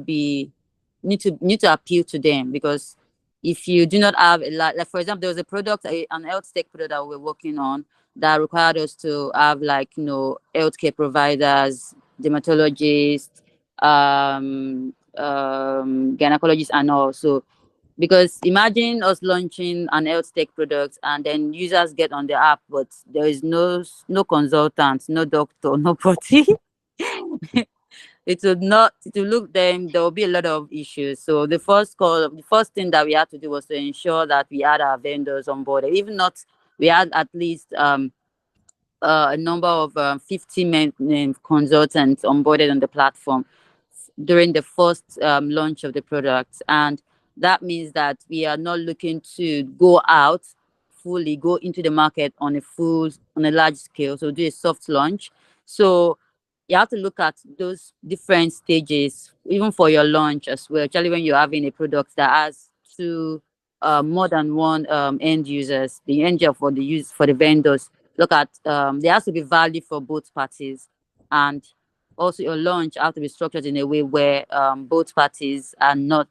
appeal to them, because if you do not have a lot, like for example, there was a product, an health tech product that we were working on that required us to have like healthcare providers, dermatologists, gynecologists, and all. So because imagine us launching an health tech product and then users get on the app, but there is no consultant, no doctor, nobody. It will look, then there will be a lot of issues. So the first thing that we had to do was to ensure that we had our vendors on board. Even not, we had at least a number of 50 consultants onboarded on the platform during the first launch of the product. And that means that we are not looking to go out fully, go into the market on a large scale. So do a soft launch. So you have to look at those different stages, even for your launch as well. Actually, when you're having a product that has two, more than one end users, the end user for the vendors. Look at there has to be value for both parties, and also your launch have to be structured in a way where both parties are not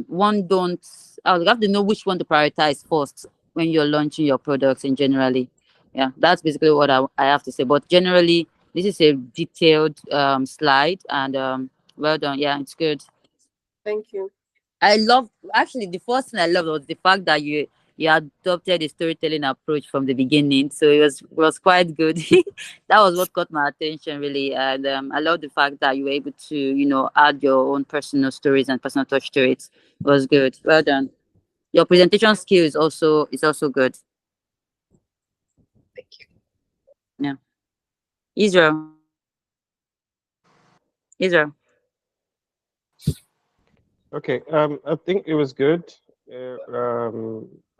one don't. You have to know which one to prioritize first when you're launching your products. In generally, yeah, that's basically what I have to say. But generally, this is a detailed slide, and well done. Yeah, it's good. Thank you. I love, actually, the first thing I loved was the fact that you adopted the storytelling approach from the beginning. So it was quite good. That was what caught my attention really, and I love the fact that you were able to add your own personal stories and personal touch to it. It was good. Well done. Your presentation skill is also good. Thank you. Yeah. Israel. Israel. Okay, I think it was good.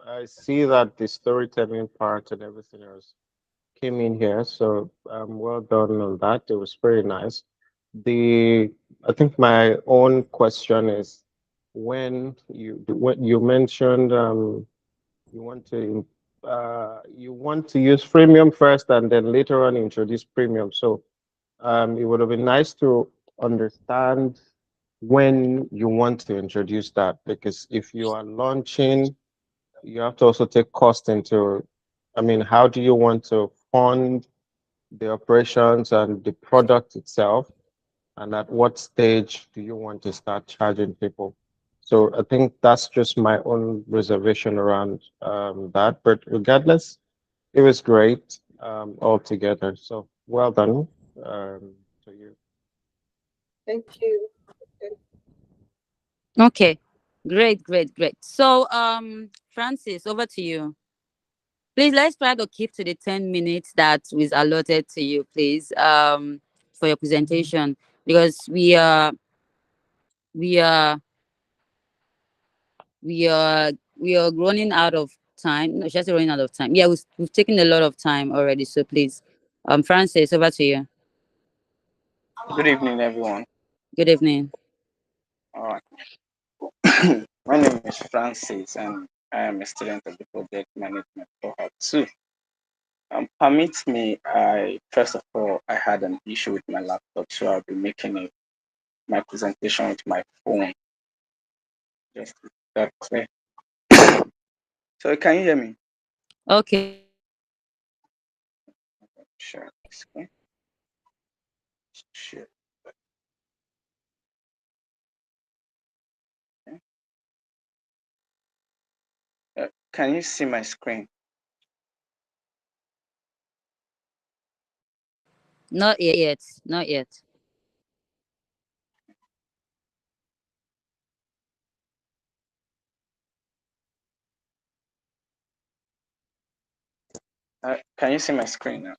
I see that the storytelling part and everything else came in here, so well done on that. It was very nice. The I think my own question is when you mentioned you want to use freemium first and then later on introduce premium. So it would have been nice to understand when you want to introduce that, because if you are launching, you have to also take cost into, I mean, how do you want to fund the operations and the product itself? And at what stage do you want to start charging people? So I think that's just my own reservation around that. But regardless, it was great altogether. So well done to you. Thank you. Okay. Great, great, great. So Francis, over to you. Please, let's try to keep to the 10 minutes that was allotted to you, please, for your presentation, because we are we are running out of time. No, just running out of time. Yeah, we've taken a lot of time already. So please, Francis, over to you. Good evening, everyone. Good evening. All right. My name is Francis, and I am a student of the project management cohort 2. Permit me, I first of all, I had an issue with my laptop, so I'll be making my presentation with my phone. Just that clear. So can you hear me? Okay. Share my screen. Share. Okay. Can you see my screen? Not yet. Not yet. Can you see my screen now?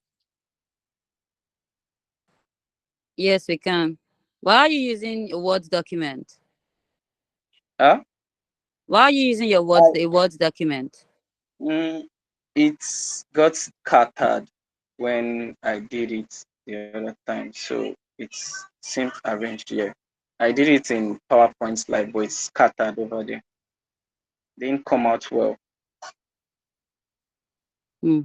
Yes, we can. Why are you using a Word document? Huh? Why are you using your I, Word document? mm, it's got scattered when I did it the other time, so it seems arranged here. I did it in PowerPoint slide, but it's scattered over there. Didn't come out well. Hmm.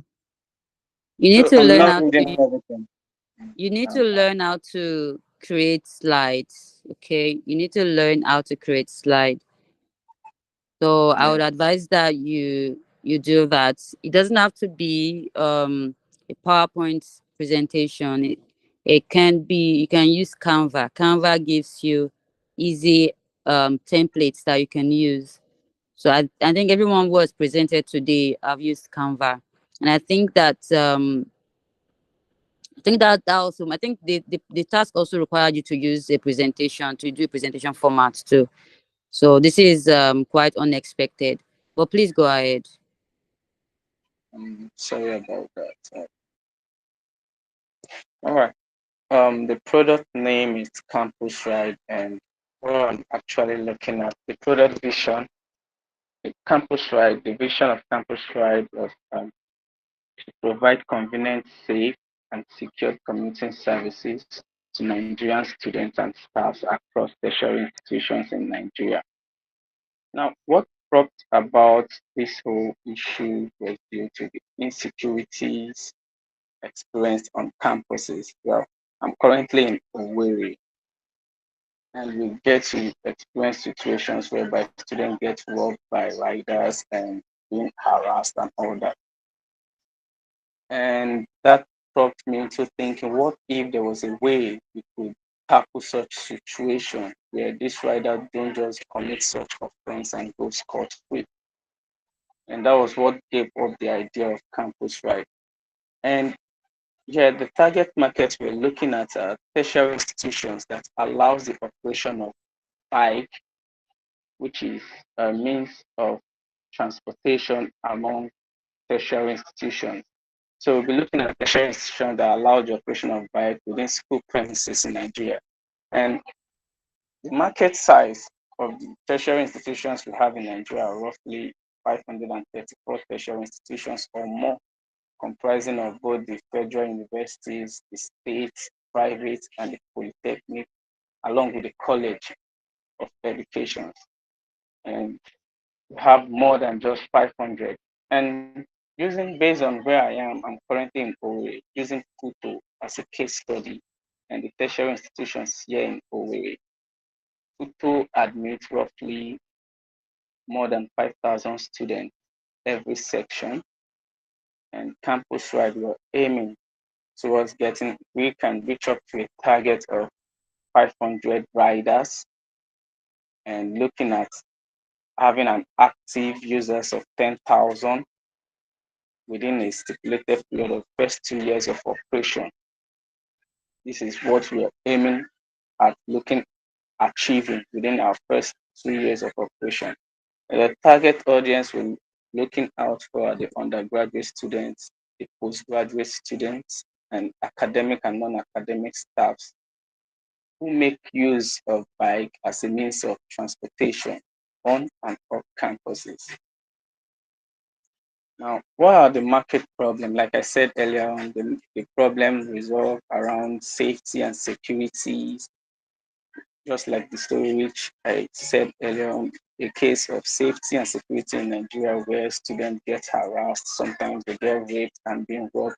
You need So to I'm learn not how reading to. everything. You need to Um, learn how to create slides. Okay, you need to learn how to create slides. So I yeah. would advise that you do that. It doesn't have to be a PowerPoint presentation. It can be, you can use Canva. Canva gives you easy templates that you can use. So I think everyone who was presented today have used Canva. And I think that also, I think the task also required you to use a presentation, to do a presentation format too. So this is quite unexpected. But please go ahead. I'm sorry about that. All right. The product name is Campus Ride, and what I'm actually looking at the product vision. The Campus Ride, the vision of Campus Ride was to provide convenient, safe, and secure commuting services to Nigerian students and staffs across tertiary institutions in Nigeria. Now, what brought about this whole issue was due to the insecurities experienced on campuses. Well, I'm currently in Owerri, and we get to experience situations whereby students get robbed by riders and being harassed and all that. And that brought me into thinking, what if there was a way we could tackle such situation where this rider don't just commit such offense and go scot free? And that was what gave up the idea of campus ride. And yeah, the target market we're looking at are tertiary institutions that allows the operation of bike, which is a means of transportation among tertiary institutions. So we'll be looking at tertiary institutions that allow the operation of bike within school premises in Nigeria. And the market size of the tertiary institutions we have in Nigeria are roughly 534 tertiary institutions or more, comprising of both the federal universities, the state, private, and the polytechnic, along with the college of education. And we have more than just 500. And using based on where I am, I'm currently in Owerri, using Kuto as a case study and the tertiary institutions here in Owerri. Kuto admits roughly more than 5,000 students every section, and campus wide we're aiming towards getting, we can reach up to a target of 500 riders and looking at having an active users of 10,000 within a stipulated period of first 2 years of operation. This is what we are aiming at looking achieving within our first 2 years of operation. The target audience we're looking out for are the undergraduate students, the postgraduate students, and academic and non-academic staffs who make use of bike as a means of transportation on and off campuses. Now, what are the market problems? Like I said earlier on, the problem resolve around safety and security, just like the story which I said earlier on, a case of safety and security in Nigeria where students get harassed, sometimes they get raped and being robbed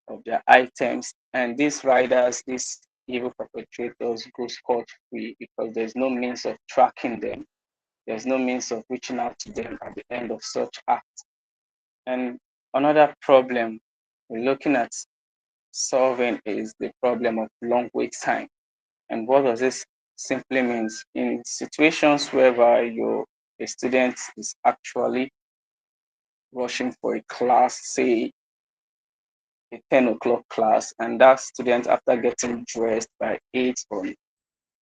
of their items. And these riders, these evil perpetrators go scot-free because there's no means of tracking them. There's no means of reaching out to them at the end of such act. And Another problem we're looking at solving is the problem of long wait time. And what does this simply means? In situations whereby a student is actually rushing for a class, say a 10 o'clock class, and that student, after getting dressed by 8 or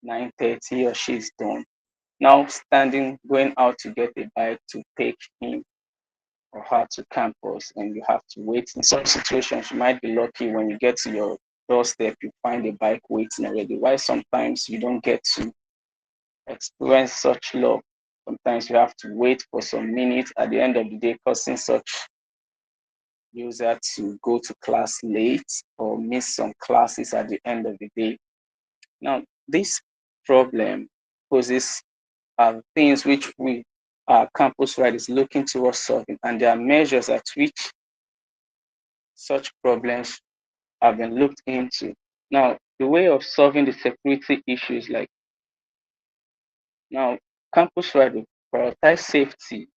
9:30, he or she is done. Now standing, going out to get a bike to take him or her to campus, and you have to wait. In some situations, you might be lucky when you get to your doorstep, you find a bike waiting already. Why sometimes you don't get to experience such luck? Sometimes you have to wait for some minutes at the end of the day, causing such user to go to class late or miss some classes at the end of the day. Now, this problem poses things which our campus right is looking towards solving, and there are measures at which such problems have been looked into. Now, the way of solving the security issues, like now, campus right will prioritize safety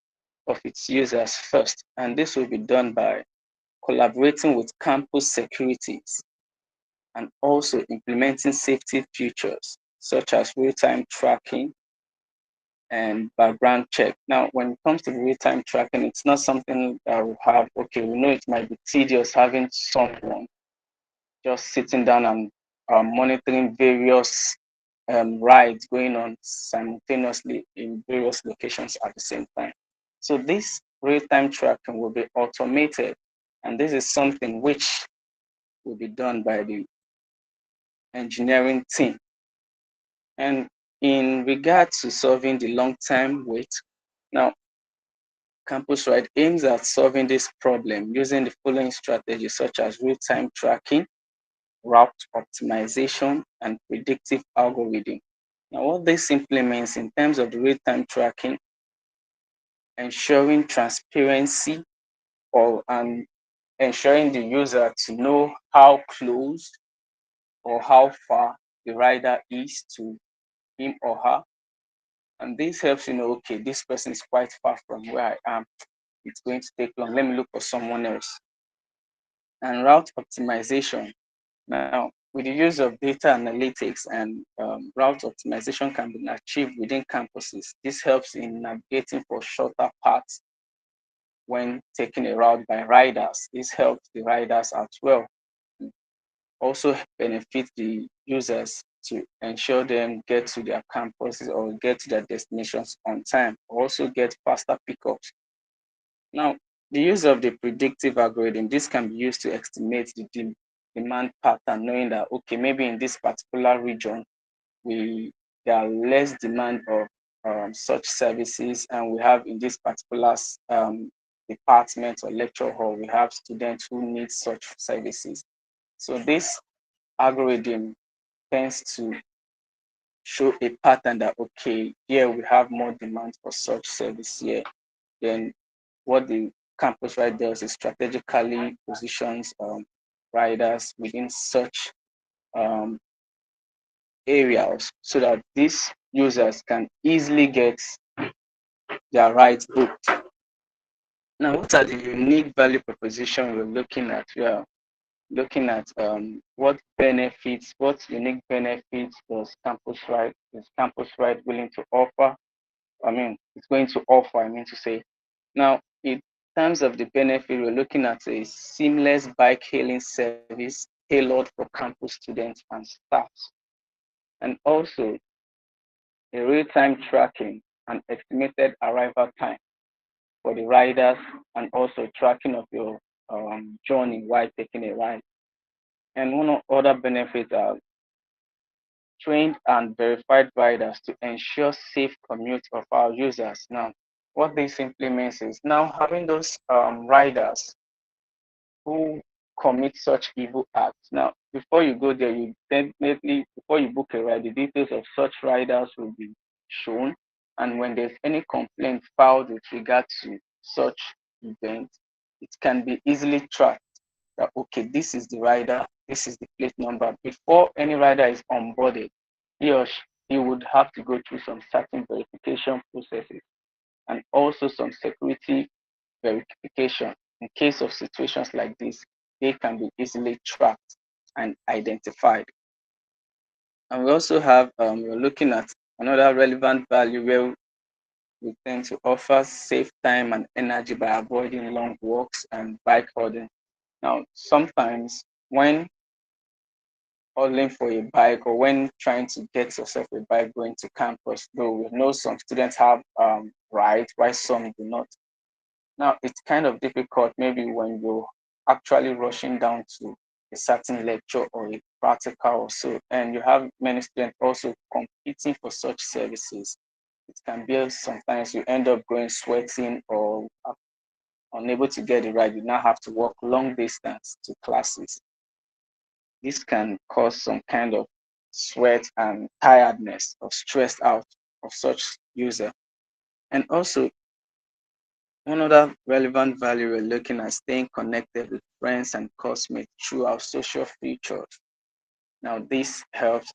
of its users first, and this will be done by collaborating with campus securities and also implementing safety features such as real-time tracking and background check. Now, when it comes to real-time tracking, it's not something that we have, okay, we know it might be tedious having someone just sitting down and monitoring various rides going on simultaneously in various locations at the same time. So this real-time tracking will be automated, and this is something which will be done by the engineering team. And in regard to solving the long-term wait, now Campus Ride aims at solving this problem using the following strategies such as real-time tracking, route optimization, and predictive algorithm. Now, what this simply means in terms of the real-time tracking, ensuring transparency or and ensuring the user to know how close or how far the rider is to him or her. And this helps you know, okay, this person is quite far from where I am. It's going to take long. Let me look for someone else. And route optimization. Now, with the use of data analytics and route optimization can be achieved within campuses. This helps in navigating for shorter paths when taking a route by riders. This helps the riders as well. Also benefit the users to ensure them get to their campuses or get to their destinations on time. Also get faster pickups. Now, the use of the predictive algorithm, this can be used to estimate the demand pattern, knowing that, okay, maybe in this particular region, there are less demand of such services, and we have in this particular department or lecture hall, we have students who need such services. So this algorithm tends to show a pattern that, okay, here we have more demand for such service here. Then what the campus right does is strategically positions riders within such um, areas so that these users can easily get their rides booked. Now, what are the unique value proposition we're looking at? We are looking at what benefits, what unique benefits is campus ride willing to offer? It's going to offer, I mean to say. Now, in terms of the benefit, we're looking at a seamless bike hailing service tailored for campus students and staffs, and also a real-time tracking and estimated arrival time for the riders, and also tracking of your journey while taking a ride. And one of other benefits are trained and verified riders to ensure safe commute of our users. Now, what this simply means is now having those riders who commit such evil acts. Now, before you go there, you definitely, before you book a ride, the details of such riders will be shown. And when there's any complaint filed with regard to such event, it can be easily tracked that, okay, this is the rider, this is the plate number. Before any rider is onboarded, he would have to go through some certain verification processes and also some security verification. in case of situations like this, they can be easily tracked and identified. And we also have, we're looking at another relevant value where we tend to offer save time and energy by avoiding long walks and bike holding. Now, sometimes when hustling for a bike or when trying to get yourself a bike going to campus, though we know some students have rides, while some do not. Now, it's kind of difficult maybe when you're actually rushing down to a certain lecture or a practical or so, and you have many students also competing for such services. It can be sometimes you end up going sweating or unable to get it right. You now have to walk long distance to classes. This can cause some kind of sweat and tiredness or stressed out of such user. And also, one other relevant value we're looking at staying connected with friends and classmates through our social features. Now, this helps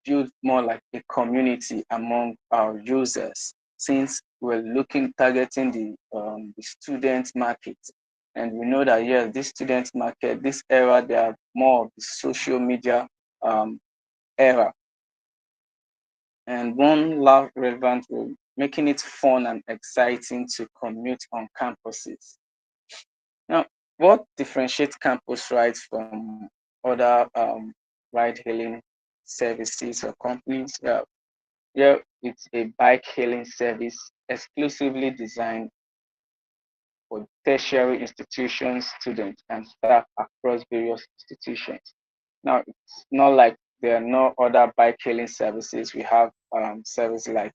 build more like a community among our users since we're targeting the student market. And we know that, yes, this student market, this era, they are more of the social media era. And one last relevant will making it fun and exciting to commute on campuses. Now, what differentiates campus rides from other ride-hailing services or companies? Yeah, it's a bike-hailing service exclusively designed for tertiary institutions, students, and staff across various institutions. Now, it's not like there are no other bike-hailing services. We have services like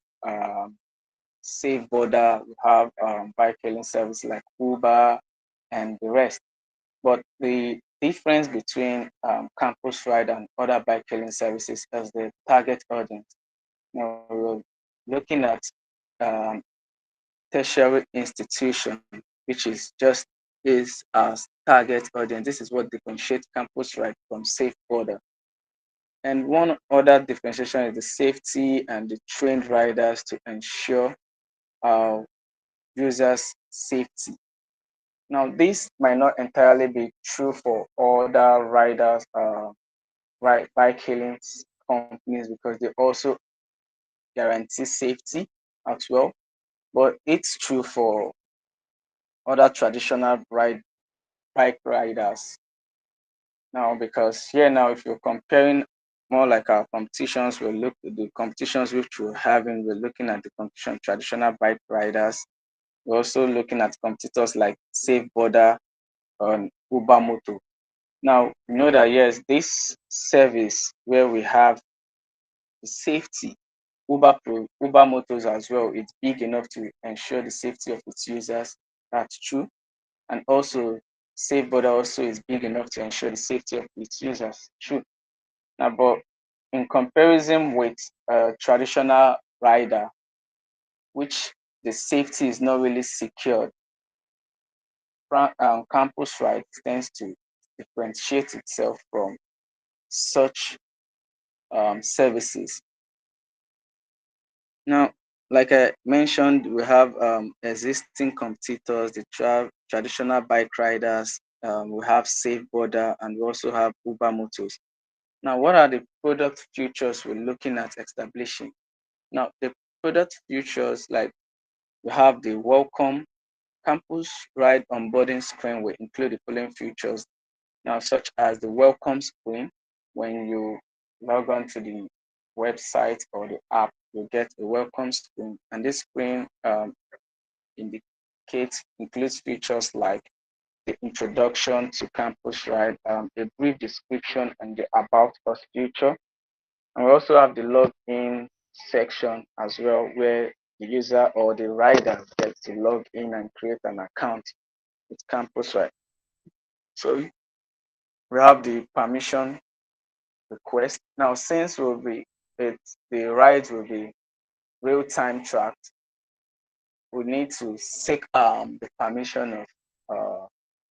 Safe Border, we have bike-hailing services like Uber, and the rest. But the difference between campus ride and other bike hailing services is the target audience. Now we're looking at um, tertiary institution, which is just is as target audience. This is what differentiates campus ride from safe border. And one other differentiation is the safety and the trained riders to ensure our users' safety. Now, this might not entirely be true for other riders, bike hailing companies because they also guarantee safety as well. But it's true for other traditional bike riders now because here now, if you're comparing more like our competitions, we'll look at the competitions which we're having. We're looking at the competition traditional bike riders. We're also looking at competitors like Safe Border and Uber Moto. Now, you know that yes, this service where we have the safety, Uber Motors as well, it's big enough to ensure the safety of its users. That's true. And also, Safe Border also is big enough to ensure the safety of its users. True. Now, but in comparison with a traditional rider, which the safety is not really secured, campus ride tends to differentiate itself from such services. Now, like I mentioned, we have existing competitors, the traditional bike riders, we have Safe Border, and we also have Uber Motors. Now, what are the product features we're looking at establishing? Now, the product features, like we have the welcome campus ride onboarding screen will include the following features now, such as the welcome screen. When you log on to the website or the app, you get a welcome screen, and this screen includes features like the introduction to campus ride, a brief description, and the about us feature. And we also have the login section as well, where the user or the rider gets to log in and create an account with campus ride. So we have the permission request. Now, since the rides will be real-time tracked, we need to seek the permission of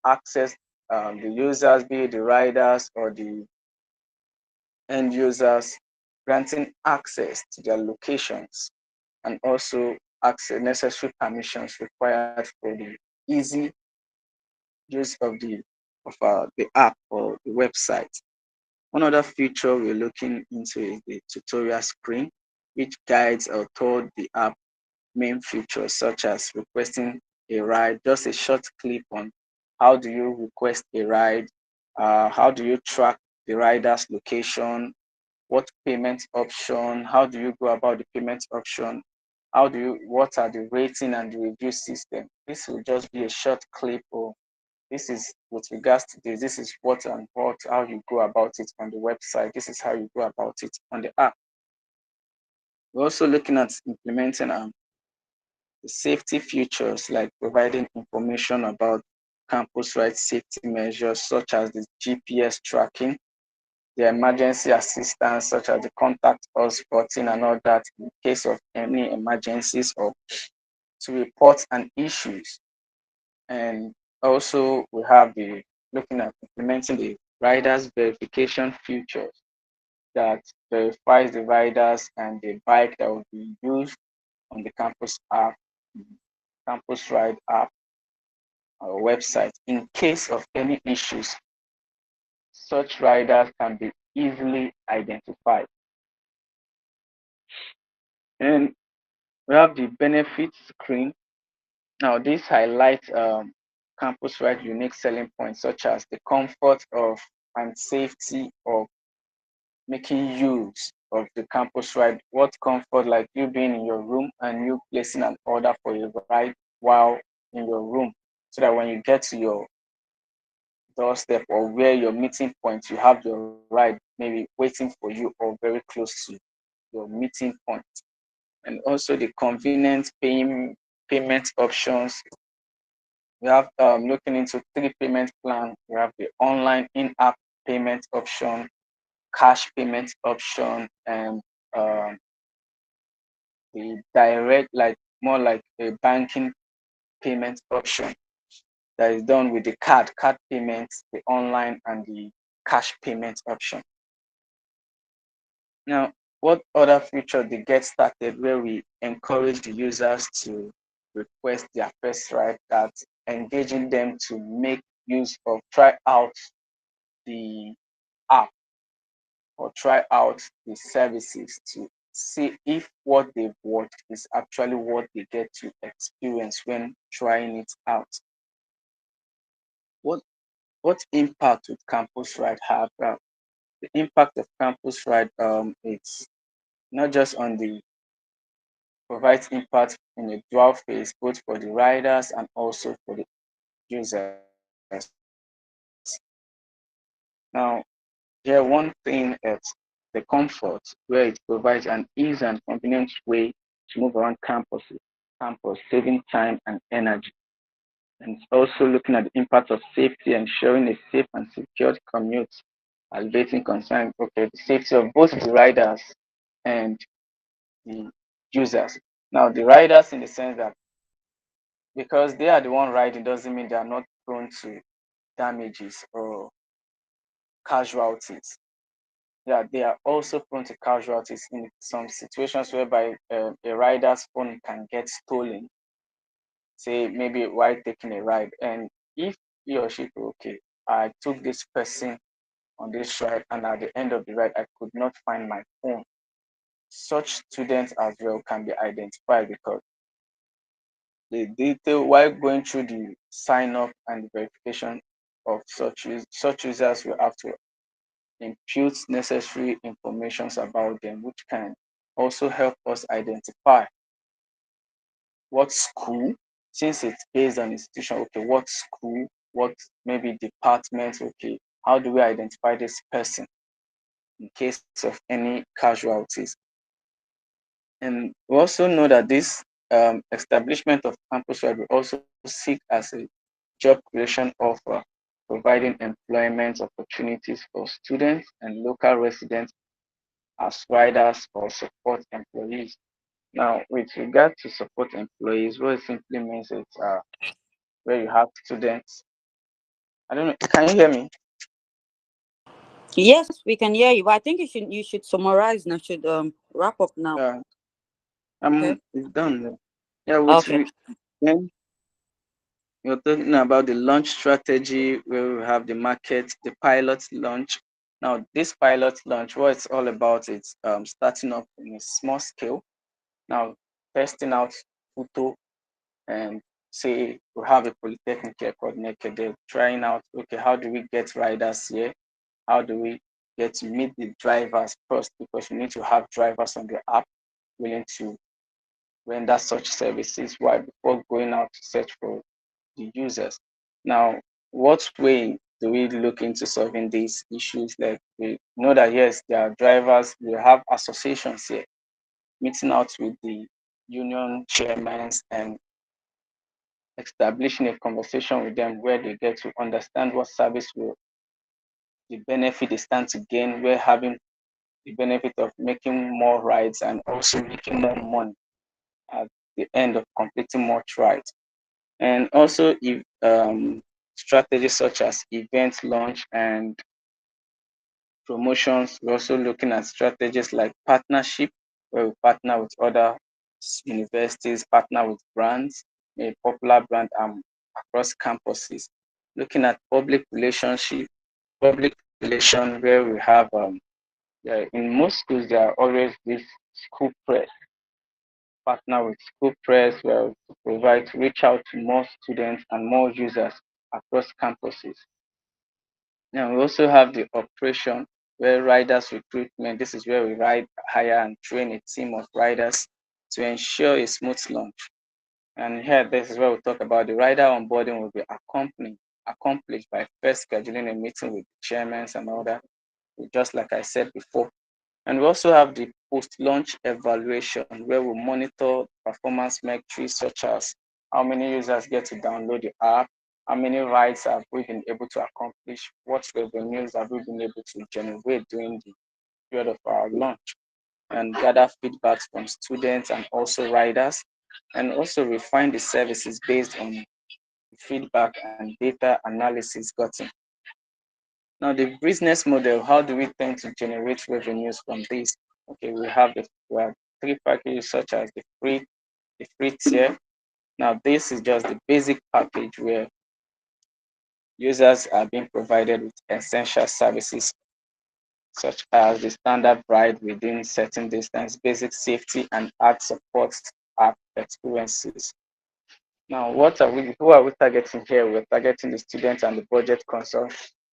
access the users, be it the riders or the end users, granting access to their locations and also access necessary permissions required for the easy use of the app or the website. One other feature we're looking into is the tutorial screen, which guides or told the app main features such as requesting a ride, just a short clip on how do you request a ride, how do you track the rider's location, what payment option, how do you go about the payment option, what are the rating and the review system. This will just be a short clip or this is with regards to this, this is what and what, how you go about it on the website, this is how you go about it on the app. We're also looking at implementing the safety features like providing information about campus-wide safety measures such as the GPS tracking, the emergency assistance such as the contact us button and all that in case of any emergencies or to report an issues. And also we have the looking at implementing the riders verification features that verifies the riders and the bike that will be used on the campus app, campus ride app or website. In case of any issues, such riders can be easily identified. And we have the benefits screen. Now, this highlights campus ride unique selling points such as the comfort of and safety of making use of the campus ride. What comfort, like you being in your room and you placing an order for a ride while in your room, so that when you get to your doorstep or where your meeting point, you have your ride maybe waiting for you or very close to your meeting point. And also the convenient payment options. We have looking into three payment plan. We have the online in-app payment option, cash payment option, and um, the direct, like more like a banking payment option that is done with the card payments, the online and the cash payment option. Now, what other feature they get started where we encourage the users to request their first ride, that engaging them to make use of try out the app or try out the services to see if what they've watched is actually what they get to experience when trying it out. What what impact would campus ride have? The impact of campus ride it's not just on the provides impact in a dual phase, both for the riders and also for the users. Now, here one thing is the comfort, where it provides an easy and convenient way to move around campus, saving time and energy. And it's also looking at the impact of safety, ensuring a safe and secured commute, alleviating concern, okay, the safety of both the riders and the users. Now, the riders in the sense that because they are the one riding doesn't mean they are not prone to damages or casualties. Yeah, they are also prone to casualties in some situations whereby a rider's phone can get stolen, say maybe while taking a ride. And if he or she, okay, I took this person on this ride and at the end of the ride, I could not find my phone. Such students as well can be identified because the detail while going through the sign up and verification of such users will have to impute necessary informations about them, which can also help us identify what school, since it's based on institution, okay, what school, what maybe department, okay, how do we identify this person in case of any casualties? And we also know that this establishment of campus wide will also seek as a job creation offer, providing employment opportunities for students and local residents as riders or support employees. Now, with regard to support employees, what it simply means is where you have students. I don't know. Can you hear me? Yes, we can hear you. But I think you should summarize now. Should wrap up now. Okay. It's done. Yeah, Okay. then You're talking about the launch strategy where we have the market, the pilot launch. Now, this pilot launch, what it's all about, it's starting up in a small scale. Now, testing out photo and say we have a polytechnic here called Naked. They're trying out, okay, how do we get riders here? How do we get to meet the drivers first? Because we need to have drivers on the app willing to render such services. Why? Before going out to search for the users. Now, what way do we look into solving these issues? Like we know that yes, there are drivers, we have associations here, meeting out with the union chairmen and establishing a conversation with them where they get to understand what service will the benefit they stand to gain. We're having the benefit of making more rides and also making more money at the end of completing more rides. And also if strategies such as event launch and promotions. We're also looking at strategies like partnership, where we partner with other universities, partner with brands, a popular brand across campuses. Looking at public relation, where we have yeah, in most schools there are always this school press. Partner with school press, where we provide reach out to more students and more users across campuses. Now we also have the operation where riders recruitment. This is where we hire and train a team of riders to ensure a smooth launch. And here, this is where we talk about the rider onboarding will be accomplished by first scheduling a meeting with the chairmen and all that, just like I said before. And we also have the post-launch evaluation where we monitor performance metrics such as how many users get to download the app, how many rides have we been able to accomplish, what revenues have we been able to generate during the period of our launch, and gather feedbacks from students and also riders, and also refine the services based on feedback and data analysis gotten. Now, the business model, how do we tend to generate revenues from this? Okay, we have three packages such as the free tier. Now, this is just the basic package where users are being provided with essential services such as the standard ride within certain distance, basic safety and ad support app experiences. Now, who are we targeting here? We're targeting the students and the budget consult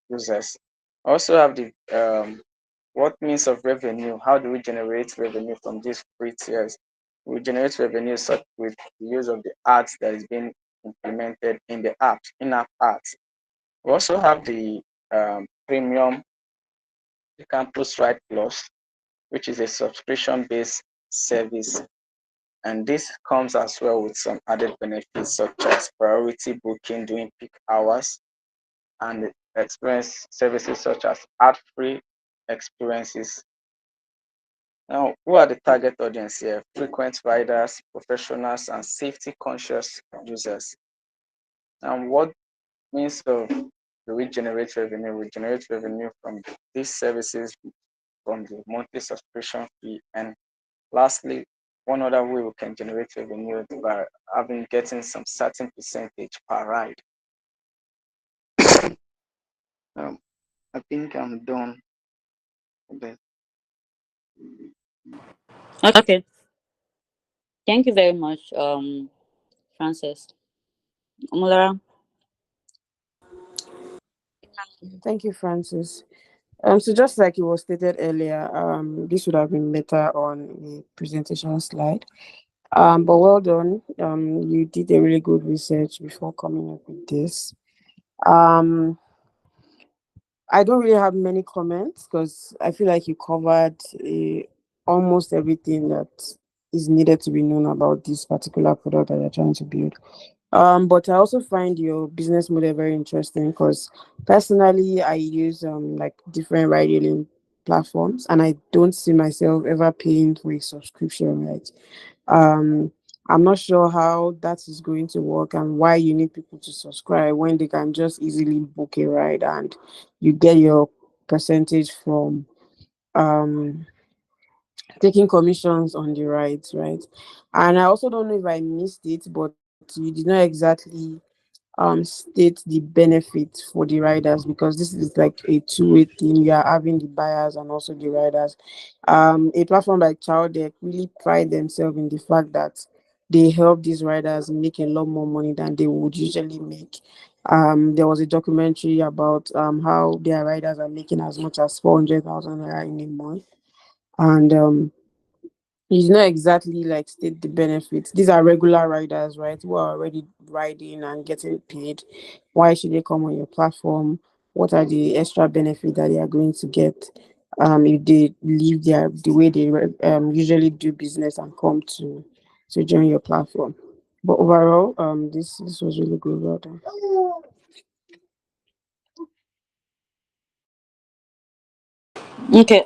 users. Also have the what means of revenue? How do we generate revenue from these free tiers? We generate revenue such with the use of the ads that is being implemented in the apps, in-app ads. We also have the premium, the Campus Ride Plus, which is a subscription-based service, and this comes as well with some added benefits such as priority booking during peak hours and experience services such as ad-free experiences. Now, who are the target audience here? Frequent riders, professionals, and safety conscious users. And what means of do we generate revenue? We generate revenue from these services from the monthly subscription fee. And lastly, one other way we can generate revenue is by getting some certain percentage per ride. Um, I think I'm done with that. Okay, thank you very much, Francis. Omolara. Thank you, Francis. So just like it was stated earlier, this would have been better on a presentation slide. But well done. You did a really good research before coming up with this. Um, I don't really have many comments because I feel like you covered almost everything that is needed to be known about this particular product that you're trying to build. But I also find your business model very interesting because personally I use like different ride hailing platforms and I don't see myself ever paying for a subscription, right? Um, I'm not sure how that is going to work and why you need people to subscribe when they can just easily book a ride and you get your percentage from um taking commissions on the rides, right? And I also don't know if I missed it, but you did not exactly state the benefit for the riders, because this is like a two-way thing. You are having the buyers and also the riders. A platform like Chowdeck really pride themselves in the fact that they help these riders make a lot more money than they would usually make. There was a documentary about how their riders are making as much as 400,000 naira in a month, and it's not exactly like state the benefits. These are regular riders, right? Who are already riding and getting paid. Why should they come on your platform? What are the extra benefits that they are going to get if they leave their the way they usually do business and come to join your platform? But overall, this was really good. Well done. Okay.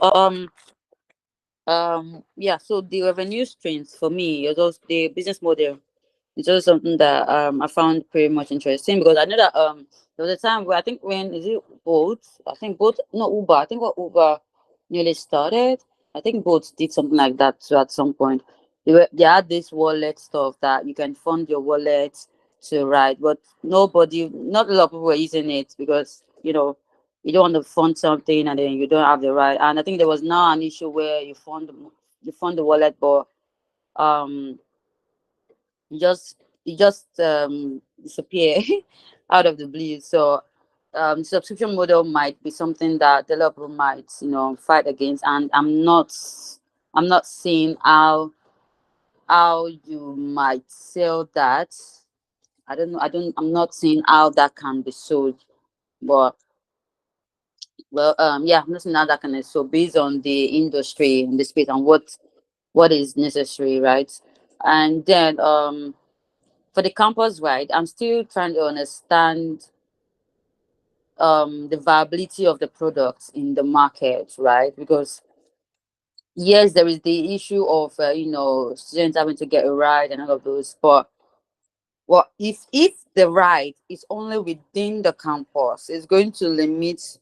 Yeah. So the revenue streams for me, those the business model. It's just something that I found pretty much interesting because I know that there was a time where I think when is it Bolt? I think Bolt, not Uber. I think what Uber nearly started. I think Bolt did something like that too at some point. They had this wallet stuff that you can fund your wallet to ride, but not a lot of people were using it because you don't want to fund something and then you don't have the right. And I think there was now an issue where you fund the wallet, but um you just disappear out of the blue. So subscription model might be something that developer might fight against, and I'm not seeing how you might sell that. I don't know. I'm not seeing how that can be sold. But well, yeah, I'm not seeing how that can be sold based on the industry and the space and what is necessary, right? And then for the campus ride, I'm still trying to understand the viability of the products in the market, right? Because yes, there is the issue of students having to get a ride and all of those, but if the ride is only within the campus, it's going to limit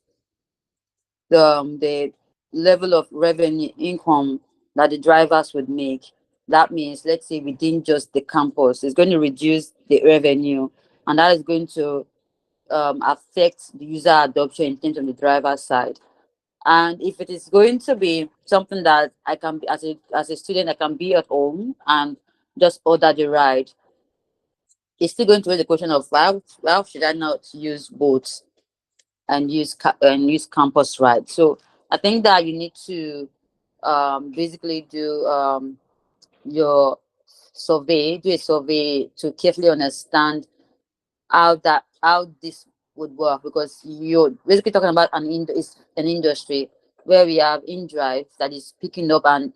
the level of revenue income that the drivers would make. That means, let's say within just the campus, it's going to reduce the revenue, and that is going to affect the user adoption in terms of the driver's side. And if it is going to be something that I can be as a student, I can be at home and just order the ride, it's still going to raise the question of why should I not use both and use campus ride? So I think that you need to basically your do a survey to carefully understand how this would work, because you're basically talking about is an industry where we have InDrive that is picking up and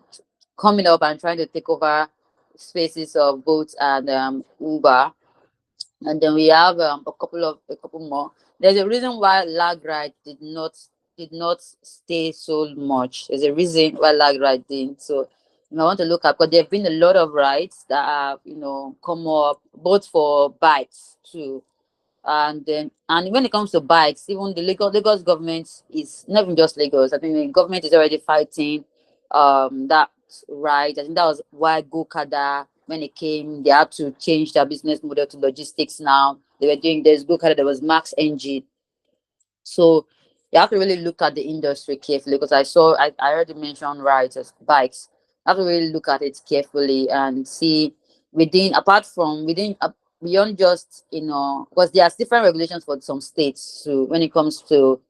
coming up and trying to take over spaces of Bolt and Uber, and then we have a couple more. There's a reason why lag ride did not stay so much. There's a reason why lag ride didn't. So I want to look at, because there have been a lot of rides that have come up both for bikes too. And when it comes to bikes, even the Lagos government is not even just Lagos. I think the government is already fighting that right. I think that was why Gokada, when it came, they had to change their business model to logistics now. They were doing this Gokada, there was Max NG. So you have to really look at the industry carefully, because I already mentioned riders, bikes. You have to really look at it carefully and see within beyond just because there's different regulations for some states. So when it comes to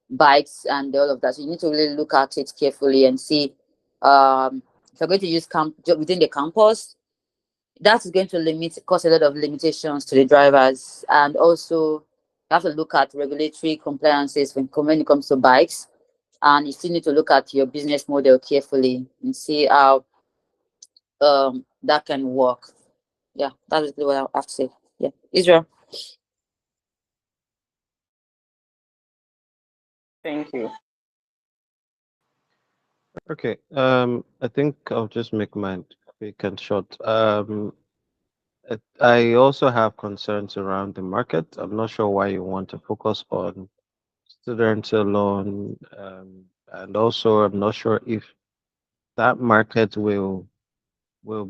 bikes and all of that, so you need to really look at it carefully and see if you're going to use within the campus, that is going to cause a lot of limitations to the drivers. And also you have to look at regulatory compliances when it comes to bikes, and you still need to look at your business model carefully and see how that can work. Yeah, that's really what I have to say. Yeah, Israel. Thank you. Okay. I think I'll just make mine quick and short. I also have concerns around the market. I'm not sure why you want to focus on student alone, and also I'm not sure if that market will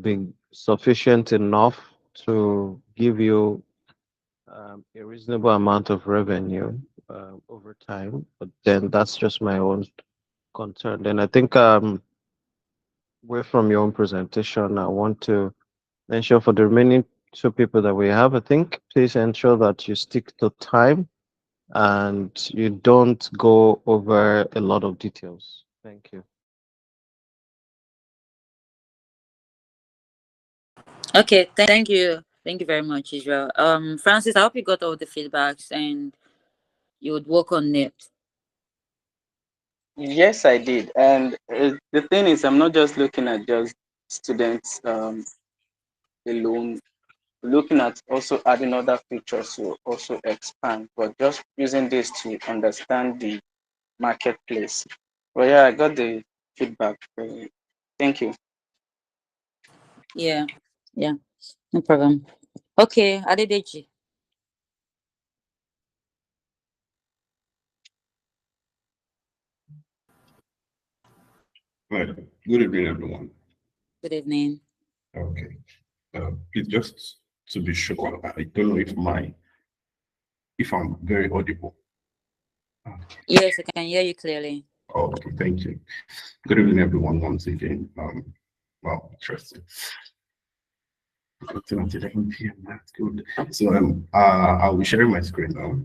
be sufficient enough to give you a reasonable amount of revenue over time. But then that's just my own concern. Then I think away from your own presentation, I want to ensure for the remaining two people that we have, I think please ensure that you stick to time and you don't go over a lot of details. Thank you. Okay, thank you very much, Israel. Francis, I hope you got all the feedbacks and you would work on it. Yes, I did. And the thing is, I'm not just looking at just students alone, looking at also adding other features to also expand, but just using this to understand the marketplace. Well, yeah, I got the feedback. Thank you. Yeah, yeah, no problem. Okay, Adedeji. Right. Good evening, everyone. Good evening. Okay. Please just to be sure, I don't know if I'm very audible. Yes, I can hear you clearly. Okay, thank you. Good evening, everyone. Once again, well, interesting. Until 11 p.m. That's good. So I'll be sharing my screen now.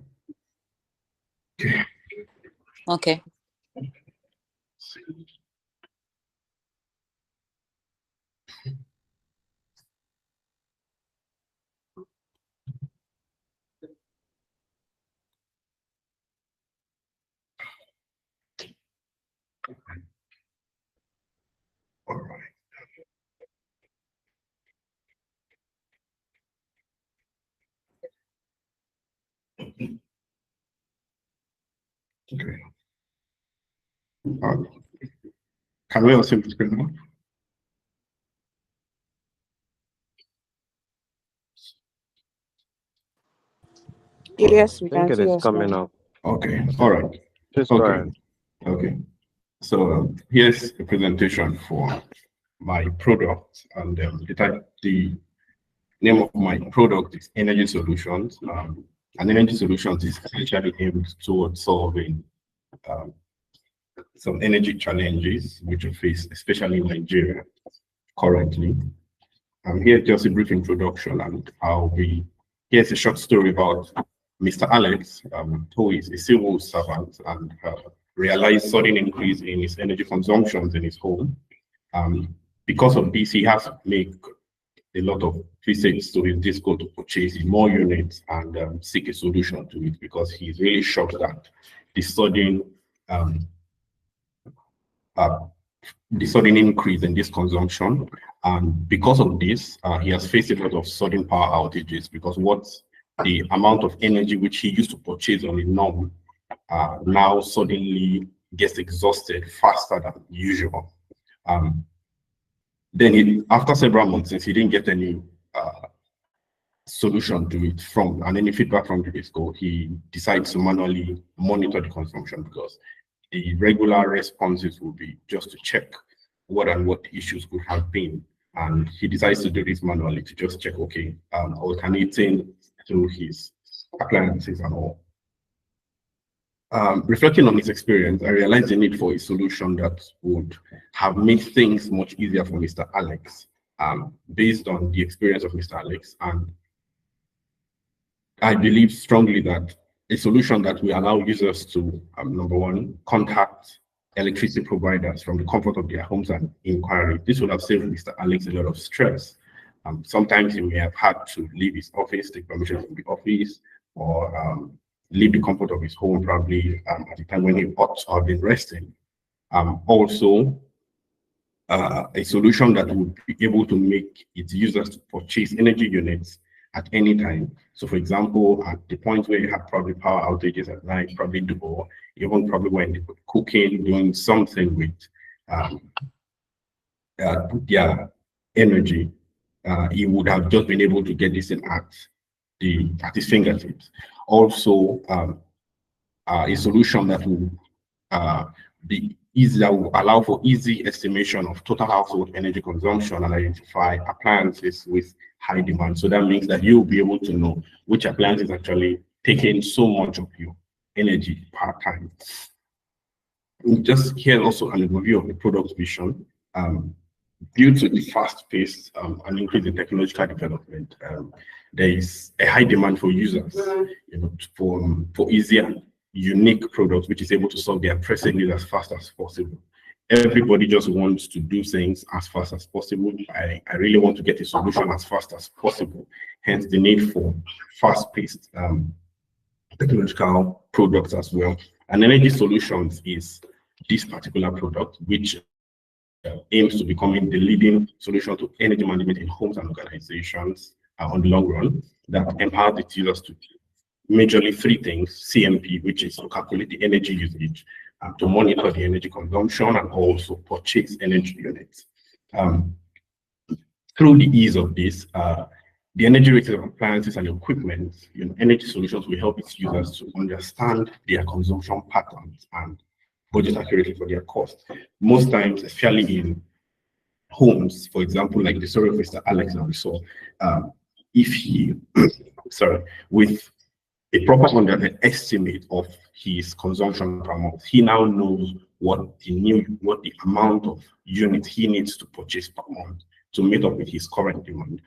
Okay. Okay. All right. Okay. Uh, can we all see the screen now? Yes, I we think can it see is your coming screen. up. Okay. All right. Please go Okay. ahead. Okay. So here's a presentation for my product, and the name of my product is Energy Solutions. And Energy Solutions is essentially aimed towards solving um, some energy challenges which we face, especially in Nigeria currently. Here's just a brief introduction, and here's a short story about Mr. Alex, who is a civil servant and realized sudden increase in his energy consumptions in his home. Because of this, he has to make a lot of visits to his disco to purchase more units and seek a solution to it, because he's really shocked that the sudden um, uh, the sudden increase in this consumption. And because of this, he has faced a lot of sudden power outages, because what the amount of energy which he used to purchase on a norm now suddenly gets exhausted faster than usual. Then after several months, since he didn't get any solution to it from and any feedback from the disco, he decides to manually monitor the consumption, because the regular responses will be just to check what the issues could have been. And he decides to do this manually to just check, okay, alternating through his appliances and all. Reflecting on his experience, I realized the need for a solution that would have made things much easier for Mr. Alex, based on the experience of Mr. Alex. And I believe strongly that a solution that will allow users to, number one, contact electricity providers from the comfort of their homes and inquiry. This would have saved Mr. Alex a lot of stress. Sometimes he may have had to leave his office, take permission from the office, or leave the comfort of his home probably at the time when he ought to have been resting. Also, a solution that would be able to make its users to purchase energy units at any time. So, for example, at the point where you have probably power outages at night, probably or even probably when they put cooking, doing something with their energy, he would have just been able to get this in at his fingertips. Also, a solution that will be easy that will allow for easy estimation of total household energy consumption and identify appliances with high demand. So that means that you'll be able to know which appliance is actually taking so much of your energy per time. Just here also an overview of the product vision. Due to the fast pace and increase in technological development, there is a high demand for users, for easier, unique products which is able to solve their pressing needs as fast as possible. Everybody just wants to do things as fast as possible. I really want to get a solution as fast as possible. Hence the need for fast-paced technological products as well. And energy solutions is this particular product, which aims to becoming the leading solution to energy management in homes and organizations on the long run, that empowers its users to majorly three things: CMP, which is to calculate the energy usage, to monitor the energy consumption, and also purchase energy units. Through the ease of this, the energy rating of appliances and equipment, energy solutions will help its users to understand their consumption patterns and budget accurately for their costs. Most times, especially in homes, for example, like the story of Mr. Alex that we saw, if he, sorry, with a proper estimate of his consumption per month, he now knows what the amount of units he needs to purchase per month to meet up with his current demand.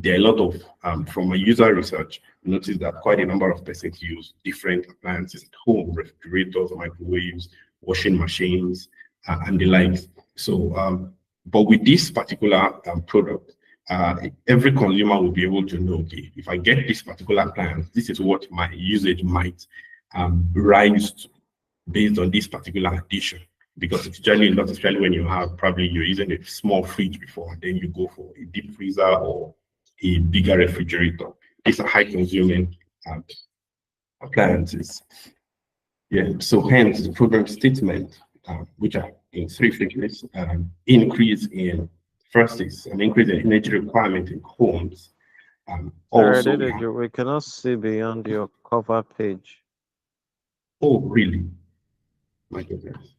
There are a lot of, from my user research, notice that quite a number of persons use different appliances at home: refrigerators, microwaves, washing machines, and the likes. So, but with this particular product, every consumer will be able to know, okay, if I get this particular appliance, this is what my usage might rise to based on this particular addition. Because it's generally not, especially when you have probably you're using a small fridge before, and then you go for a deep freezer or a bigger refrigerator. These are high consuming appliances. Yeah, so hence the program statement, which are in three figures, increase in, first is an increase in energy requirement in homes. Also, We cannot see beyond your cover page. oh, really? My goodness.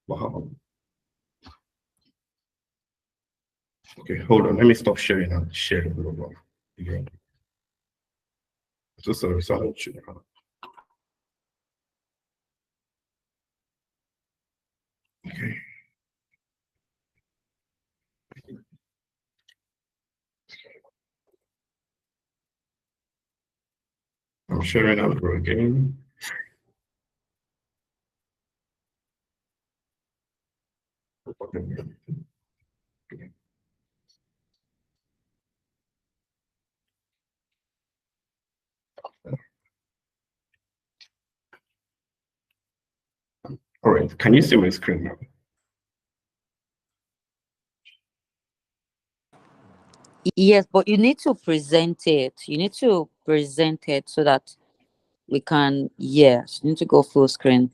Wow. Okay, hold on. Let me stop sharing and share the program again. So sorry, so okay. I'm sharing out again. All right, can you see my screen now? Yes, but you need to present it. You need to present it so that we can, yes, you need to go full screen.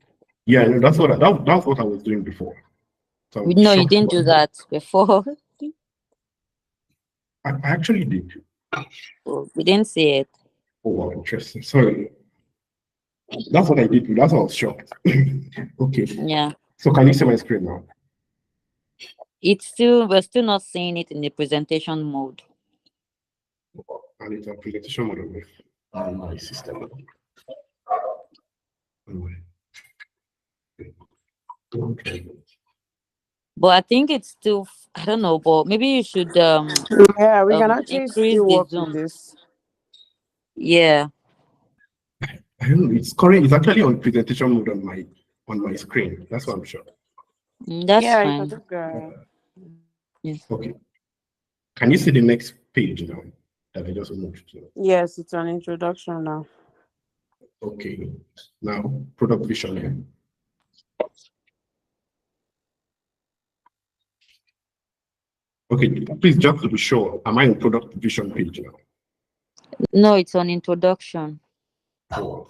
Yeah, no, that's what I was doing before. So I'm No, you shocked didn't do that before. I actually did. We didn't see it. Oh, wow, interesting. Sorry. That's what I did. That's why I was shocked. Okay. Yeah. So can you see my screen now? We're still not seeing it in the presentation mode. And it's a presentation mode with my system. Okay. But I think it's still, I don't know, but maybe you should Yeah, we can actually increase still the work with zoom. this. Yeah. I don't know, it's current. It's actually on presentation mode on my screen. That's what I'm sure. That's Yeah, you can fine. just go ahead. Yeah. Okay. Can you see the next page now that I just moved to? Yes, it's an introduction now. Okay. Now, product vision here. Okay, please just to be sure, am I in product vision page now? No, it's on introduction. Oh,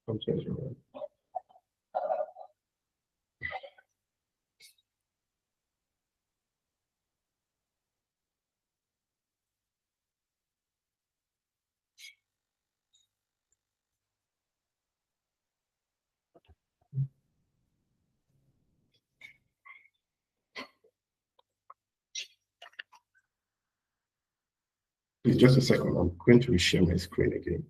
okay. Please, just a second. I'm going to share my screen again.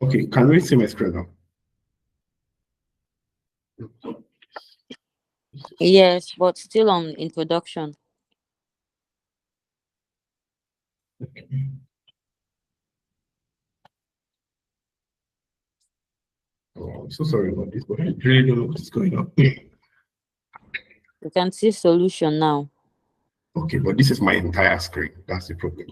Okay, can we see my screen now? Yes, but still on introduction. Oh, I'm so sorry about this, but I really don't know what's going on. You can see solution now. Okay, but this is my entire screen. That's the problem.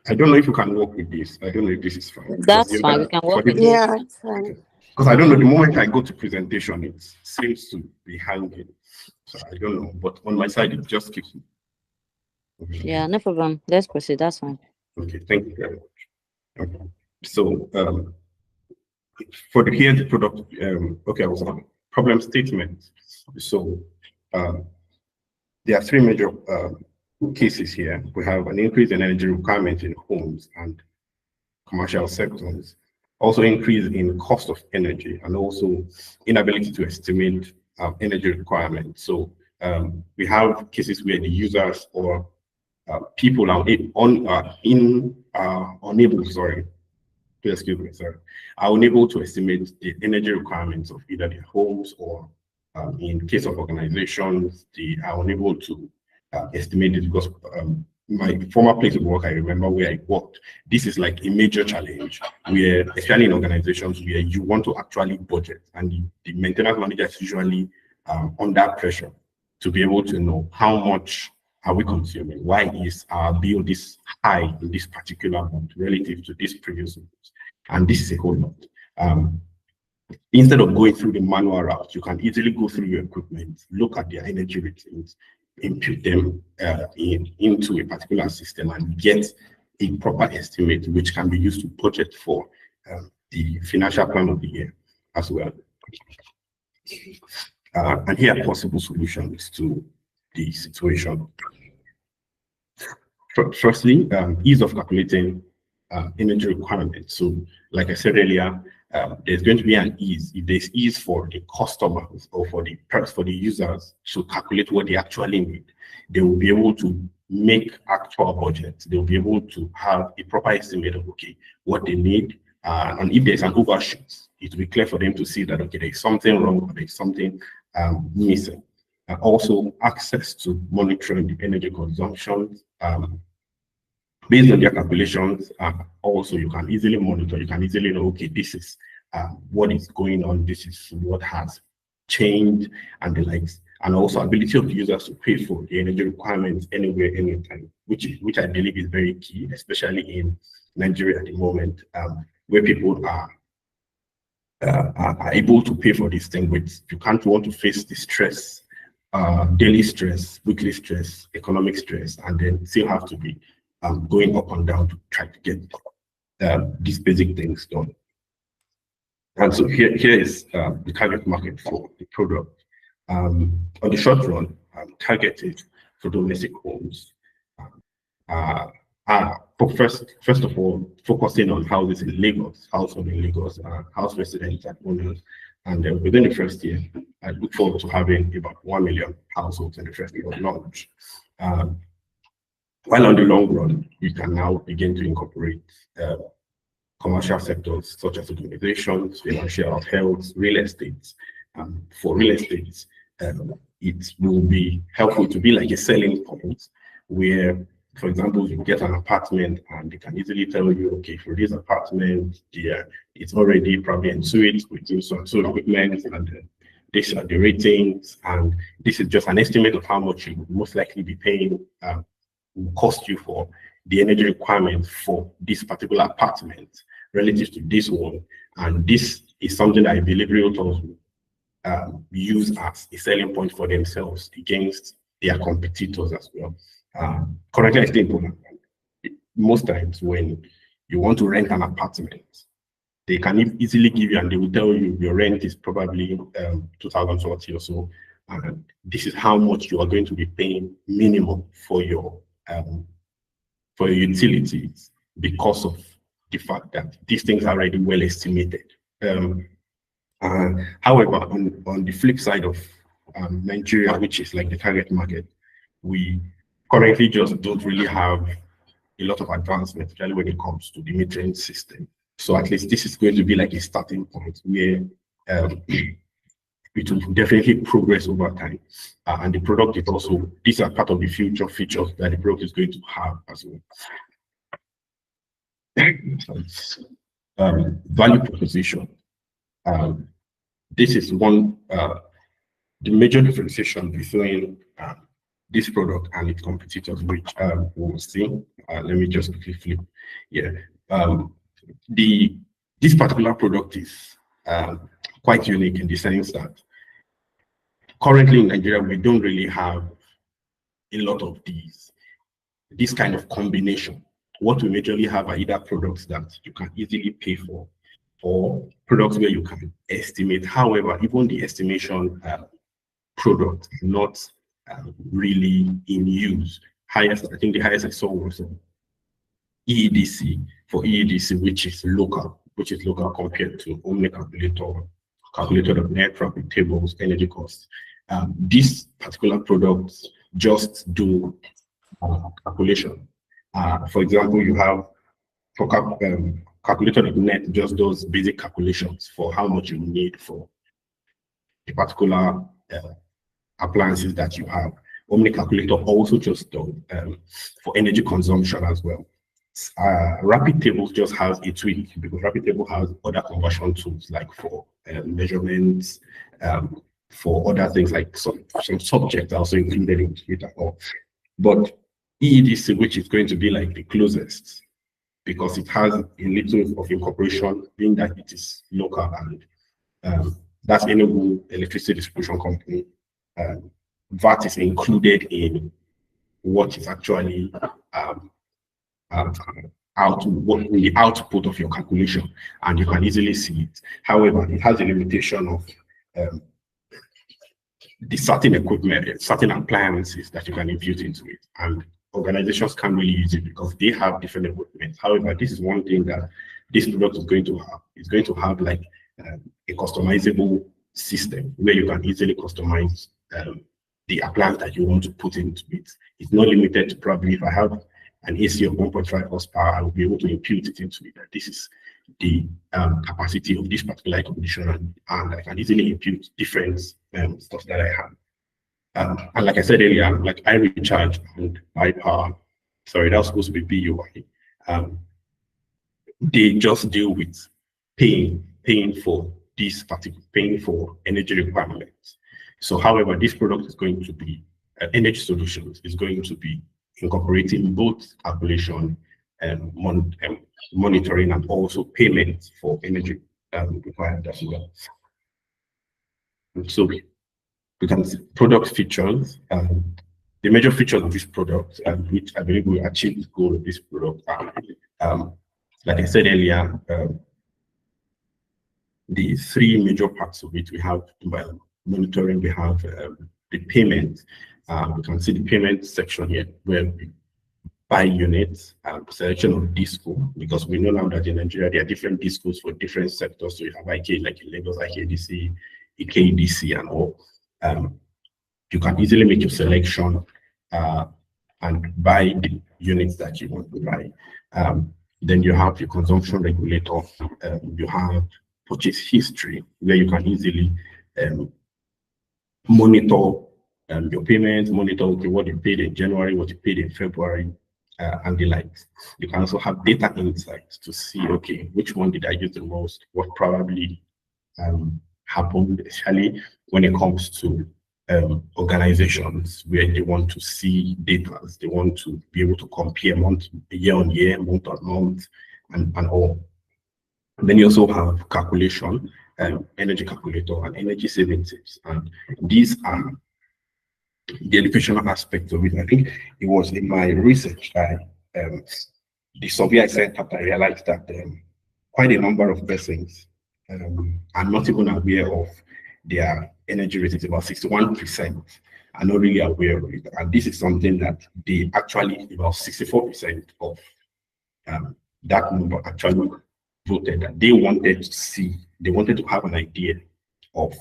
I don't know if you can work with this. I don't know if this is fine. That's fine. We can work with Yeah, it. it's fine. Because I don't know, the moment I go to presentation, it seems to be hanging. So I don't know, but on my side, it just keeps. Yeah, no problem. Let's proceed. That's fine. Okay, thank you very much. Okay. So for the here the product, okay, I was on problem statement. So there are three major cases here. We have an increase in energy requirements in homes and commercial sectors, also increase in cost of energy, and also inability to estimate energy requirements. So we have cases where the users or people are unable, sorry, excuse me, sorry, are unable to estimate the energy requirements of either their homes or in case of organizations, they are unable to estimate it because my former place of work, I remember where I worked, this is like a major challenge where, especially in organizations where you want to actually budget and the maintenance manager is usually under pressure to be able to know how much are we consuming? Why is our bill this high in this particular month relative to this previous month? And this is a whole lot. Instead of going through the manual route, you can easily go through your equipment, look at their energy ratings, input them into a particular system and get a proper estimate, which can be used to budget for the financial plan of the year as well. And here are possible solutions to the situation. Firstly, ease of calculating energy requirements. So, like I said earlier, there's going to be an ease. If there's ease for the customers or for the users to calculate what they actually need, they will be able to make actual budgets. They'll be able to have a proper estimate of what they need, and if there's an overshoot, it will be clear for them to see that there's something wrong or there's something missing. Also, access to monitoring the energy consumption. Based on their calculations, also you can easily monitor, you can easily know, this is what is going on, this is what has changed and the likes, and also ability of users to pay for the energy requirements anywhere, anytime, which I believe is very key, especially in Nigeria at the moment, where people are able to pay for these things, but you can't want to face the stress, daily stress, weekly stress, economic stress, and then still have to be going up and down to try to get these basic things done. And so here is the target market for the product. On the short run, targeted for domestic homes. First of all, focusing on houses in Lagos, household in Lagos, house residents and owners. And then within the first year, I look forward to having about 1 million households in the first year of launch. While on the long run, we can now begin to incorporate commercial sectors such as organizations, financial health, real estate. For real estate, it will be helpful to be like a selling point where, for example, you get an apartment and they can easily tell you, for this apartment, it's already probably in suite with some equipment, and these are the ratings, and this is just an estimate of how much you would most likely be paying, will cost you for the energy requirements for this particular apartment relative to this one. And this is something that I believe realtors will use as a selling point for themselves against their competitors as well. Currently, I think most times when you want to rent an apartment, they can easily give you, and they will tell you your rent is probably 2040 or so, and this is how much you are going to be paying minimum for your utilities, because of the fact that these things are already well estimated. However, on the flip side of Nigeria, which is like the target market, we currently just don't really have a lot of advancement, especially when it comes to the metering system. So at least this is going to be like a starting point where it will definitely progress over time. And the product is also, these are part of the future features that the product is going to have as well. Value proposition. This is one, the major differentiation between this product and its competitors, which we'll see. Let me just quickly flip. Yeah. This particular product is quite unique in the sense that currently in Nigeria, we don't really have a lot of this kind of combination. What we majorly have are either products that you can easily pay for, or products where you can estimate. However, even the estimation product is not really in use. I think the highest I saw was EEDC, for EEDC, which is local compared to Omni calculator of net profit tables, energy costs. These particular products just do calculation. For example, you have for calculator of net just does basic calculations for how much you need for the particular appliances that you have. Omni calculator also just does for energy consumption as well. Rapid tables just has a tweak, because rapid table has other conversion tools like for measurements, for other things like some subjects also included in it at all. But EEDC, which is going to be like the closest, because it has a little of incorporation, being that it is local, and that's Enugu Electricity Distribution Company. VAT is included in what is actually the output of your calculation, and you can easily see it. However, it has a limitation of the certain equipment, certain appliances that you can impute into it, and organizations can't really use it because they have different equipment. However, this is one thing that this product is going to have. It's going to have like a customizable system where you can easily customize the appliance that you want to put into it. It's not limited to, probably if I have an AC of 1.5 horsepower, I will be able to impute it into it. That this is the capacity of this particular air conditioner, and I can easily impute different stuff that I have. And like I said earlier, like I recharge and buy power. Sorry, that was supposed to be BUI. They just deal with paying for this particular, paying for energy requirements. So, however, this product is going to be energy solutions is going to be incorporating both calculation and monitoring, and also payment for energy required as well. So we can see product features. The major features of this product, which I believe will achieve the goal of this product, like I said earlier, the three major parts of it. We have monitoring, we have the payment. We can see the payment section here where we buy units, selection of disco, because we know now that in Nigeria there are different discos for different sectors. So you have IK, like in Lagos, IKDC, EKDC, and all. You can easily make your selection and buy the units that you want to buy. Then you have your consumption regulator. You have purchase history, where you can easily monitor your payments, monitor what you paid in January, what you paid in February, and the likes. You can also have data insights to see, okay, which one did I use the most, what probably happened, especially when it comes to organizations where they want to see data, they want to be able to compare year on year, month on month, and all. And then you also have calculation. energy calculator and energy saving tips. And these are the educational aspect of it. I think it was in my research, the survey I sent out, I realized that quite a number of persons are not even aware of their energy ratings. About 61% are not really aware of it. And this is something that they actually, about 64% of that number actually voted that they wanted to see, they wanted to have an idea of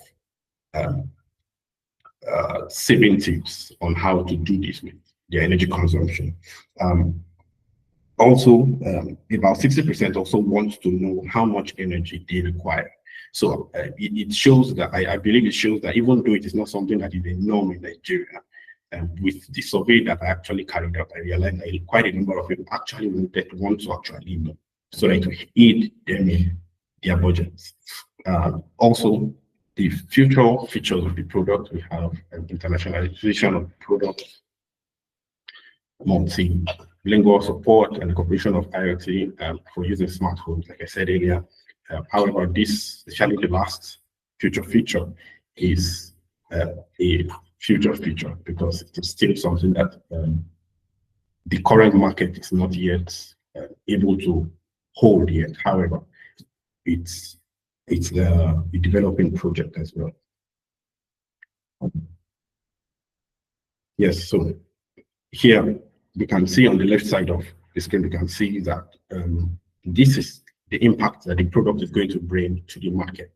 um, saving tips on how to do this with their energy consumption. Also, about 60% also want to know how much energy they require. So it shows that, I believe it shows that even though it is not something that is a norm in Nigeria, with the survey that I actually carried out, I realized that quite a number of people actually want to actually know, so that it will aid them in their budgets. Also, the future features of the product, we have internationalization of the product, multilingual support, and the cooperation of IoT for using smartphones, like I said earlier. However, this, especially the last future feature, is a future feature because it is still something that the current market is not yet able to hold yet. However, it's a developing project as well. Yes, so here we can see on the left side of the screen, we can see that this is the impact that the product is going to bring to the market.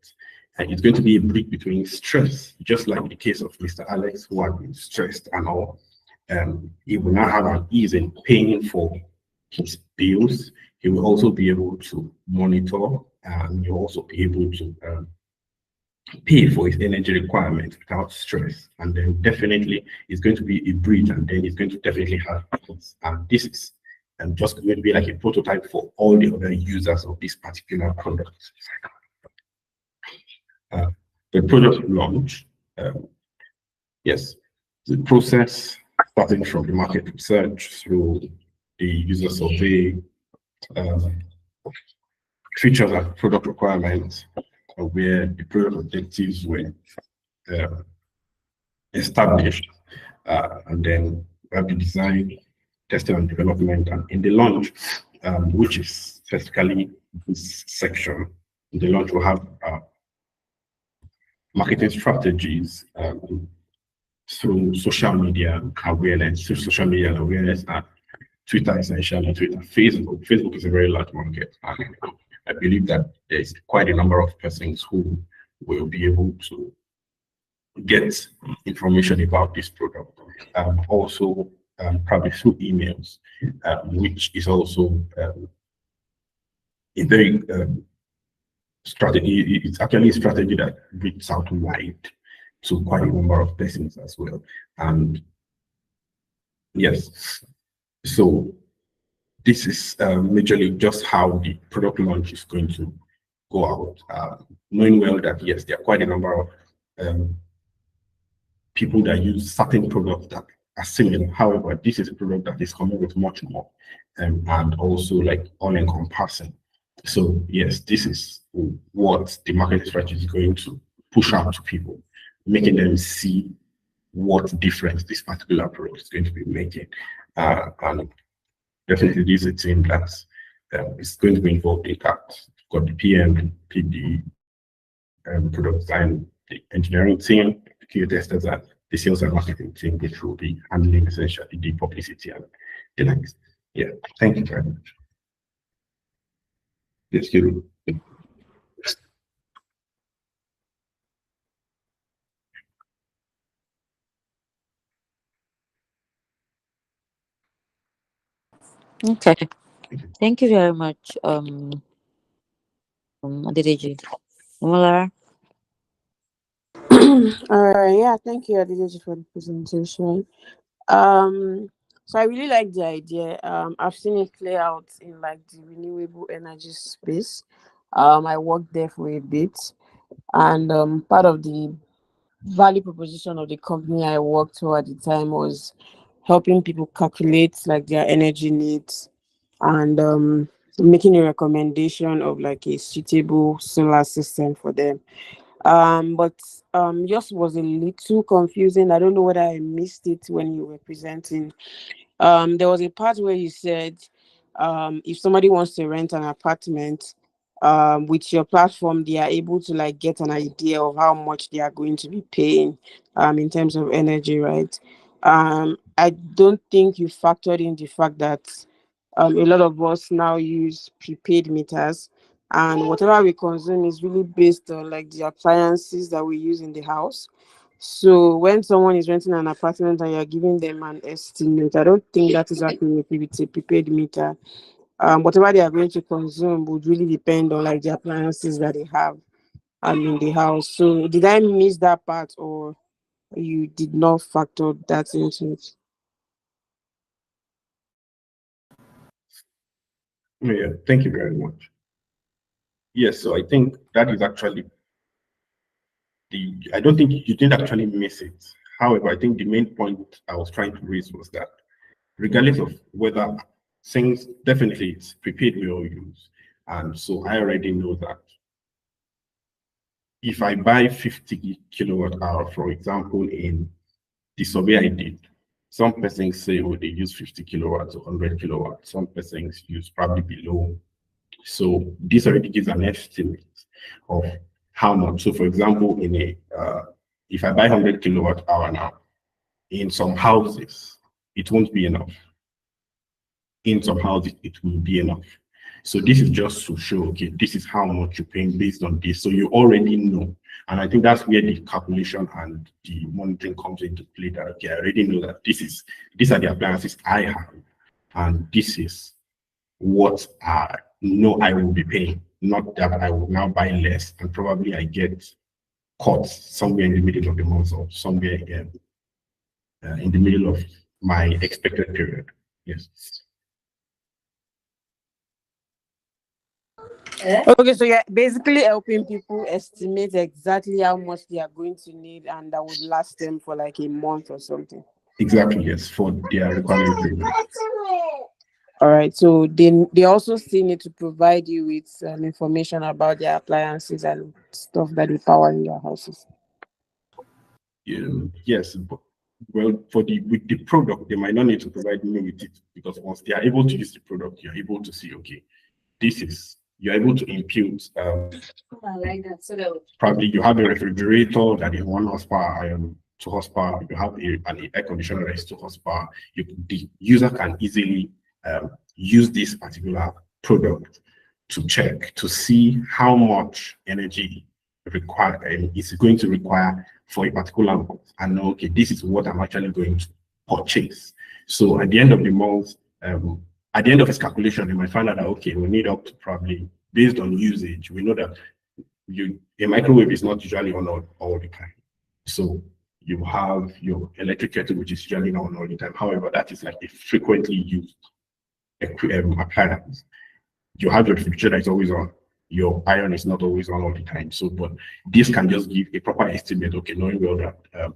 And it's going to be a bridge between stress, just like the case of Mr. Alex, who had been stressed and all. He will now have an ease in paying for his bills. He will also be able to monitor, and he'll also be able to pay for his energy requirements without stress. And then definitely it's going to be a bridge, and then it's going to definitely have things. And this is just going to be like a prototype for all the other users of this particular product. The product launch, yes, the process starting from the market research through the user survey, features and product requirements, where the product objectives were established, and then we have the design, testing and development, and in the launch, which is specifically this section, in the launch we'll have marketing strategies through social media awareness, and Twitter essentially, Twitter, Facebook. Facebook is a very large market. I believe that there's quite a number of persons who will be able to get information about this product. Also, probably through emails, which is also a very strategy. It's actually a strategy that reaches out wide to quite a number of persons as well. And yes, so this is majorly just how the product launch is going to go out, knowing well that yes, there are quite a number of people that use certain products that are similar. However, this is a product that is coming with much more, and also like all-encompassing. So yes, this is what the marketing strategy is going to push out to people, making them see what difference this particular product is going to be making. And definitely this is a team that is going to be involved in that. We've got the PM, PD, product design, the engineering team, the QA testers, and the sales and marketing team, which will be handling essentially the publicity and the likes. Yeah, thank you very much. Yes, you. Okay. Thank you very much, Adedeji. Omolara? All right, yeah, thank you, Adedeji, for the presentation. So I really like the idea. I've seen it play out in like the renewable energy space. I worked there for a bit, and part of the value proposition of the company I worked for at the time was helping people calculate like their energy needs and making a recommendation of like a suitable solar system for them. But yours was a little confusing. I don't know whether I missed it when you were presenting. There was a part where you said, if somebody wants to rent an apartment, with your platform, they are able to like get an idea of how much they are going to be paying, in terms of energy, right? I don't think you factored in the fact that a lot of us now use prepaid meters, and whatever we consume is really based on like the appliances that we use in the house. So when someone is renting an apartment and you're giving them an estimate, I don't think that is accurate with a prepaid meter. Whatever they are going to consume would really depend on like the appliances that they have in the house. So did I miss that part, or you did not factor that into it? Yeah, thank you very much. Yes, so I think that is actually I don't think you didn't actually miss it. However, I think the main point I was trying to raise was that regardless of whether things, definitely it's prepaid we all use. And so I already know that if I buy 50 kilowatt hour, for example, in the survey I did, some persons say, oh, they use 50 kilowatts or 100 kilowatts. Some persons use probably below. So this already gives an estimate of how much. So for example, if I buy 100 kilowatt hour now, in some houses, it won't be enough. In some houses, it will be enough. So this is just to show, okay, this is how much you're paying based on this. So you already know. And I think that's where the calculation and the monitoring comes into play, that, okay, I already know that these are the appliances I have. And this is what I know I will be paying, not that I will now buy less and probably I get caught somewhere in the middle of the month or somewhere in the middle of my expected period. Yes. Okay, so you're basically helping people estimate exactly how much they are going to need, and that would last them for like a month or something. Exactly, yes, for their requirement period. All right, so they also still need to provide you with information about their appliances and stuff that they power in your houses. Yes, but, well, with the product, they might not need to provide me with it, because once they are able to use the product, you're able to see, okay, you're able to impute. Probably you have a refrigerator that is 1 horsepower, 2 horsepower. You have an air conditioner that is 2 horsepower. The user can easily use this particular product to check to see how much energy is going to require for a particular month, and know, okay, this is what I'm actually going to purchase. So at the end of the month, at the end of his calculation, he might find out that, okay, we need up to probably, based on usage, we know that a microwave is not usually on all the time. So you have your electric kettle, which is usually not on all the time. However, that is like a frequently used appliance. You have your refrigerator that is always on. Your iron is not always on all the time. So, but this can just give a proper estimate. Okay, knowing well that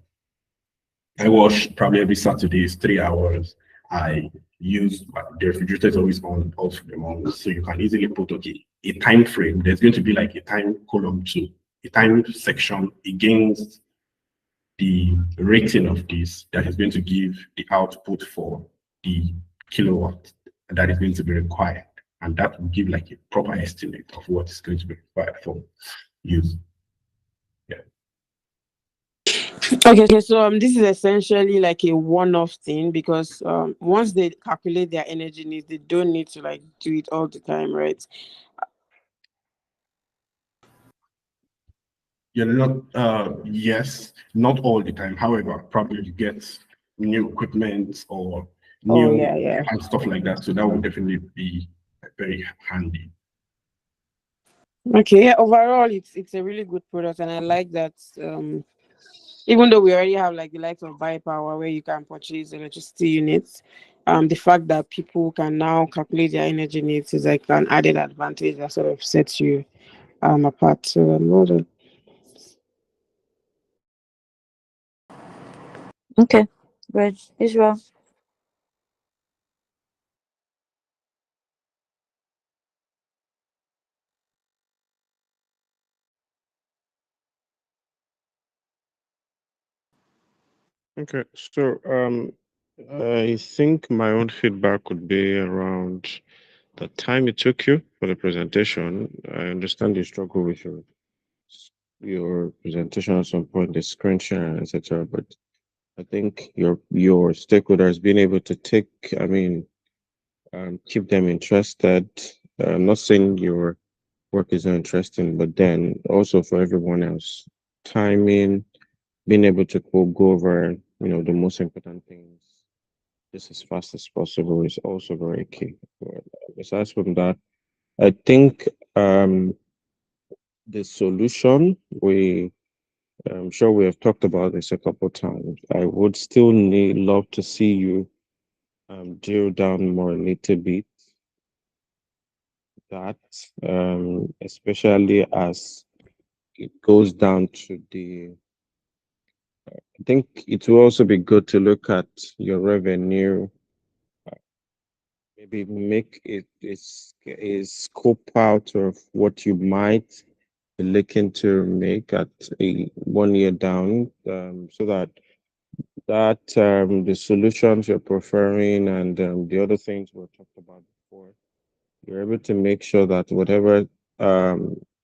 I wash probably every Saturday is 3 hours. I use the refrigerator is always on all through the month. So you can easily put, okay, a time frame. There's going to be like a time column to a time section against the rating of this that is going to give the output for the kilowatt that is going to be required. And that will give like a proper estimate of what is going to be required for use. Yeah. Okay, so this is essentially like a one-off thing, because once they calculate their energy needs, they don't need to like do it all the time, right? You're not, yes, not all the time. However, probably you get new equipment or Oh new yeah. and stuff like that. So that would definitely be very handy. Okay, yeah, overall it's a really good product, and I like that. Even though we already have like the likes of buy power where you can purchase electricity units, the fact that people can now calculate their energy needs is like an added advantage that sort of sets you apart. So well done. Okay, great. Israel. Okay, so I think my own feedback would be around the time it took you for the presentation. I understand you struggle with your presentation at some point, the screen share, etc. But I think your stakeholders being able to take, I mean, keep them interested. I'm not saying your work is not interesting, but then also for everyone else, timing, being able to go over, the most important things just as fast as possible is also very key. But besides from that, I think the solution I'm sure we have talked about this a couple of times. I would still love to see you drill down more a little bit that, especially as it goes down to I think it will also be good to look at your revenue, maybe make it a scope out of what you might be looking to make at a 1 year down, so that the solutions you're preferring and the other things we talked about before, you're able to make sure that whatever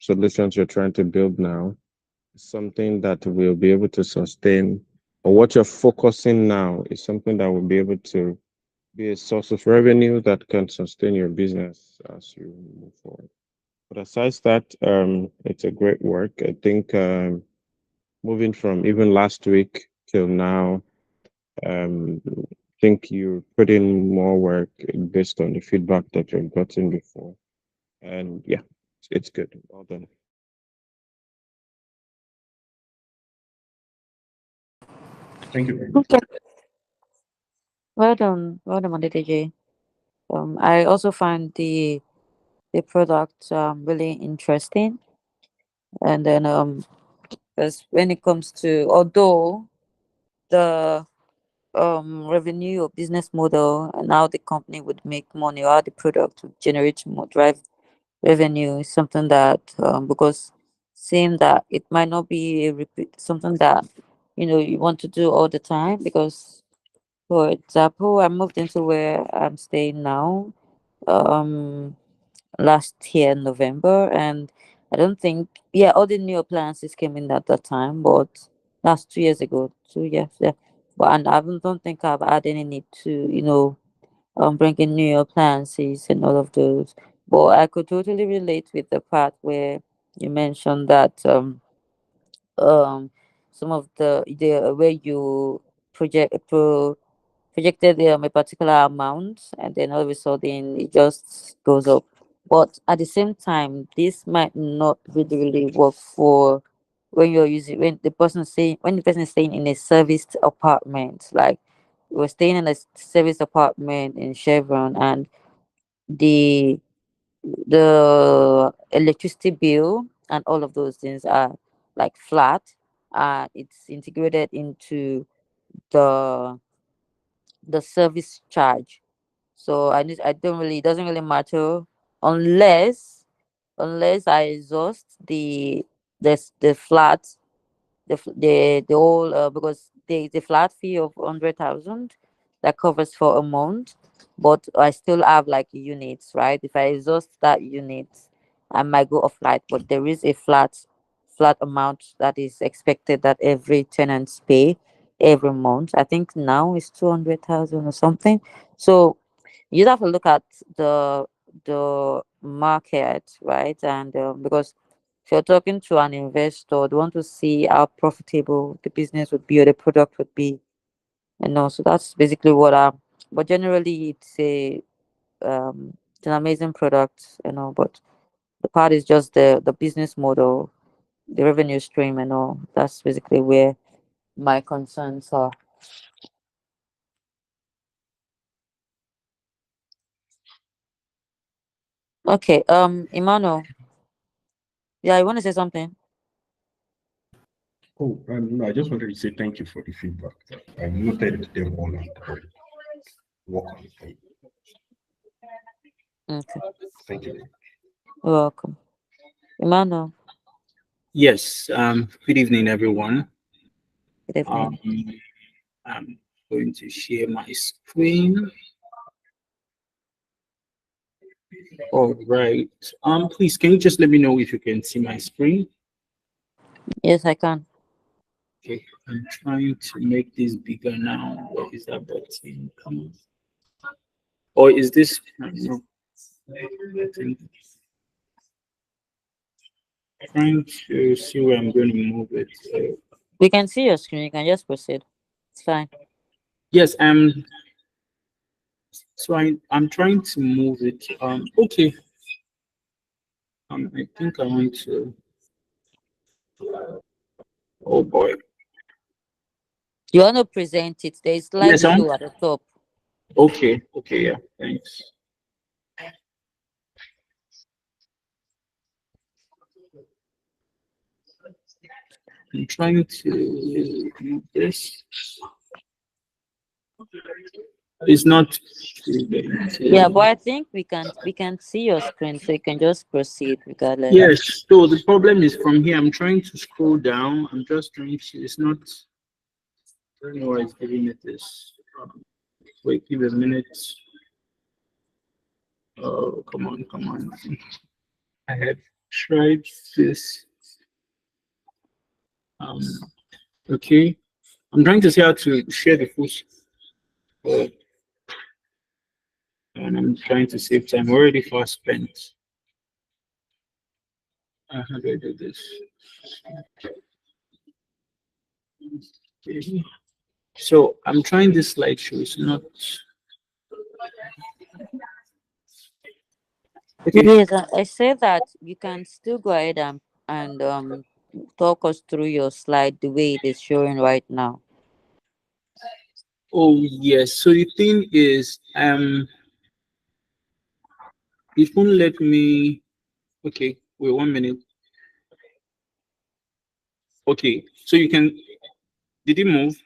solutions you're trying to build now is something that will be able to sustain, or what you're focusing now is something that will be able to be a source of revenue that can sustain your business as you move forward. But aside that, it's a great work. I think moving from even last week till now, think you put in more work based on the feedback that you've gotten before. And yeah, it's good. Well done. Thank you very much. Okay. Well done, DJ. I also find the product really interesting, and then because when it comes to, although the revenue or business model and how the company would make money or how the product would generate more drive revenue is something that because seeing that it might not be a repeat something that you want to do all the time. Because for example, I moved into where I'm staying now um last year November, and I don't think, yeah, all the new appliances came in at that time, but that's 2 years ago, 2 years, yeah. But and I don't think I've had any need to bring in new appliances and all of those. But I could totally relate with the part where you mentioned that um some of the where you projected a particular amount, and then all of a sudden it just goes up. But at the same time, this might not really work for when the person is staying in a serviced apartment. Like, we're staying in a serviced apartment in Chevron, and the the electricity bill and all of those things are like flat, and it's integrated into the service charge. So I don't really, it doesn't really matter unless I exhaust the flat, the whole because the flat fee of 100,000 that covers for a month, but I still have like units, right? If I exhaust that unit, I might go off light, but there is a flat amount that is expected that every tenants pay every month. I think now it's 200,000 or something. So you'd have to look at the market, right? And because if you're talking to an investor, they want to see how profitable the business would be or the product would be. So that's basically what I. But generally, it's an amazing product, But the part is just the business model, the revenue stream, and all. That's basically where my concerns are. Okay, Emmanuel, yeah, you want to say something? Oh, no, I just wanted to say thank you for the feedback. I noted them all and work on it. Okay, Thank you. you're welcome, Emmanuel. Yes, good evening, everyone. Good Um, evening. I'm going to share my screen. All right. Please, can you just let me know if you can see my screen? Yes, I can. Okay, I'm trying to make this bigger now. Where is that button? Come on. Or is this? No. I think trying to see where I'm going to move it. We can see your screen. You can just proceed. It's fine. Yes, so I'm trying to move it. Okay. I think I want to. Oh boy. You want to present it? There is Yes, I want. slideshow at the top. Okay. Okay. Yeah. Thanks. I'm trying to move this. It's not. Yeah, but I think we can see your screen, so you can just proceed regardless. Yes. So the problem is from here. I'm trying to scroll down. I'm just trying to. It's not. I don't know why it's giving it this. Wait, give it a minute. Oh, come on, come on. I have tried this. Um, okay. I'm trying to see how to share the full screen, and I'm trying to save time. Already far spent. How do I do this? Okay. So I'm trying this slideshow. It's not okay. Yes, I said that you can still go ahead and talk us through your slide the way it is showing right now. Oh yes. So the thing is, it won't let me. Okay, wait 1 minute. Okay, so you can. Did it move?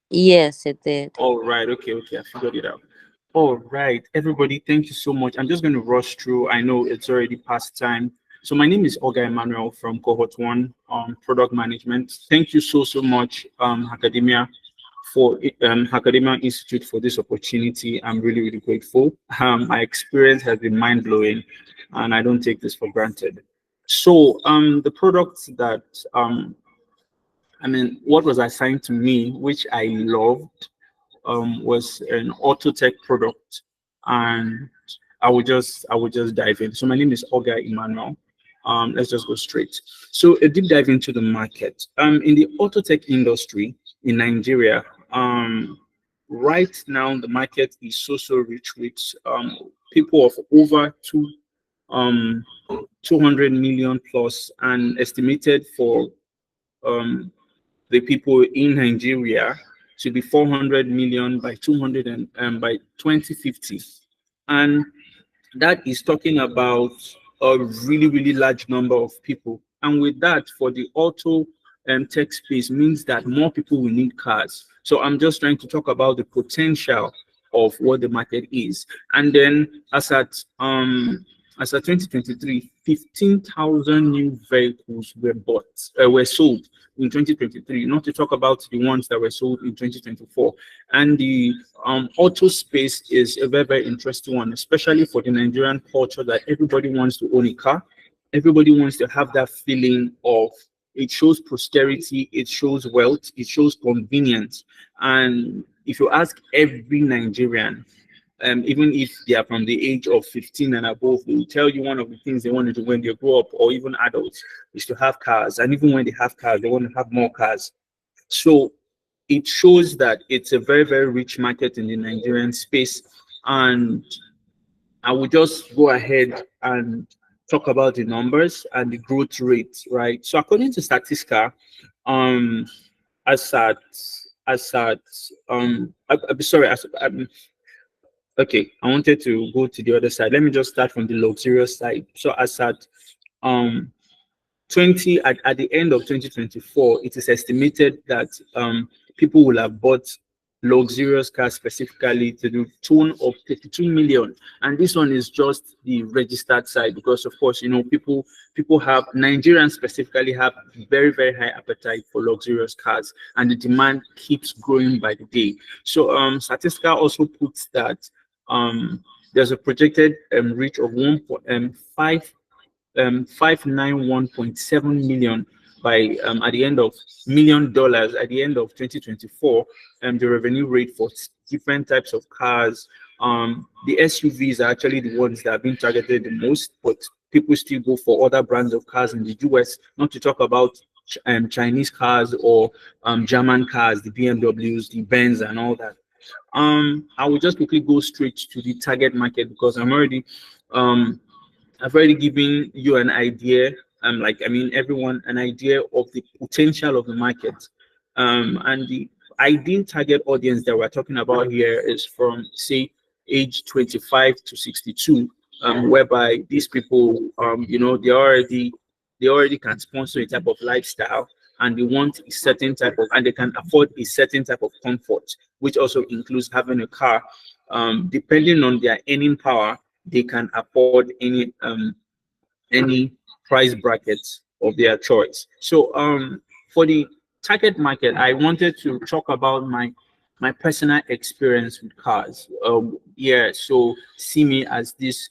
Yes, it did. All right. Okay. Okay. I figured it out. All right, everybody. Thank you so much. I'm just going to rush through. I know it's already past time. So my name is Olga Emmanuel from Cohort One, Product Management. Thank you so much, Academia, for Academia Institute for this opportunity. I'm really grateful. My experience has been mind blowing, and I don't take this for granted. So the products that what was assigned to me, which I loved, was an auto tech product, and I will just dive in. So my name is Olga Emmanuel. Let's just go straight. So a deep dive into the market. In the auto tech industry in Nigeria, right now the market is so rich with people of over 200 million plus, and estimated for um, the people in Nigeria to be 400 million by 200 and by 2050, and that is talking about a really large number of people. And with that, for the auto tech space, means that more people will need cars. So I'm just trying to talk about the potential of what the market is. And then as at 2023, 15,000 new vehicles were sold in 2023, not to talk about the ones that were sold in 2024. And the auto space is a very interesting one, especially for the Nigerian culture that everybody wants to own a car. Everybody wants to have that feeling of it shows prosperity, it shows wealth, it shows convenience. And if you ask every Nigerian, even if they are from the age of 15 and above, they will tell you one of the things they want to do when they grow up, or even adults, is to have cars. And even when they have cars, they want to have more cars. So it shows that it's a very rich market in the Nigerian space. And I will just go ahead and talk about the numbers and the growth rate, right? So according to Statista, um, as at I'm sorry, okay, I wanted to go to the other side. Let me just start from the luxurious side. So as at um 20 at the end of 2024, it is estimated that people will have bought luxurious cars specifically to the tune of 32 million. And this one is just the registered side because, of course, people have, Nigerians specifically have very, very high appetite for luxurious cars, and the demand keeps growing by the day. So Statistica also puts that there's a projected reach of 591.7 million by at the end of $1 million at the end of 2024. The revenue rate for different types of cars. The SUVs are actually the ones that have been targeted the most, but people still go for other brands of cars in the US, not to talk about Chinese cars or German cars, the BMWs, the Benz, and all that. I will just quickly go straight to the target market because I've already given you an idea, everyone an idea of the potential of the market. And the ideal target audience that we're talking about here is from, say, age 25 to 62, whereby these people, they already can sponsor a type of lifestyle, and they want a certain type of, and they can afford a certain type of comfort, which also includes having a car. Depending on their earning power, they can afford any price brackets of their choice. So for the target market, I wanted to talk about my personal experience with cars. So see me as this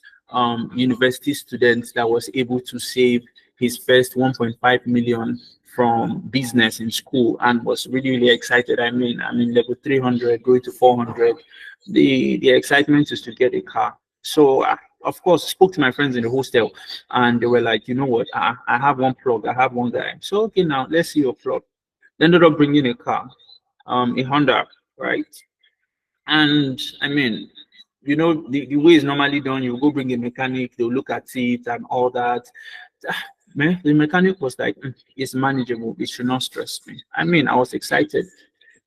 university student that was able to save his first 1.5 million from business in school and was really, really excited. I'm in level 300, going to 400. The excitement is to get a car. So of course, spoke to my friends in the hostel, and they were like, you know what, I have one plug, I have one guy. So okay, now let's see your plug. They ended up bringing a car, a Honda, right? And the way it's normally done, you go bring a mechanic, they'll look at it and all that. Man, the mechanic was like, it's manageable, it should not stress me. I was excited,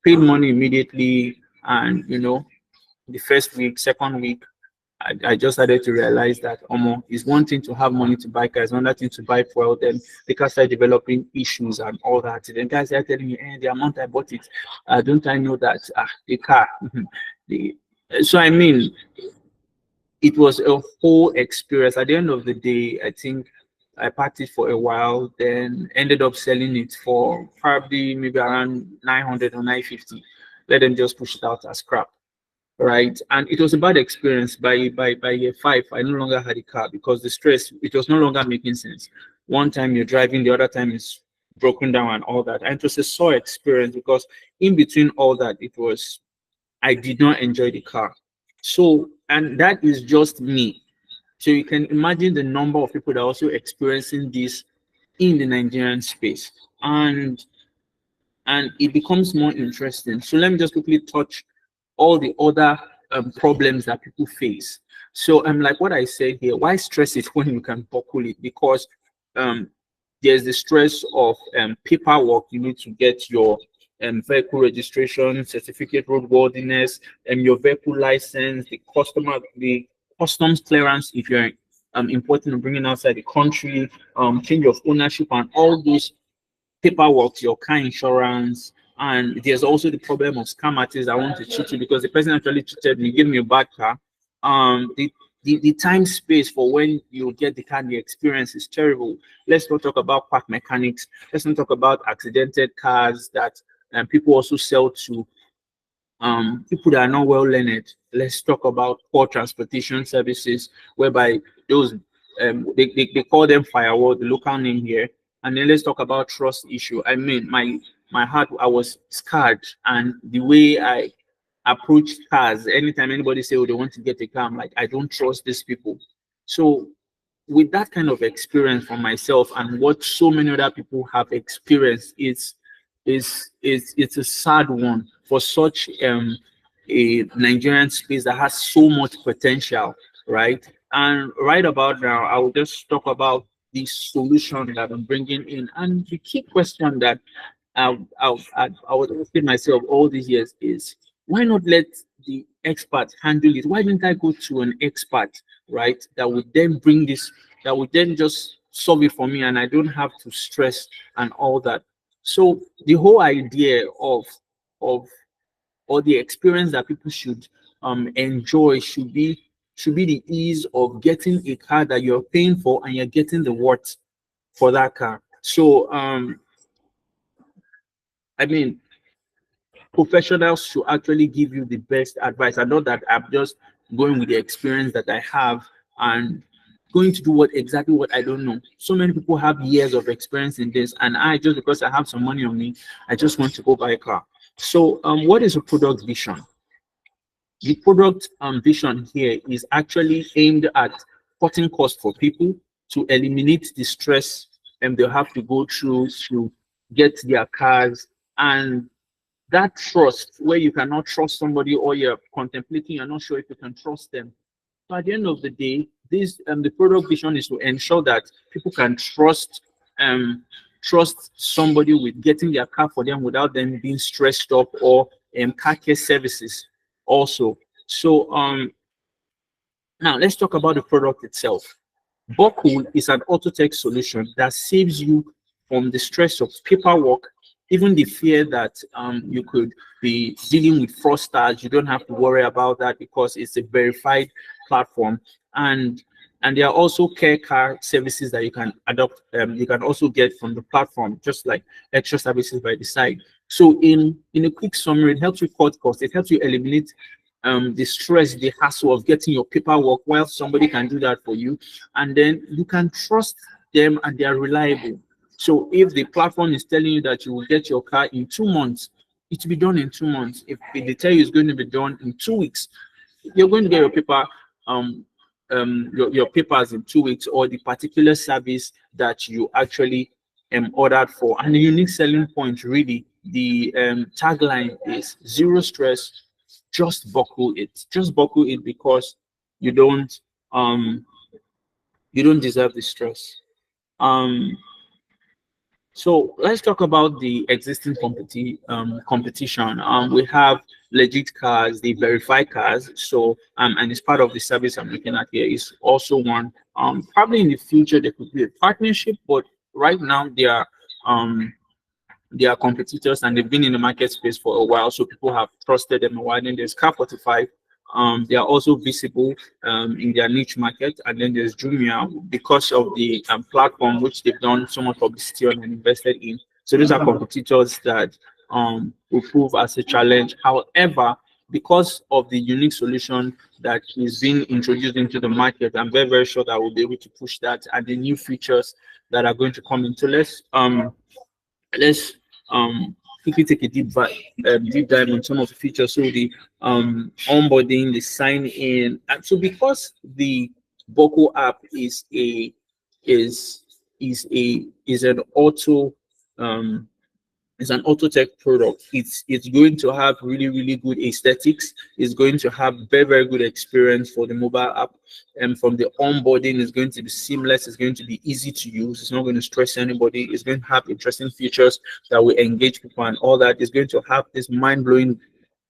paid money immediately, and the first week, second week, I just started to realize that it's one thing to have money to buy cars, another thing to buy fuel. Then the car started developing issues and all that. Then guys started telling me, the amount I bought it, don't I know that the car, so it was a whole experience. At the end of the day, I think I packed it for a while, then ended up selling it for probably maybe around 900 or 950. Let them just push it out as scrap. Right, and it was a bad experience. By year 5, I no longer had a car because the stress, it was no longer making sense. One time you're driving, the other time is broken down and all that. And it was a sore experience because in between all that, I did not enjoy the car. So, and that is just me. So you can imagine the number of people that are also experiencing this in the Nigerian space, and it becomes more interesting. So let me just quickly touch all the other problems that people face. So like what I said here, why stress it when you can buckle it? Because there's the stress of paperwork. You need to get your vehicle registration, certificate, roadworthiness, your vehicle license, the customs clearance if you're importing or bringing outside the country, change of ownership, and all those paperwork, your car insurance. And there's also the problem of scam artists that want to cheat you because the person actually cheated me, gave me a bad car. The time space for when you get the car, the experience is terrible. Let's not talk about park mechanics. Let's not talk about accidented cars that people also sell to people that are not well learned. Let's talk about poor transportation services, whereby those they call them firewall, the local name here. And then let's talk about trust issue. My heart, I was scarred, and the way I approach cars, anytime anybody say, oh, they want to get a car, I'm like, I don't trust these people. So with that kind of experience for myself and what so many other people have experienced, it's a sad one for such a Nigerian space that has so much potential, right? And right about now, I will just talk about the solution that I'm bringing in. And the key question that I was asking myself all these years is, why not let the expert handle it? Why didn't I go to an expert, right, that would then bring this, that would then just solve it for me, and I don't have to stress and all that. So the whole idea of or the experience that people should enjoy should be the ease of getting a car that you're paying for and you're getting the worth for that car. So I mean, professionals should actually give you the best advice. I know that I'm just going with the experience that I have and going to do what I don't know. So many people have years of experience in this, and I, just because I have some money on me, I just want to go buy a car. So what is a product vision? The product vision here is actually aimed at cutting costs for people, to eliminate the stress and they'll have to go through to get their cars, and that trust where you cannot trust somebody, or you're contemplating, you're not sure if you can trust them. So at the end of the day, this the product vision is to ensure that people can trust somebody with getting their car for them without them being stressed up, or car care services also. So now let's talk about the product itself. Buckle is an auto tech solution that saves you from the stress of paperwork, even the fear that you could be dealing with fraudsters. You don't have to worry about that because it's a verified platform. And there are also care car services that you can adopt. You can also get from the platform, just like extra services by the side. So in a quick summary, it helps you cut costs. It helps you eliminate the stress, the hassle of getting your paperwork, while somebody can do that for you. And then you can trust them and they are reliable. So if the platform is telling you that you will get your car in 2 months, it will be done in 2 months. If they tell you it's going to be done in 2 weeks, you're going to get your your papers in 2 weeks, or the particular service that you actually ordered for. And the unique selling point, really, the tagline is zero stress, just buckle it. Just buckle it, because you don't deserve the stress. So let's talk about the existing competition. We have legit cars, the verified cars. So and it's part of the service I'm looking at here is also one. Probably in the future there could be a partnership, but right now they are competitors and they've been in the market space for a while, so people have trusted them a while. Then there's Car 45. They are also visible in their niche market. And then there's Jumia, because of the platform which they've done so much publicity on and invested in. So those are competitors that will prove as a challenge. However, because of the unique solution that is being introduced into the market, I'm very, very sure that we'll be able to push that, and the new features that are going to come into. Let's quickly take a deep dive on some of the features. So the onboarding, the sign in, and so because the Boko app is an auto it's an auto tech product. It's going to have really, really good aesthetics. It's going to have very, very good experience for the mobile app. And from the onboarding, it's going to be seamless. It's going to be easy to use. It's not going to stress anybody. It's going to have interesting features that will engage people and all that. It's going to have this mind-blowing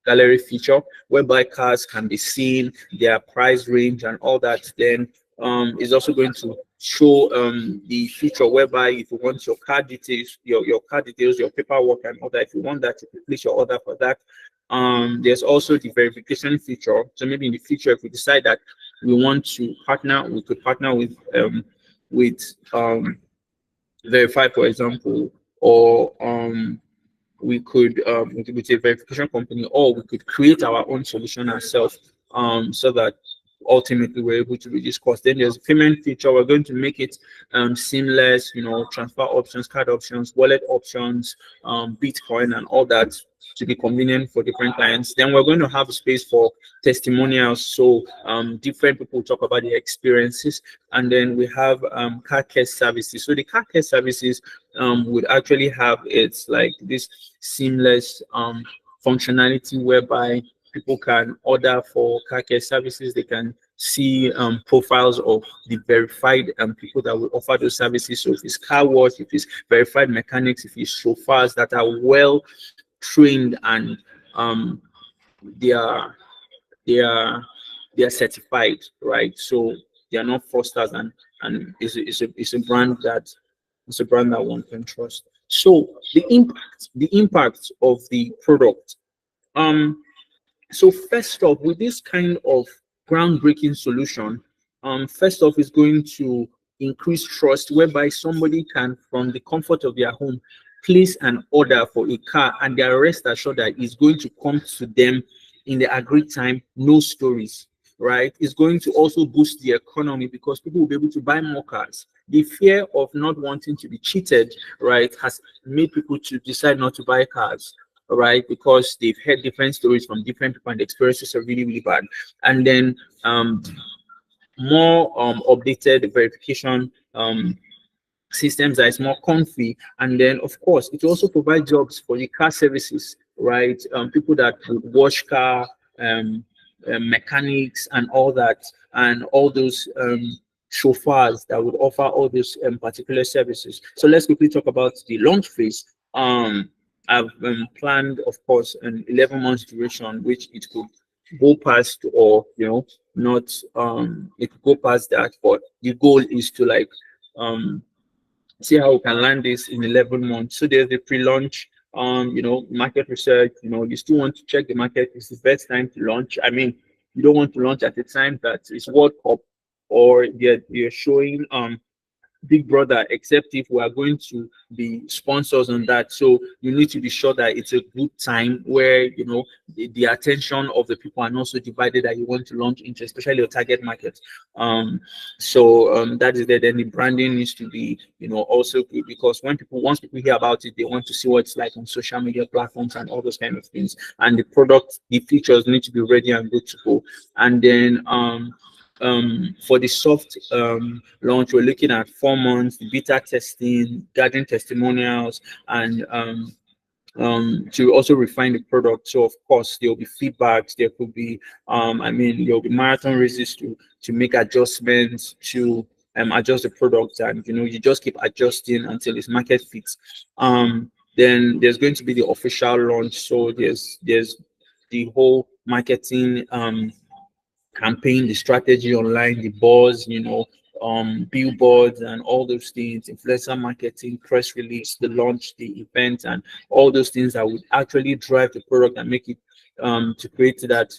gallery feature whereby cars can be seen, their price range and all that. Then is also going to show the feature whereby if you want your car details, your car details, your paperwork and all that, if you want that, you can place your order for that. There's also the verification feature. So maybe in the future, if we decide that we want to partner, we could partner with Verify, for example, or we could with a verification company, or we could create our own solution ourselves, so that ultimately we're able to reduce cost. Then there's a payment feature. We're going to make it seamless, transfer options, card options, wallet options, Bitcoin and all that, to be convenient for different clients. Then we're going to have a space for testimonials, so different people talk about their experiences. And then we have car care services. So the car care services would actually have, it's like this seamless functionality whereby people can order for car care services. They can see profiles of the verified people that will offer those services. So if it's car wash, if it's verified mechanics, if it's chauffeurs that are well trained and they are certified, right? So they are not fraudsters, and it's a brand that one can trust. So the impact of the product. So first off, with this kind of groundbreaking solution, first off is going to increase trust, whereby somebody can, from the comfort of their home, place an order for a car, and they are rest assured that it's going to come to them in the agreed time, no stories, right? It's going to also boost the economy because people will be able to buy more cars. The fear of not wanting to be cheated, right, has made people to decide not to buy cars, right? Because they've heard different stories from different people and the experiences are really, really bad. And then more updated verification systems that is more comfy. And then of course it also provides jobs for the car services, right? People that would wash car, mechanics and all that, and all those chauffeurs that would offer all these particular services. So let's quickly talk about the launch phase. I've planned, of course, an 11 months duration, which it could go past, or not, it could go past that, but the goal is to like see how we can land this in 11 months. So there's the pre-launch, market research. You still want to check the market. It's the best time to launch. I mean, you don't want to launch at a time that is World Cup, or they're showing Big Brother, except if we are going to be sponsors on that. So you need to be sure that it's a good time where the attention of the people are not so divided that you want to launch into, especially your target market. That is there. Then the branding needs to be also good, because once people hear about it, they want to see what it's like on social media platforms and all those kind of things. And the product, the features need to be ready and good to go. And then for the soft launch, we're looking at 4 months, beta testing, gathering testimonials, and to also refine the product. So of course there will be feedbacks, there could be there will be marathon races to make adjustments, to adjust the product, and you just keep adjusting until it's market fits. Then there's going to be the official launch. So there's the whole marketing campaign, the strategy online, the buzz, billboards and all those things, influencer marketing, press release, the launch, the event, and all those things that would actually drive the product and make it to create that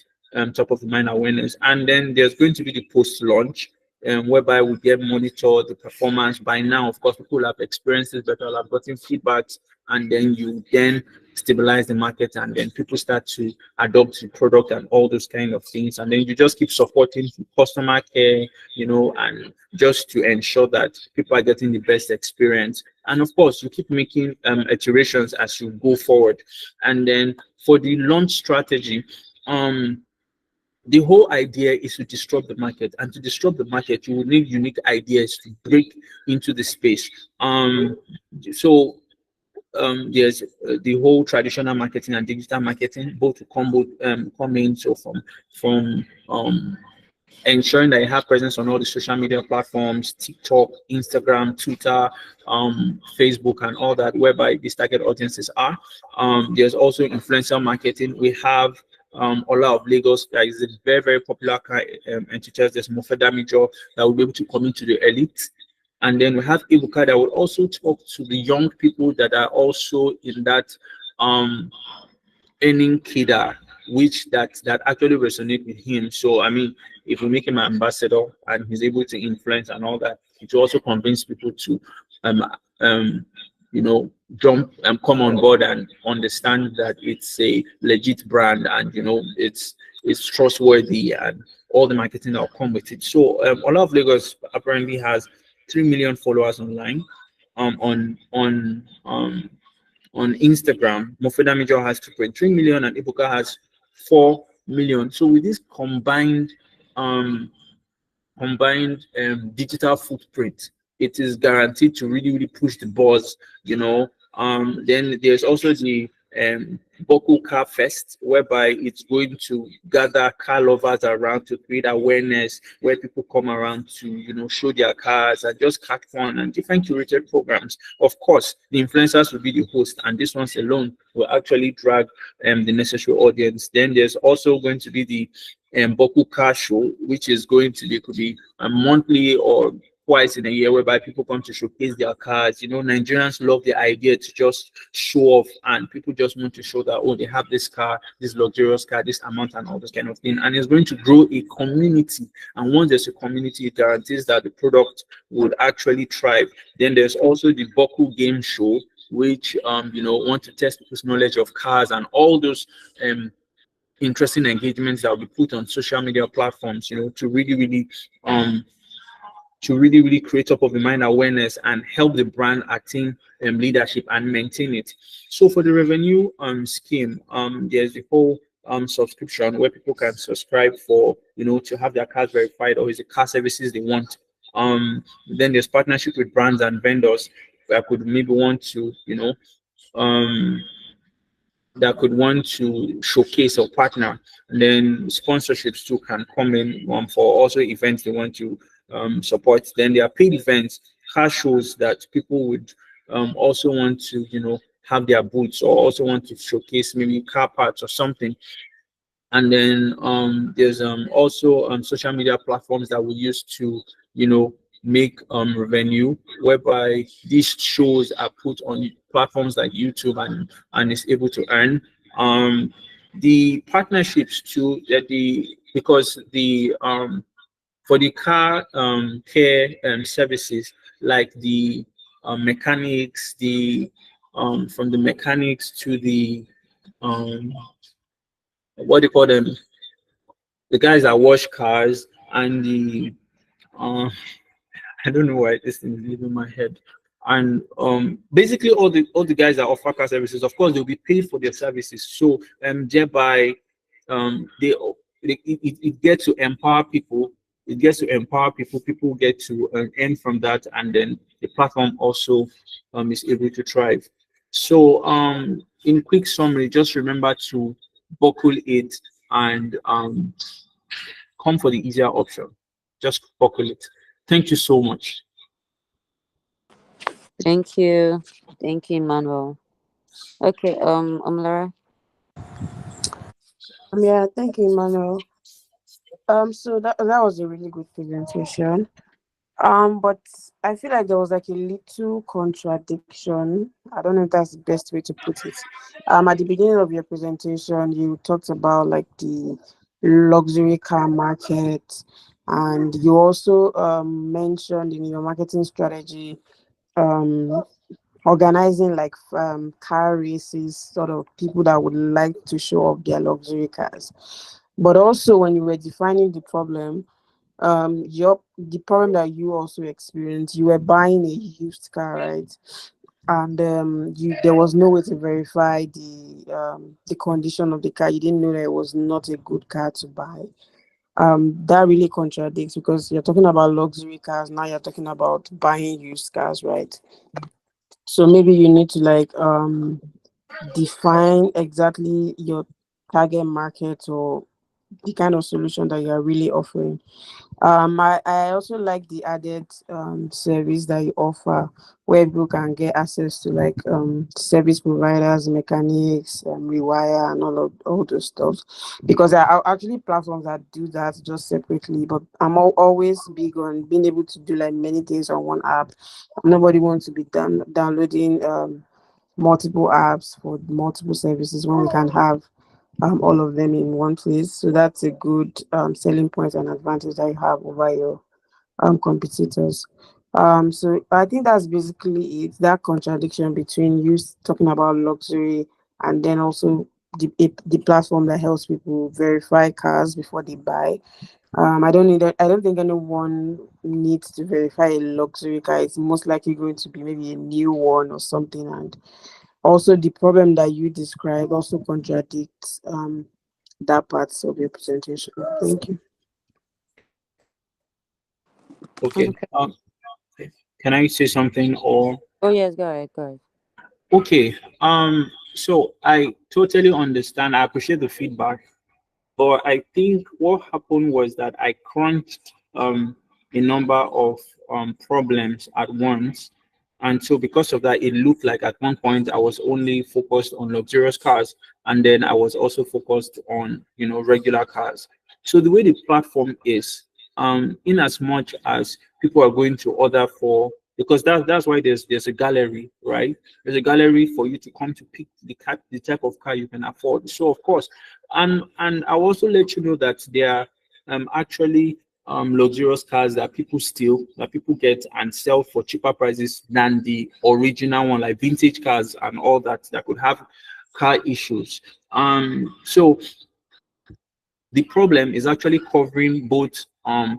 top of the mind awareness. And then there's going to be the post launch, whereby we get monitor the performance. By now, of course, people have experiences, but will have gotten feedbacks, and then you then stabilize the market, and then people start to adopt the product and all those kind of things. And then you just keep supporting customer care, and just to ensure that people are getting the best experience. And of course, you keep making iterations as you go forward. And then for the launch strategy, the whole idea is to disrupt the market, and to disrupt the market, you will need unique ideas to break into the space. There's the whole traditional marketing and digital marketing, both to come in. So from ensuring that you have presence on all the social media platforms, TikTok, Instagram, Twitter, Facebook, and all that, whereby these target audiences are. There's also influencer marketing. We have Ola of Lagos, that is a very, very popular entity. There's Mofedamijo that will be able to come into the elite. And then we have Ibuka that will also talk to the young people that are also in that earning kidder, which that actually resonate with him. So I mean, if we make him an ambassador and he's able to influence and all that, it will also convince people to jump and come on board and understand that it's a legit brand, and it's trustworthy, and all the marketing that will come with it. So Ola of Lagos apparently has 3 million followers online. On Instagram, Mofeda Major has 2.3 million, and Ibuka has 4 million. So with this combined digital footprint, it is guaranteed to really, really push the buzz. Then there's also the Boku Car Fest, whereby it's going to gather car lovers around to create awareness, where people come around to show their cars and just catch fun, and different curated programs. Of course, the influencers will be the host, and this ones alone will actually drag the necessary audience. Then there's also going to be the Boku Car Show, which is going to be, could be a monthly or twice in a year, whereby people come to showcase their cars. You know, Nigerians love the idea to just show off, and people just want to show that, oh, they have this car, this luxurious car, this amount, and all this kind of thing. And it's going to grow a community. And once there's a community, it guarantees that the product would actually thrive. Then there's also the Boku Game Show, which you know, want to test people's knowledge of cars, and all those interesting engagements that will be put on social media platforms, you know, um to really create top of the mind awareness and help the brand attain leadership and maintain it. So for the revenue scheme, there's the whole subscription where people can subscribe for, you know, to have their cars verified, or is the car services they want. Then there's partnership with brands and vendors that could maybe want to, you know, um that could want to showcase or partner. And then sponsorships too can come in for also events they want to support. Then there are paid events, car shows that people would also want to, you know, have their booths, or also want to showcase maybe car parts or something. And then there's also social media platforms that we use to, you know, make revenue, whereby these shows are put on platforms like YouTube, and is able to earn. The partnerships too, that because the for the car care services, like the mechanics, the from the mechanics to the um what do you call them, the guys that wash cars, and the uh, I don't know why this thing is leaving my head. And basically all the guys that offer car services, of course, they'll be paid for their services. So thereby it gets to empower people. It gets to empower people. People get to earn from that, and then the platform also is able to thrive. So in quick summary, just remember to buckle it, and come for the easier option. Just buckle it. Thank you so much. Thank you. Thank you, Emmanuel. Okay, Lara. Yeah, thank you, Emmanuel. So that was a really good presentation. But I feel like there was like a little contradiction. I don't know if that's the best way to put it. At the beginning of your presentation, you talked about like the luxury car market, and you also mentioned in your marketing strategy um organizing like car races, sort of people that would like to show off their luxury cars. But also when you were defining the problem, your the problem that you also experienced, you were buying a used car, right? And you there was no way to verify the condition of the car. You didn't know that it was not a good car to buy. That really contradicts, because you're talking about luxury cars, now you're talking about buying used cars, right? So maybe you need to like define exactly your target market, or the kind of solution that you are really offering. I also like the added service that you offer, where people can get access to like service providers, mechanics, rewire, and all those stuff. Because there are actually platforms that do that just separately. But I'm always big on being able to do like many things on one app. Nobody wants to be downloading multiple apps for multiple services when we can have all of them in one place. So that's a good selling point and advantage that you have over your competitors. So I think that's basically it. That contradiction between you talking about luxury, and then also the platform that helps people verify cars before they buy. I don't think anyone needs to verify a luxury car. It's most likely going to be maybe a new one or something. And also the problem that you describe also contradicts that part of your presentation. Thank you. Okay. Can I say something, or? Oh yes, go ahead, go ahead. Okay. So I totally understand. I appreciate the feedback, but I think what happened was that I crunched a number of problems at once. And so because of that, it looked like at one point I was only focused on luxurious cars, and then I was also focused on, you know, regular cars. So the way the platform is, in as much as people are going to order for, because that's why there's a gallery, right? There's a gallery for you to come to pick the type of car you can afford. So of course, and I'll also let you know that there are actually luxurious cars that people steal, that people get and sell for cheaper prices than the original one, like vintage cars and all that that could have car issues. So the problem is actually covering both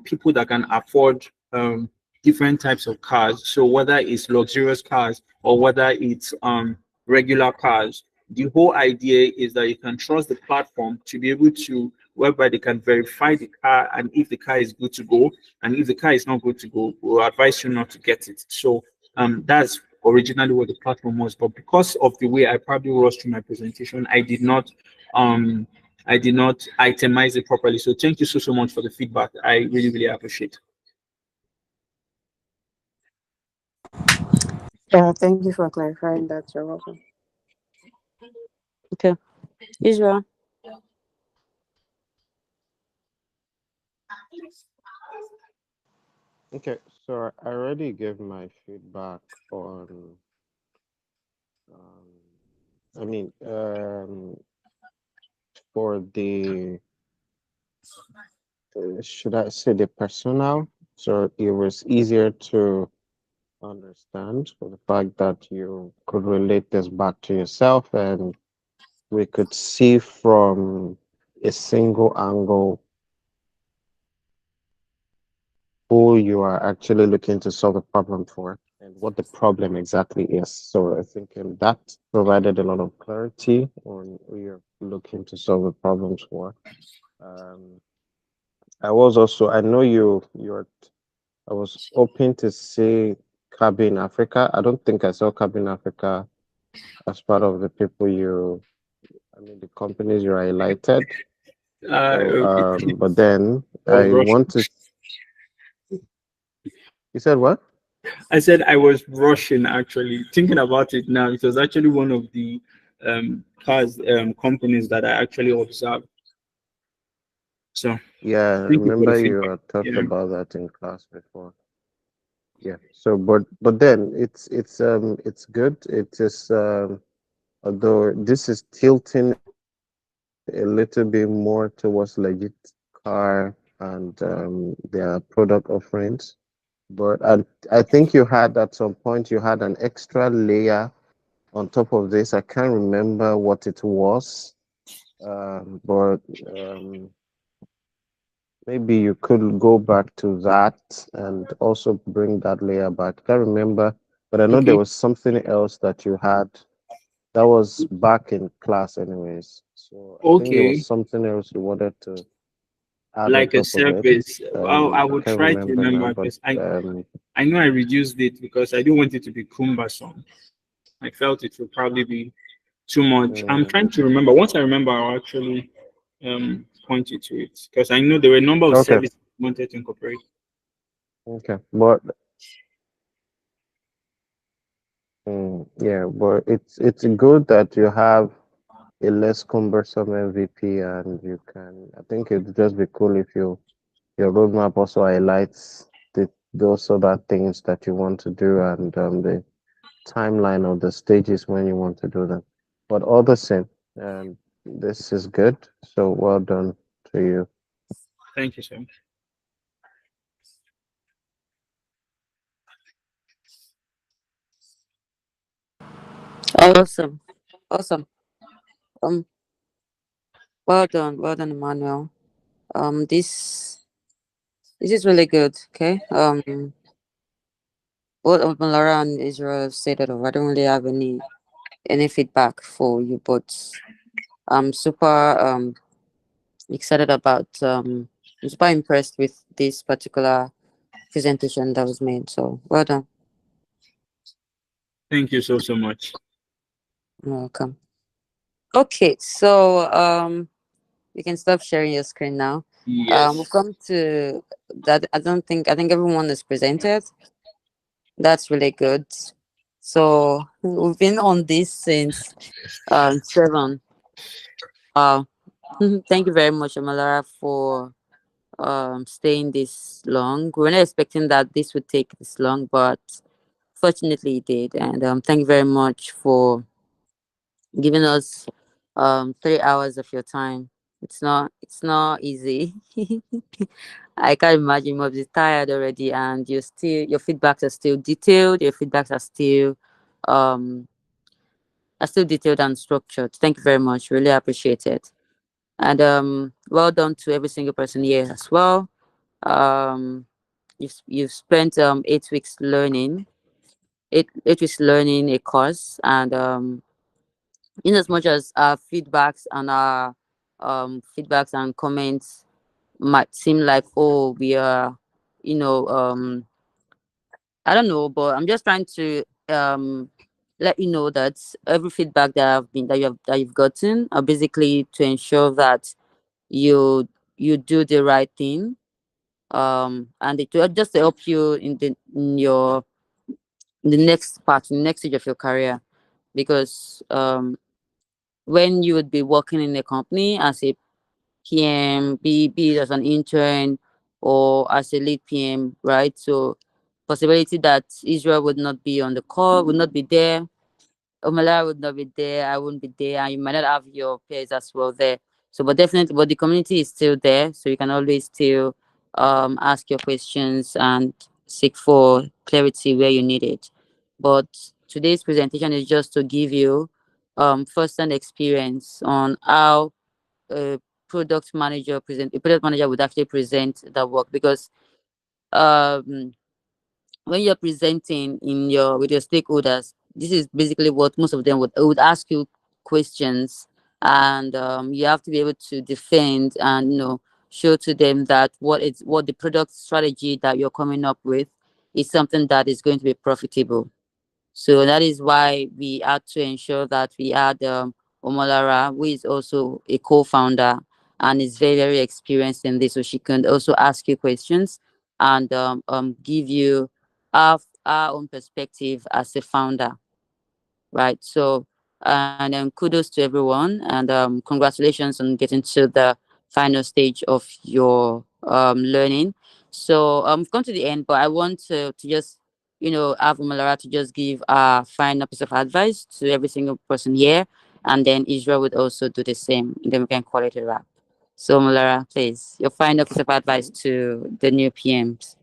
people that can afford different types of cars. So whether it's luxurious cars or whether it's regular cars, the whole idea is that you can trust the platform to be able to, whereby they can verify the car, and if the car is good to go, and if the car is not good to go, we'll advise you not to get it. So that's originally what the platform was, but because of the way I probably rushed through my presentation, um I did not itemize it properly. So thank you so much for the feedback. I really appreciate. Yeah, thank you for clarifying that. You're welcome. Okay, Israel. Okay, so I already gave my feedback on, I mean, for the, should I say the personnel? So it was easier to understand for the fact that you could relate this back to yourself, and we could see from a single angle who you are actually looking to solve a problem for and what the problem exactly is. So I think that provided a lot of clarity on who you're looking to solve the problems for. Um, I was also, I know I was hoping to see Cabin Africa. I don't think I saw Cabin Africa as part of the people I mean, the companies you highlighted. So, Okay. but then I was I rushing. want to, you said what? I said I was rushing actually. Thinking about it now, it was actually one of the cars companies that I actually observed. So Yeah, thank you for the remember you feedback. talked Yeah. about that in class before. Yeah. So, but then it's good. It is although this is tilting a little bit more towards legit car and their product offerings. But I think you had at some point you had an extra layer on top of this. I can't remember what it was. But maybe you could go back to that and also bring that layer back. I can't remember, but I know there Okay. was something else that you had that was back in class, anyways. So I think there was Okay. something else you wanted to add on Like a top of it. service. Well, I I would can't try to remember now, remember but because I know I reduced it because I didn't want it to be cumbersome. I felt it would probably be too much. I'm mm, trying to remember. Once I remember, I'll actually point you to it because I know there were a number of okay, services I wanted to incorporate. okay, but yeah, but it's good that you have a less cumbersome MVP, and you can. I think it'd just be cool if your roadmap also highlights those other things that you want to do, and the timeline of the stages when you want to do them. But all the same, this is good. So well done to you. Thank you, sir. Awesome. Awesome. Um, well done, Emmanuel. This is really good. Okay. Both of Malara and Israel have said it. I don't really have any feedback for you, but I'm super excited about I'm super impressed with this particular presentation that was made. So well done. Thank you so much. You're welcome. Okay, so you can stop sharing your screen now. We've Yes. come to that. I think everyone is presented. That's really good. So we've been on this since 7. Wow. Thank you very much, Amalara, for staying this long. We were not expecting that this would take this long, but fortunately it did. And thank you very much for giving us 3 hours of your time. It's not easy. I can't imagine, you must be tired already, and your feedbacks are still detailed. Your feedbacks um are still detailed and structured. Thank you very much. Really appreciate it. And well done to every single person here as well. Um you've spent 8 weeks learning, 8 weeks learning a course, and in as much as our feedbacks and comments might seem like, oh, we are, you know I don't know, but I'm just trying to let you know that every feedback that you've gotten are basically to ensure that you you do the right thing, and it will just help you in the next part, in the next stage of your career. Because when you would be working in a company as a PM, be it as an intern or as a lead PM, right? So possibility that Israel would not be on the call, would not be there, Omalara would not be there, I wouldn't be there, and you might not have your peers as well there. So, but definitely, but the community is still there, so you can always still ask your questions and seek for clarity where you need it. But today's presentation is just to give you first-hand experience on how a a product manager would actually present the work, because um when you're presenting in your with your stakeholders, this is basically what most of them would ask you questions, and you have to be able to defend and show to them that what the product strategy that you're coming up with is something that is going to be profitable. So that is why we had to ensure that we had Omolara, who is also a co-founder and is very, very experienced in this. So she can also ask you questions and give you our own perspective as a founder, right? So, and kudos to everyone, and congratulations on getting to the final stage of your learning. So, we've come to the end, but I want to just, have Malara to just give a final piece of advice to every single person here, and then Israel would also do the same, and then we can call it a wrap. So, Malara, please, your final piece of advice to the new PMs.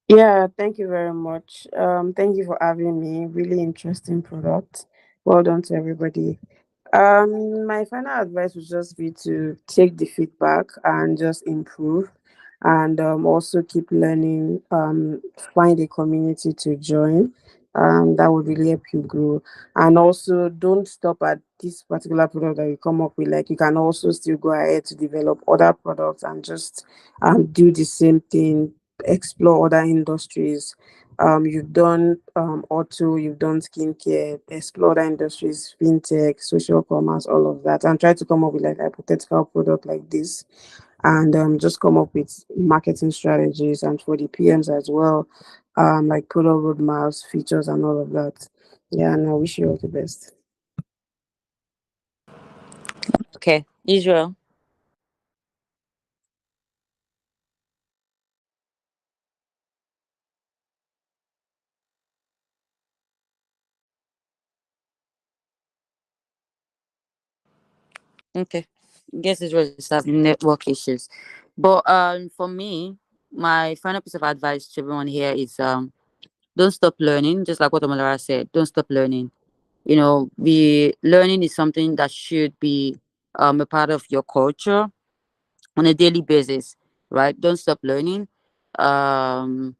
Yeah, thank you very much. Thank you for having me. Really interesting product. Well done to everybody. My final advice would just be to take the feedback and just improve, and also keep learning. Find a community to join. That would really help you grow. And also, don't stop at this particular product that you come up with. Like, you can also still go ahead to develop other products and just do the same thing, explore other industries. You've done auto, you've done skincare, explore other industries, fintech, social commerce, all of that, and try to come up with like a hypothetical product like this, and just come up with marketing strategies, and for the PMs as well, like product roadmaps, features, and all of that. Yeah, and I wish you all the best. Okay, Israel. Okay. Guess Israel is having network issues. But for me, my final piece of advice to everyone here is don't stop learning, just like what Omalara said. Don't stop learning. The learning is something that should be a part of your culture on a daily basis, right? Don't stop learning. Um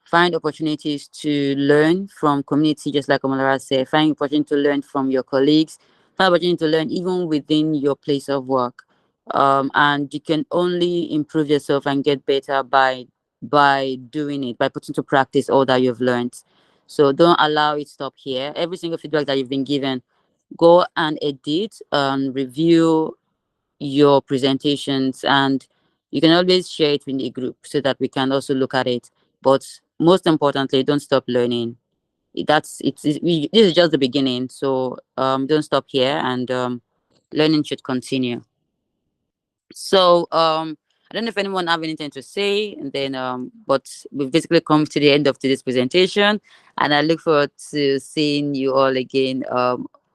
Find opportunities to learn from community, just like Omalara said. Find opportunity to learn from your colleagues. Find opportunity to learn even within your place of work. And you can only improve yourself and get better by doing it, by putting to practice all that you've learned. So don't allow it stop here. Every single feedback that you've been given, go and edit and review your presentations, and you can always share it in a group so that we can also look at it. But most importantly, don't stop learning. This is just the beginning, so don't stop here, and learning should continue. So I don't know if anyone have anything to say, and then but we've basically come to the end of today's presentation, and I look forward to seeing you all again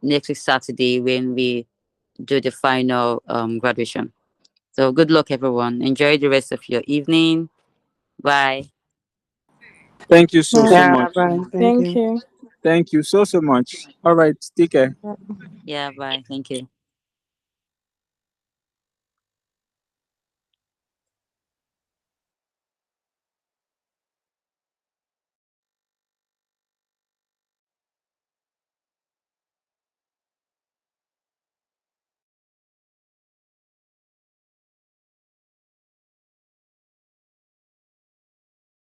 next week Saturday when we do the final graduation. So good luck everyone. Enjoy the rest of your evening. Bye. Thank you so so Bye. Yeah, much. bye. Thank Thank you. you. Thank you so so much. All right, take care. Yeah, bye. Thank you.